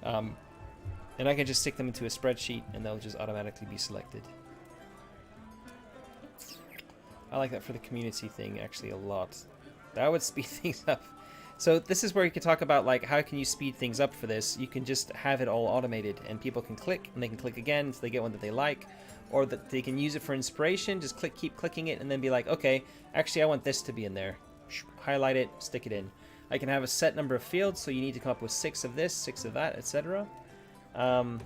And I can just stick them into a spreadsheet and they'll just automatically be selected. I like that for the community thing actually a lot. That would speed things up. So this is where you can talk about like how can you speed things up for this. You can just have it all automated and people can click and they can click again until they get one that they like, or that they can use it for inspiration. Just keep clicking it and then be like, okay, actually I want this to be in there. Highlight it, stick it in. I can have a set number of fields, so you need to come up with 6 of this, 6 of that, etc. And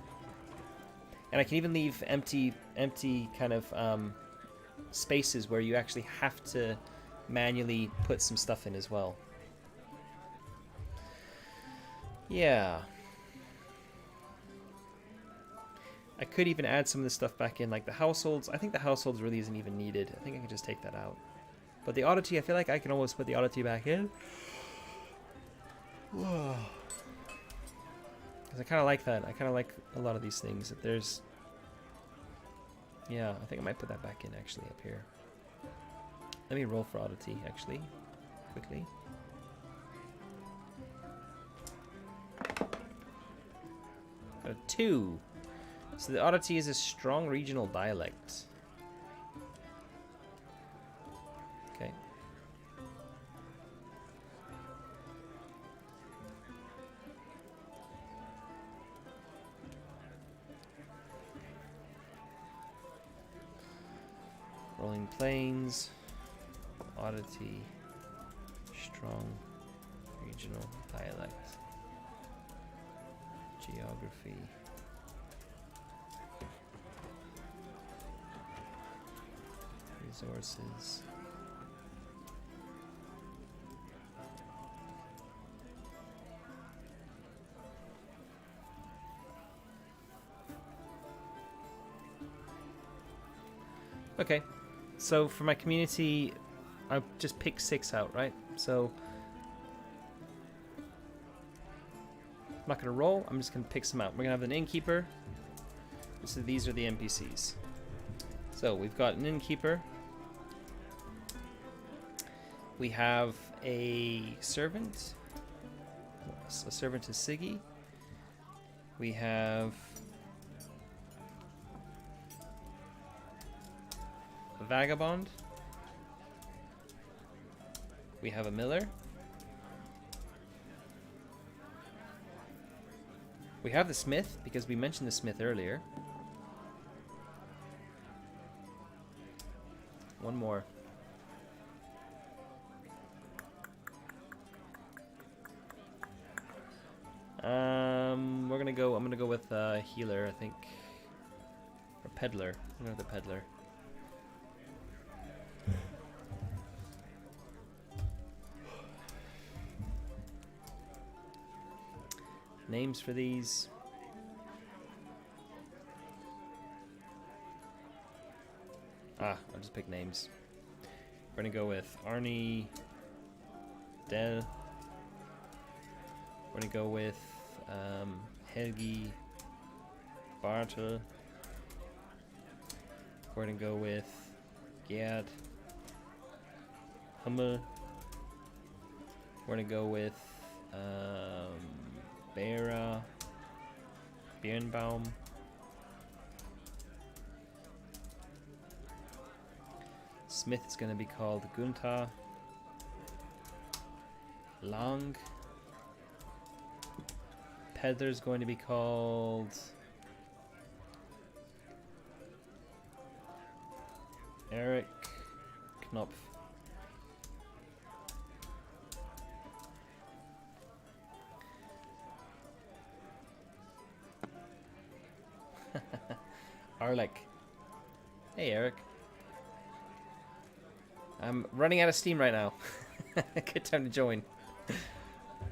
I can even leave empty kind of spaces where you actually have to manually put some stuff in as well. Yeah. I could even add some of this stuff back in, like the households. I think the households really isn't even needed. I think I can just take that out. But the oddity, I feel like I can almost put the oddity back in. Whoa. Because I kind of like that. I kind of like a lot of these things. That there's... Yeah, I think I might put that back in, actually, up here. Let me roll for oddity, actually, quickly. Got a 2. So the oddity is a strong regional dialect. Okay. Rolling Plains, oddity, strong regional dialect, geography. Resources. Okay, so for my community, I just pick 6 out, right? So I'm not gonna roll. I'm just gonna pick some out. We're gonna have an innkeeper. So these are the NPCs. So we've got an innkeeper. We have a servant. A servant is Siggy. We have a vagabond. We have a miller. We have the smith, because we mentioned the smith earlier. One more. I'm gonna go with healer, I think. Or peddler. I'm gonna go with the peddler. Names for these. I'll just pick names. We're gonna go with Arnie, Del. We're gonna go with Helgi, Bartel. We're gonna go with Gerd, Hummel. We're gonna go with Bera, Birnbaum. Smith is going to be called Gunther. Long. Peddler is going to be called Eric Knopf. Arlek. Hey, Eric. I'm running out of steam right now. Good time to join.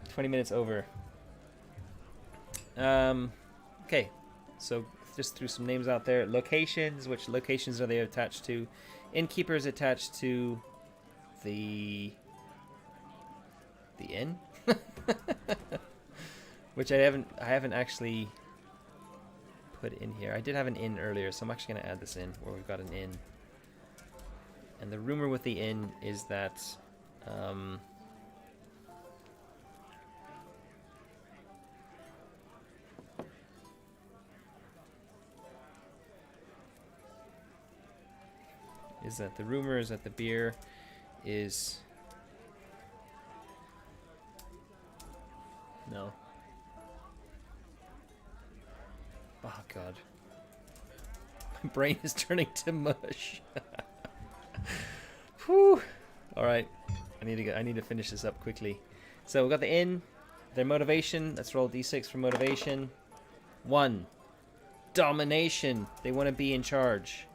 20 minutes over. Okay, so just threw some names out there. Locations, which locations are they attached to? Innkeeper is attached to the inn, which I haven't actually put in here. I did have an inn earlier, so I'm actually going to add this in where we've got an inn. And the rumor with the inn is that the rumor is that the beer is no. Oh god. My brain is turning to mush. Whew. All right, I need to finish this up quickly. So we got the inn, their motivation. Let's roll d6 for motivation. 1, domination. They want to be in charge.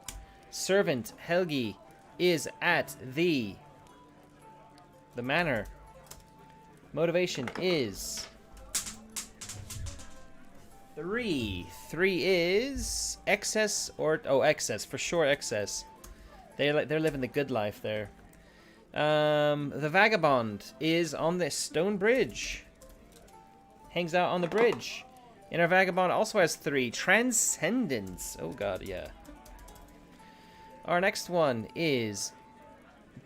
Servant Helgi is at the manor. Motivation is 3. 3 is excess or excess for sure. Excess. They're living the good life there. The vagabond is on this stone bridge. hangs out on the bridge. And our vagabond also has 3. Transcendence. Oh god, yeah. Our next one is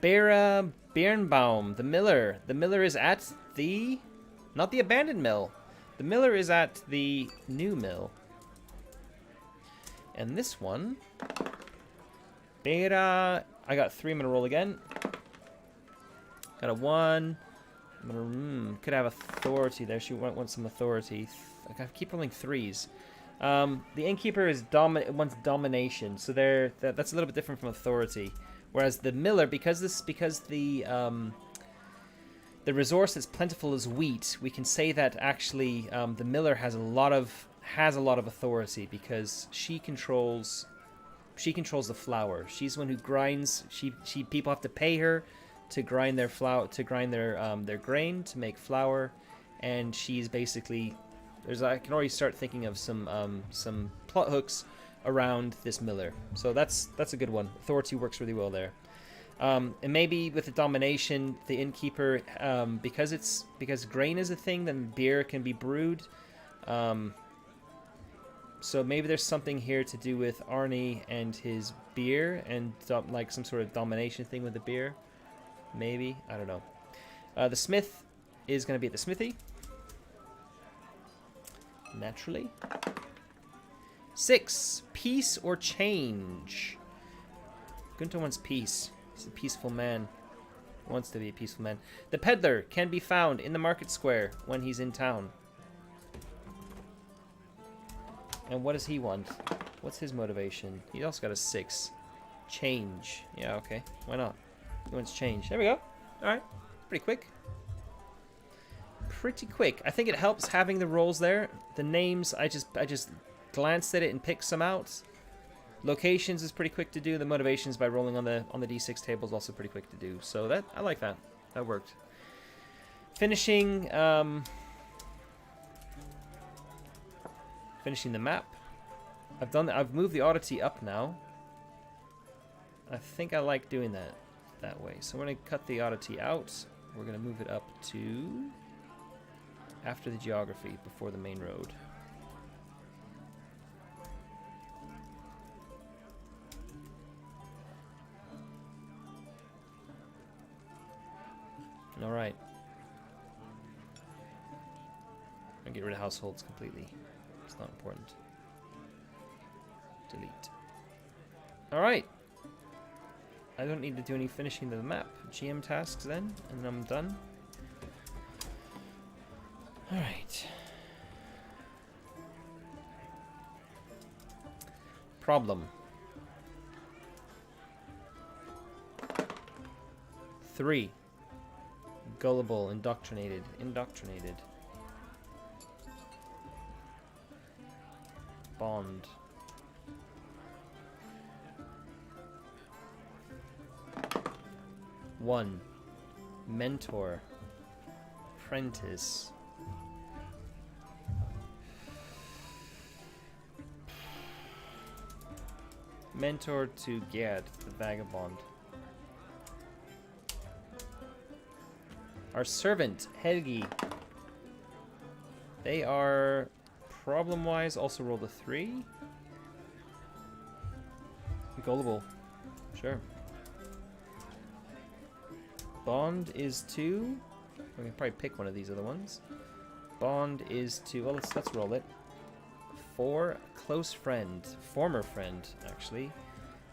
Bera Birnbaum, the miller. The miller is at the... not the abandoned mill. The miller is at the new mill. And this one... Bera... I got 3. I'm going to roll again. Got a 1. I'm gonna, could have authority there. She wants some authority. I keep rolling 3s. The innkeeper is wants domination, so that's a little bit different from authority. Whereas the miller, because the resource that's plentiful is wheat, we can say that actually the miller has a lot of authority because she controls the flour. She's the one who grinds. People have to pay her to grind their flour, to grind their grain to make flour, and she's basically I can already start thinking of some plot hooks around this miller. So that's a good one. Authority works really well there. And maybe with the domination, the innkeeper, because grain is a thing, then beer can be brewed. So maybe there's something here to do with Arnie and his beer, and like some sort of domination thing with the beer. Maybe, I don't know. The smith is going to be at the smithy. Naturally. 6. Peace or change. Gunther wants peace. He's a peaceful man. He wants to be a peaceful man. The peddler can be found in the market square when he's in town. And what does he want? What's his motivation? He also got a 6. Change. Yeah, okay. Why not? He wants change. There we go. Alright. Pretty quick. Pretty quick. I think it helps having the rolls there. The names, I just glanced at it and picked some out. Locations is pretty quick to do. The motivations by rolling on the D6 table is also pretty quick to do. So that I like that. That worked. Finishing the map. I've moved the oddity up now. I think I like doing that way. So we're going to cut the oddity out. We're going to move it up to after the geography, before the main road. All right. I'll get rid of households completely. It's not important. Delete. All right. I don't need to do any finishing of the map. GM tasks then, and I'm done. All right. Problem. 3. Gullible, indoctrinated. Bond. 1. Mentor. Apprentice. Mentor to Gerd, the vagabond. Our servant, Helgi. They are, problem-wise, also rolled a 3. Gullible. Sure. Bond is 2. We can probably pick one of these other ones. Bond is 2. Well, let's roll it. 4. Close friend. Former friend, actually.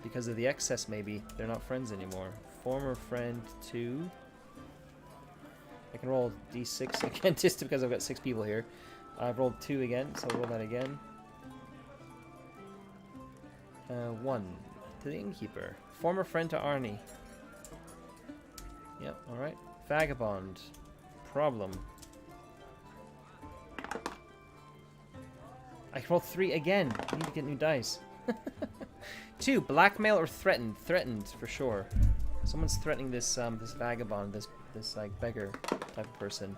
Because of the excess, maybe. They're not friends anymore. Former friend 2. I can roll D6 again, just because I've got 6 people here. I've rolled 2 again, so I'll roll that again. 1. To the innkeeper. Former friend to Arnie. Yep, alright. Vagabond. Problem. I can roll 3 again. I need to get new dice. 2. Blackmail or threatened. Threatened, for sure. Someone's threatening this this vagabond, this like beggar type of person.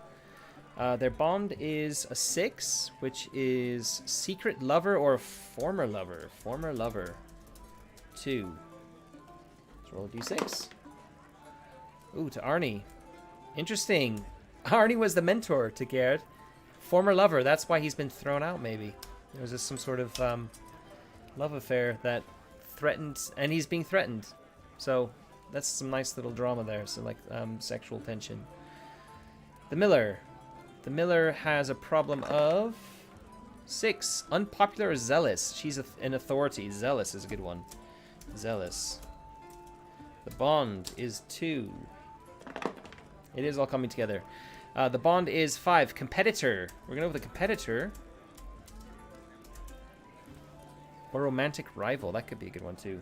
Their bond is a 6, which is secret lover or former lover. Former lover. 2. Let's roll a d6. Ooh, to Arnie. Interesting. Arnie was the mentor to Gerd. Former lover. That's why he's been thrown out, maybe. There was just some sort of love affair that threatened, and he's being threatened. So that's some nice little drama there. So like sexual tension. The Miller. The Miller has a problem of 6. Unpopular or zealous. She's an authority. Zealous is a good one. Zealous. The bond is 2. It is all coming together. The bond is 5. Competitor. We're going to go with a competitor. Or romantic rival. That could be a good one too.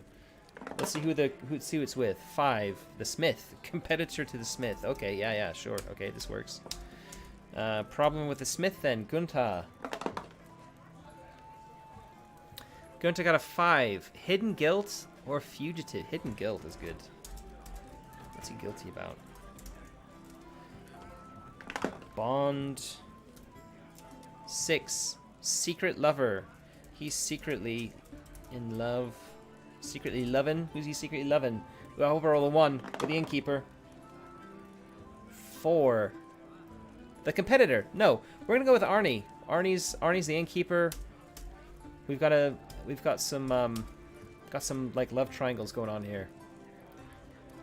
Let's see who it's with. 5. The Smith. Competitor to the Smith. Okay, yeah, sure. Okay, this works. Problem with the Smith then. Gunta. Gunta got a 5. Hidden guilt or fugitive. Hidden guilt is good. What's he guilty about? Bond. 6. Secret lover. He's secretly in love. Secretly loving. Who's he secretly loving? Well, I hope I roll a 1 with the innkeeper. 4. The competitor. No, we're gonna go with Arnie. Arnie's the innkeeper. We've got some like love triangles going on here.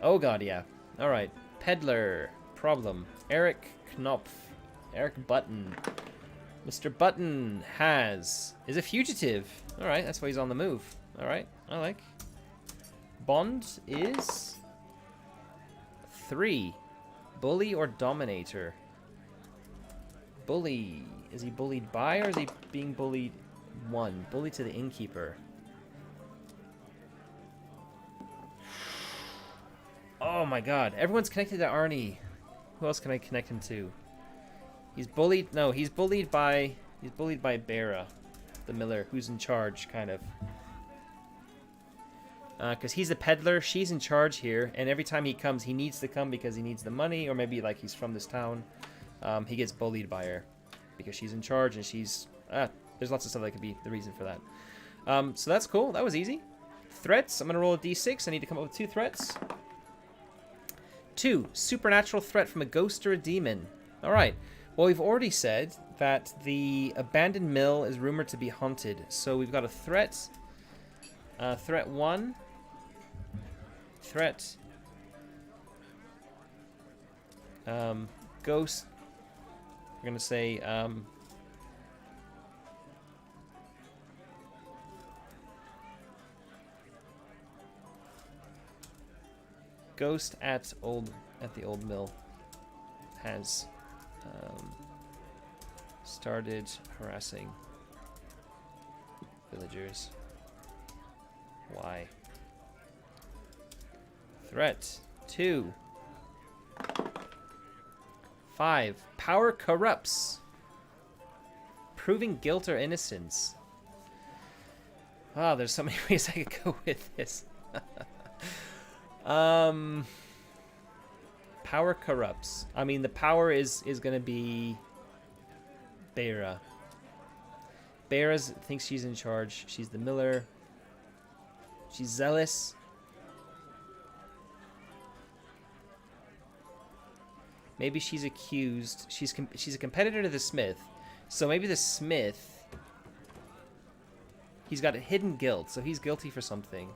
Oh god, yeah. All right. Peddler. Problem. Eric Knopf. Eric Button. Mr. Button is a fugitive. All right, that's why he's on the move. All right, I like. Bond is 3. Bully or dominator? Bully. Is he bullied by or is he being bullied? 1. Bully to the innkeeper. Oh my god. Everyone's connected to Arnie. Who else can I connect him to? He's bullied. No, he's bullied by Bera, the Miller, who's in charge, kind of. Because he's a peddler, she's in charge here, and every time he comes, he needs to come because he needs the money, or maybe like he's from this town. He gets bullied by her because she's in charge, and she's there's lots of stuff that could be the reason for that. So that's cool. That was easy. Threats. I'm gonna roll a d6. I need to come up with 2 threats. 2. Supernatural threat from a ghost or a demon. All right. Well, we've already said that the abandoned mill is rumored to be haunted. So we've got a threat. Threat 1. Threat. Ghost. We're going to say... Ghost at the old mill has started harassing villagers. Why? Threat 2. 5. Power corrupts. Proving guilt or innocence. Ah, there's so many ways I could go with this. Power corrupts. I mean, the power is going to be Bera. Bera thinks she's in charge. She's the Miller. She's zealous. Maybe she's accused. She's a competitor to the Smith. So maybe the Smith, he's got a hidden guilt. So he's guilty for something.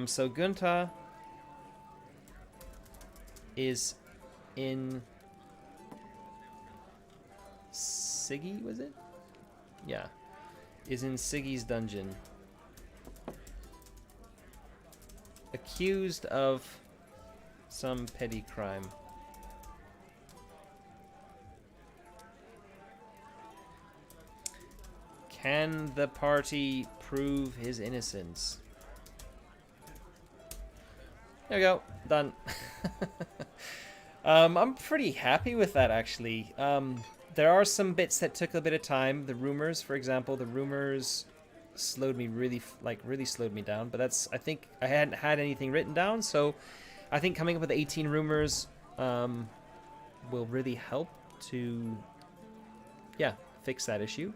So Gunta is in Siggy, was it? Yeah. Is in Siggy's dungeon. Accused of some petty crime. Can the party prove his innocence? There we go. Done. I'm pretty happy with that, actually. There are some bits that took a bit of time. The rumors, for example, the rumors slowed me really slowed me down. But that's, I think I hadn't had anything written down, so I think coming up with 18 rumors will really help to, yeah, fix that issue.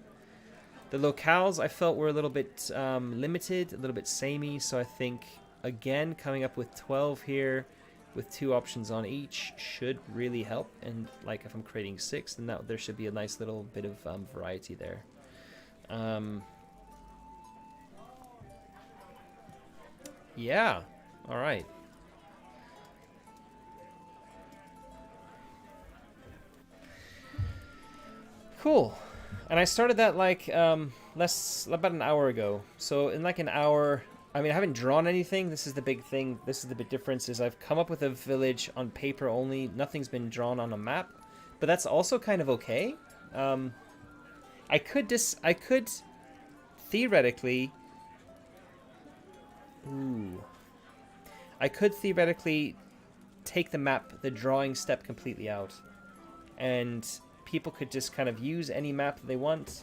The locales I felt were a little bit limited, a little bit samey, so I think, again, coming up with 12 here with 2 options on each should really help. And like if I'm creating 6, then there should be a nice little bit of variety there. Yeah, all right. Cool. And I started that like about an hour ago. So in like an hour, I mean, I haven't drawn anything. This is the big thing. This is the big difference is I've come up with a village on paper only. Nothing's been drawn on a map, but that's also kind of okay. I could theoretically, I could theoretically take the map, the drawing step completely out, and people could just kind of use any map that they want.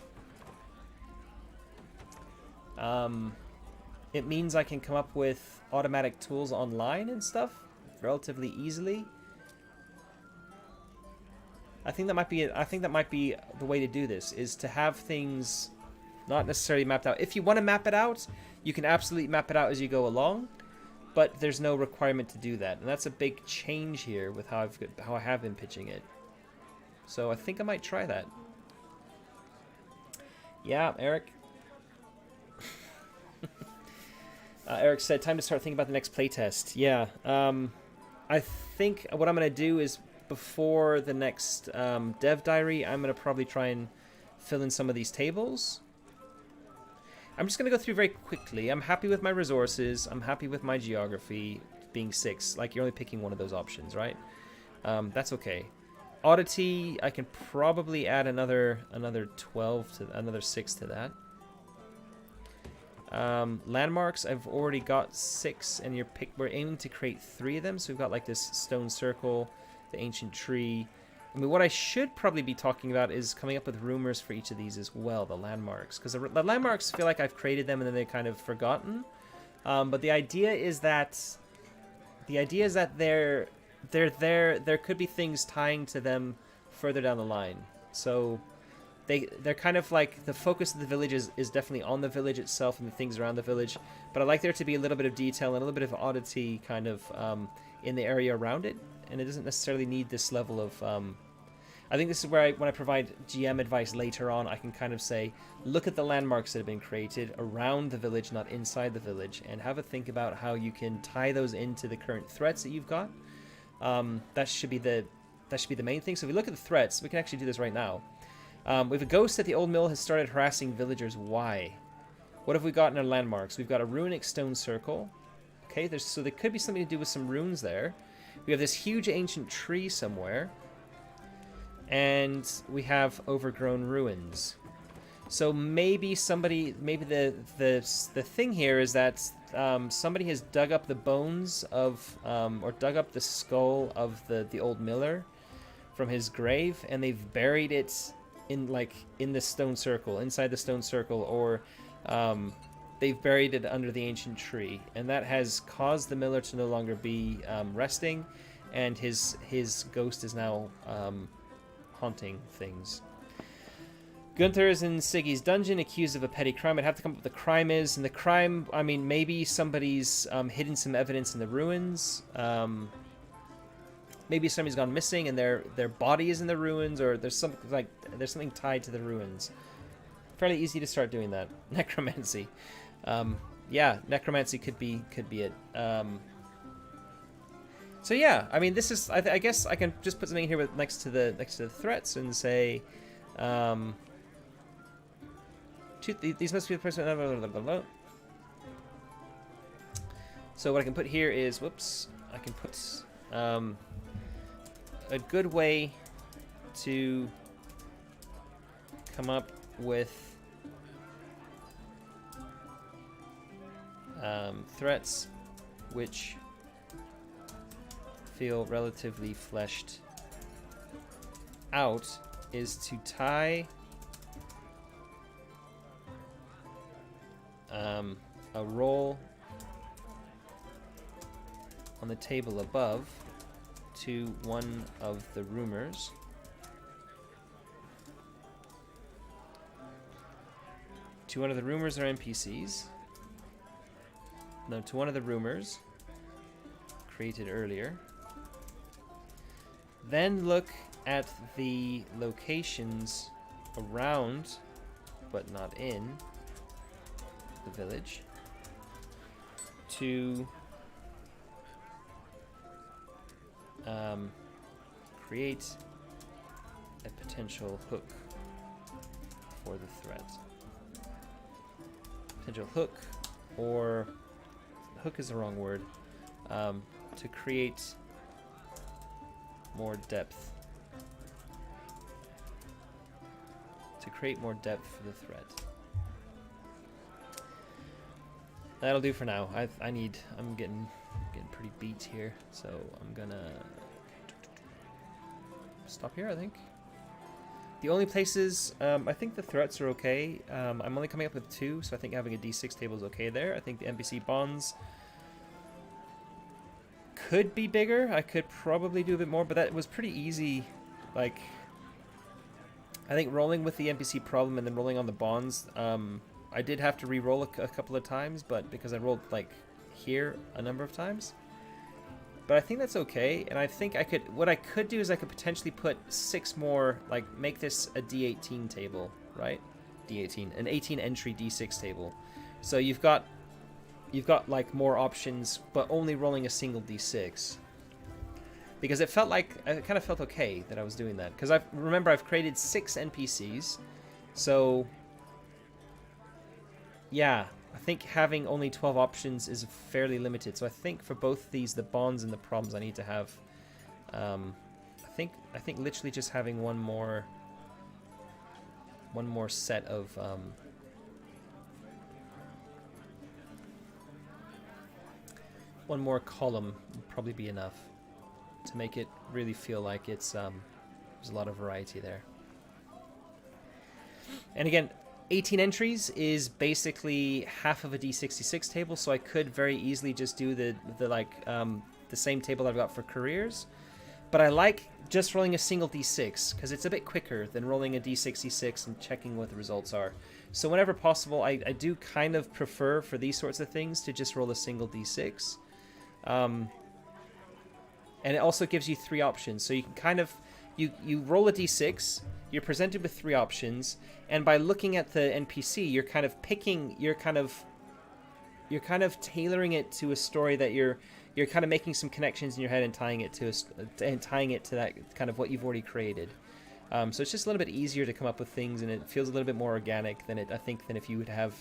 It means I can come up with automatic tools online and stuff relatively easily. I think that might be the way to do this, is to have things not necessarily mapped out. If you want to map it out, you can absolutely map it out as you go along, but there's no requirement to do that. And that's a big change here with how I have been pitching it. So I think I might try that. Yeah, Eric. Eric said, time to start thinking about the next playtest. Yeah. I think what I'm going to do is before the next dev diary, I'm going to probably try and fill in some of these tables. I'm just going to go through very quickly. I'm happy with my resources. I'm happy with my geography being 6. Like, you're only picking one of those options, right? That's okay. Oddity, I can probably add another 12 to another 6 to that. Landmarks, I've already got 6, and we're aiming to create 3 of them. So we've got like this stone circle, the ancient tree. I mean, what I should probably be talking about is coming up with rumors for each of these as well, the landmarks, because the landmarks feel like I've created them and then they're kind of forgotten. But the idea is that there could be things tying to them further down the line. So they're kind of like, the focus of the village is definitely on the village itself and the things around the village, but I like there to be a little bit of detail and a little bit of oddity kind of in the area around it, and it doesn't necessarily need this level of I think this is where when I provide GM advice later on, I can kind of say, look at the landmarks that have been created around the village, not inside the village, and have a think about how you can tie those into the current threats that you've got. That should be the main thing. So if we look at the threats, we can actually do this right now. We have a ghost at the old mill has started harassing villagers. Why? What have we got in our landmarks? We've got a runic stone circle. Okay, so there could be something to do with some runes there. We have this huge ancient tree somewhere. And we have overgrown ruins. So maybe the thing here is that somebody has dug up the bones of, or dug up the skull of the old miller from his grave, and they've buried it in the stone circle, inside the stone circle, or they've buried it under the ancient tree, and that has caused the miller to no longer be resting, and his ghost is now haunting things. Gunther is in Siggy's dungeon, accused of a petty crime. I'd have to come up with what the crime is. And the crime, I mean, maybe somebody's hidden some evidence in the ruins. Maybe somebody's gone missing and their body is in the ruins, or there's something tied to the ruins. Fairly easy to start doing that. Necromancy. Yeah, necromancy could be it. So yeah, I mean, this is. I guess I can just put something here next to the threats and say, these must be the person. So what I can put here is, I can put a good way to come up with threats which feel relatively fleshed out is to tie a roll on the table above to one of the rumors. To one of the rumors or NPCs. No, to one of the rumors created earlier. Then look at the locations around, but not in, the village to create a potential hook for the threat. Potential hook, or hook is the wrong word, to create more depth. To create more depth for the threat. That'll do for now. I'm getting pretty beat here, so I'm gonna stop here, I think. The only places, I think the threats are okay. I'm only coming up with 2, so I think having a D6 table is okay there. I think the NPC bonds could be bigger. I could probably do a bit more, but that was pretty easy. Like, I think rolling with the NPC problem and then rolling on the bonds, I did have to re-roll a couple of times, but because I rolled like here a number of times. But I think that's okay, and I think what I could do is I could potentially put 6 more, like make this a D18 table, right? D18, an 18 entry D6 table. So you've got like more options, but only rolling a single D6. Because it kind of felt okay that I was doing that. Because remember I've created 6 NPCs, so yeah, I think having only 12 options is fairly limited. So I think for both these, the bonds and the problems, I need to have, I think literally just having one more set of, one more column would probably be enough to make it really feel like it's, there's a lot of variety there. And again, 18 entries is basically half of a D66 table, so I could very easily just do the same table I've got for careers. But I like just rolling a single D6 because it's a bit quicker than rolling a D66 and checking what the results are. So whenever possible, I do kind of prefer for these sorts of things to just roll a single D6. And it also gives you 3 options, so you can kind of you roll a D6. You're presented with 3 options, and by looking at the NPC, you're kind of picking, you're kind of tailoring it to a story that you're kind of making some connections in your head and tying it to that kind of what you've already created. So it's just a little bit easier to come up with things, and it feels a little bit more organic than if you would have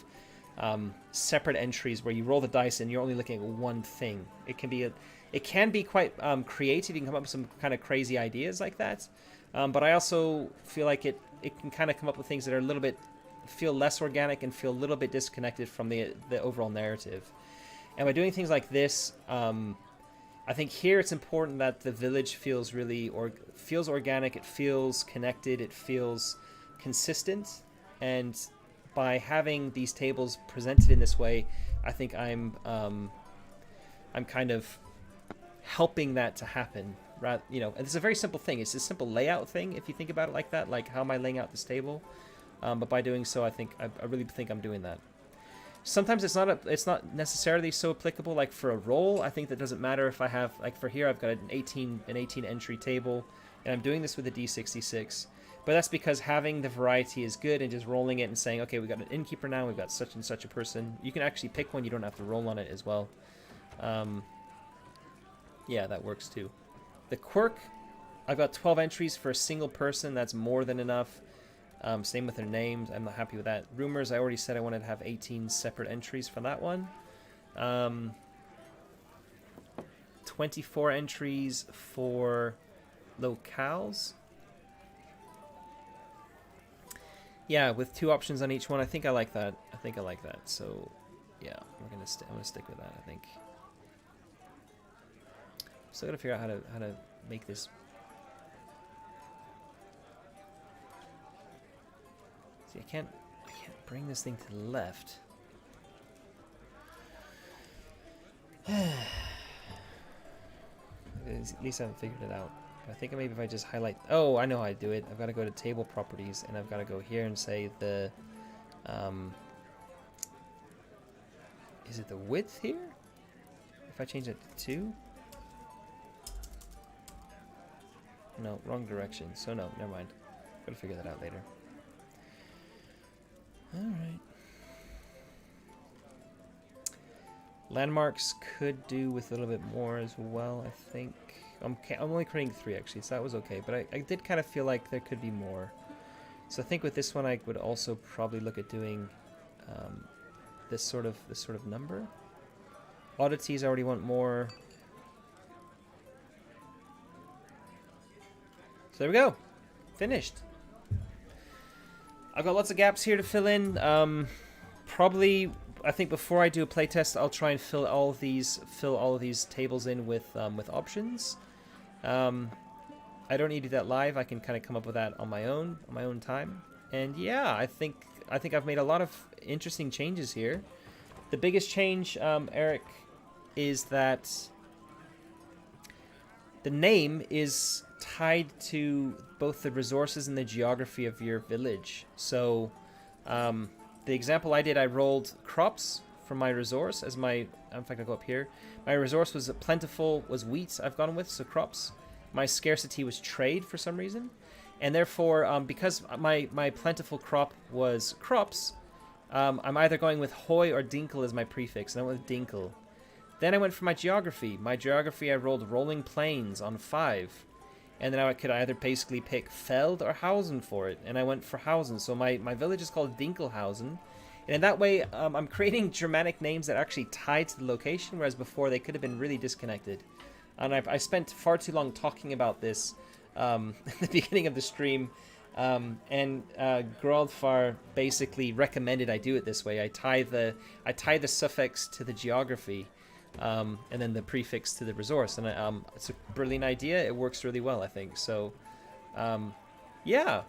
separate entries where you roll the dice and you're only looking at one thing. It can be quite creative. You can come up with some kind of crazy ideas like that. But I also feel like it can kind of come up with things that are a little bit, feel less organic and feel a little bit disconnected from the overall narrative. And by doing things like this, I think here it's important that the village feels feels organic, it feels connected, it feels consistent. And by having these tables presented in this way, I think I'm kind of helping that to happen. And it's a very simple thing. It's a simple layout thing if you think about it like that, like how am I laying out this table? But by doing so, I really think I'm doing that. Sometimes it's not necessarily so applicable. Like for a roll, I think that doesn't matter if I have, like for here, I've got an 18 entry table, and I'm doing this with a D66. But that's because having the variety is good, and just rolling it and saying, okay, we've got an innkeeper now, we've got such and such a person. You can actually pick one. You don't have to roll on it as well. Yeah, that works too. The quirk, I've got 12 entries for a single person. That's more than enough. Same with their names. I'm not happy with that. Rumors, I already said I wanted to have 18 separate entries for that one. 24 entries for locales. Yeah, with 2 options on each one. I think I like that. So, yeah, I'm gonna stick with that, I think. Still gotta figure out how to make this. See, I can't bring this thing to the left. At least I haven't figured it out. I think maybe if I just highlight... Oh, I know how I do it. I've got to go to table properties, and I've got to go here and say the... is it the width here? If I change it to 2? No, wrong direction. So no, never mind. Gotta figure that out later. Alright. Landmarks could do with a little bit more as well, I think. I'm only creating 3 actually, so that was okay. But I did kind of feel like there could be more. So I think with this one I would also probably look at doing this sort of number. Oddities I already want more. So there we go. Finished. I've got lots of gaps here to fill in. Probably, I think before I do a playtest, I'll try and fill all of these tables in with options. I don't need to do that live. I can kind of come up with that on my own time. And yeah, I think I've made a lot of interesting changes here. The biggest change, Eric, is that the name is tied to both the resources and the geography of your village. So the example I did, I rolled crops from my resource as my, in fact I'll go up here. My resource was plentiful, was wheat I've gone with, so crops. My scarcity was trade for some reason. And therefore, because my plentiful crop was crops, I'm either going with hoy or dinkle as my prefix, and I went with dinkle. Then I went for my geography. My geography, I rolled rolling plains on 5. And then I could either basically pick Feld or Hausen for it, and I went for Hausen. So my village is called Dinkelhausen. And in that way, I'm creating Germanic names that are actually tied to the location, whereas before they could have been really disconnected. And I spent far too long talking about this at the beginning of the stream. And Graldfar basically recommended I do it this way. I tie the suffix to the geography, and then the prefix to the resource. And it's a brilliant idea. It works really well, I think. So, yeah.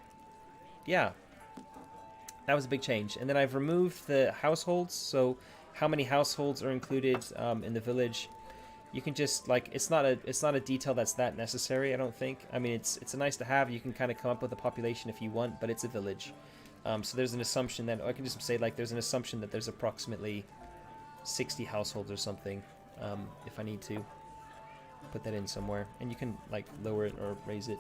That was a big change. And then I've removed the households. So how many households are included in the village? You can just, like, it's not a detail that's that necessary, I don't think. I mean, it's a nice to have. You can kind of come up with a population if you want, but it's a village. So there's an assumption that, I can just say, like, there's an assumption that there's approximately 60 households or something, if I need to put that in somewhere. And you can, like, lower it or raise it.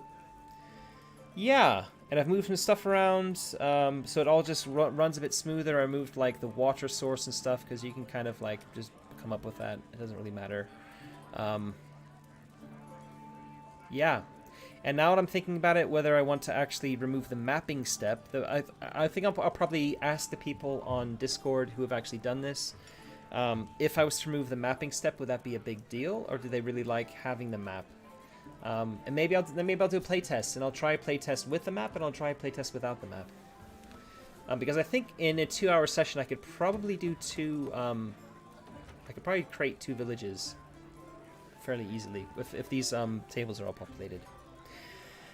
Yeah, and I've moved some stuff around, so it all just runs a bit smoother. I moved, like, the water source and stuff, because you can kind of, like, just come up with that. It doesn't really matter. Yeah, and now that I'm thinking about it, whether I want to actually remove the mapping step, I think I'll probably ask the people on Discord who have actually done this, if I was to remove the mapping step, would that be a big deal, or do they really like having the map? And maybe I'll do a playtest, and I'll try a playtest with the map, and I'll try a playtest without the map. Because I think in a 2-hour session I could probably do I could probably create 2 villages fairly easily if these tables are all populated.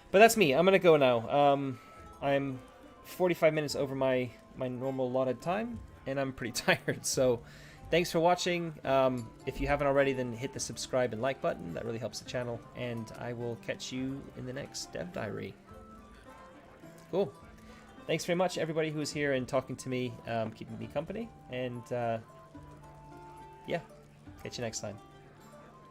But that's me. I'm gonna go now. I'm 45 minutes over my normal allotted time, and I'm pretty tired. So thanks for watching. If you haven't already, then hit the subscribe and like button. That really helps the channel. And I will catch you in the next Dev Diary. Cool. Thanks very much, everybody who is here and talking to me, keeping me company. And yeah, catch you next time.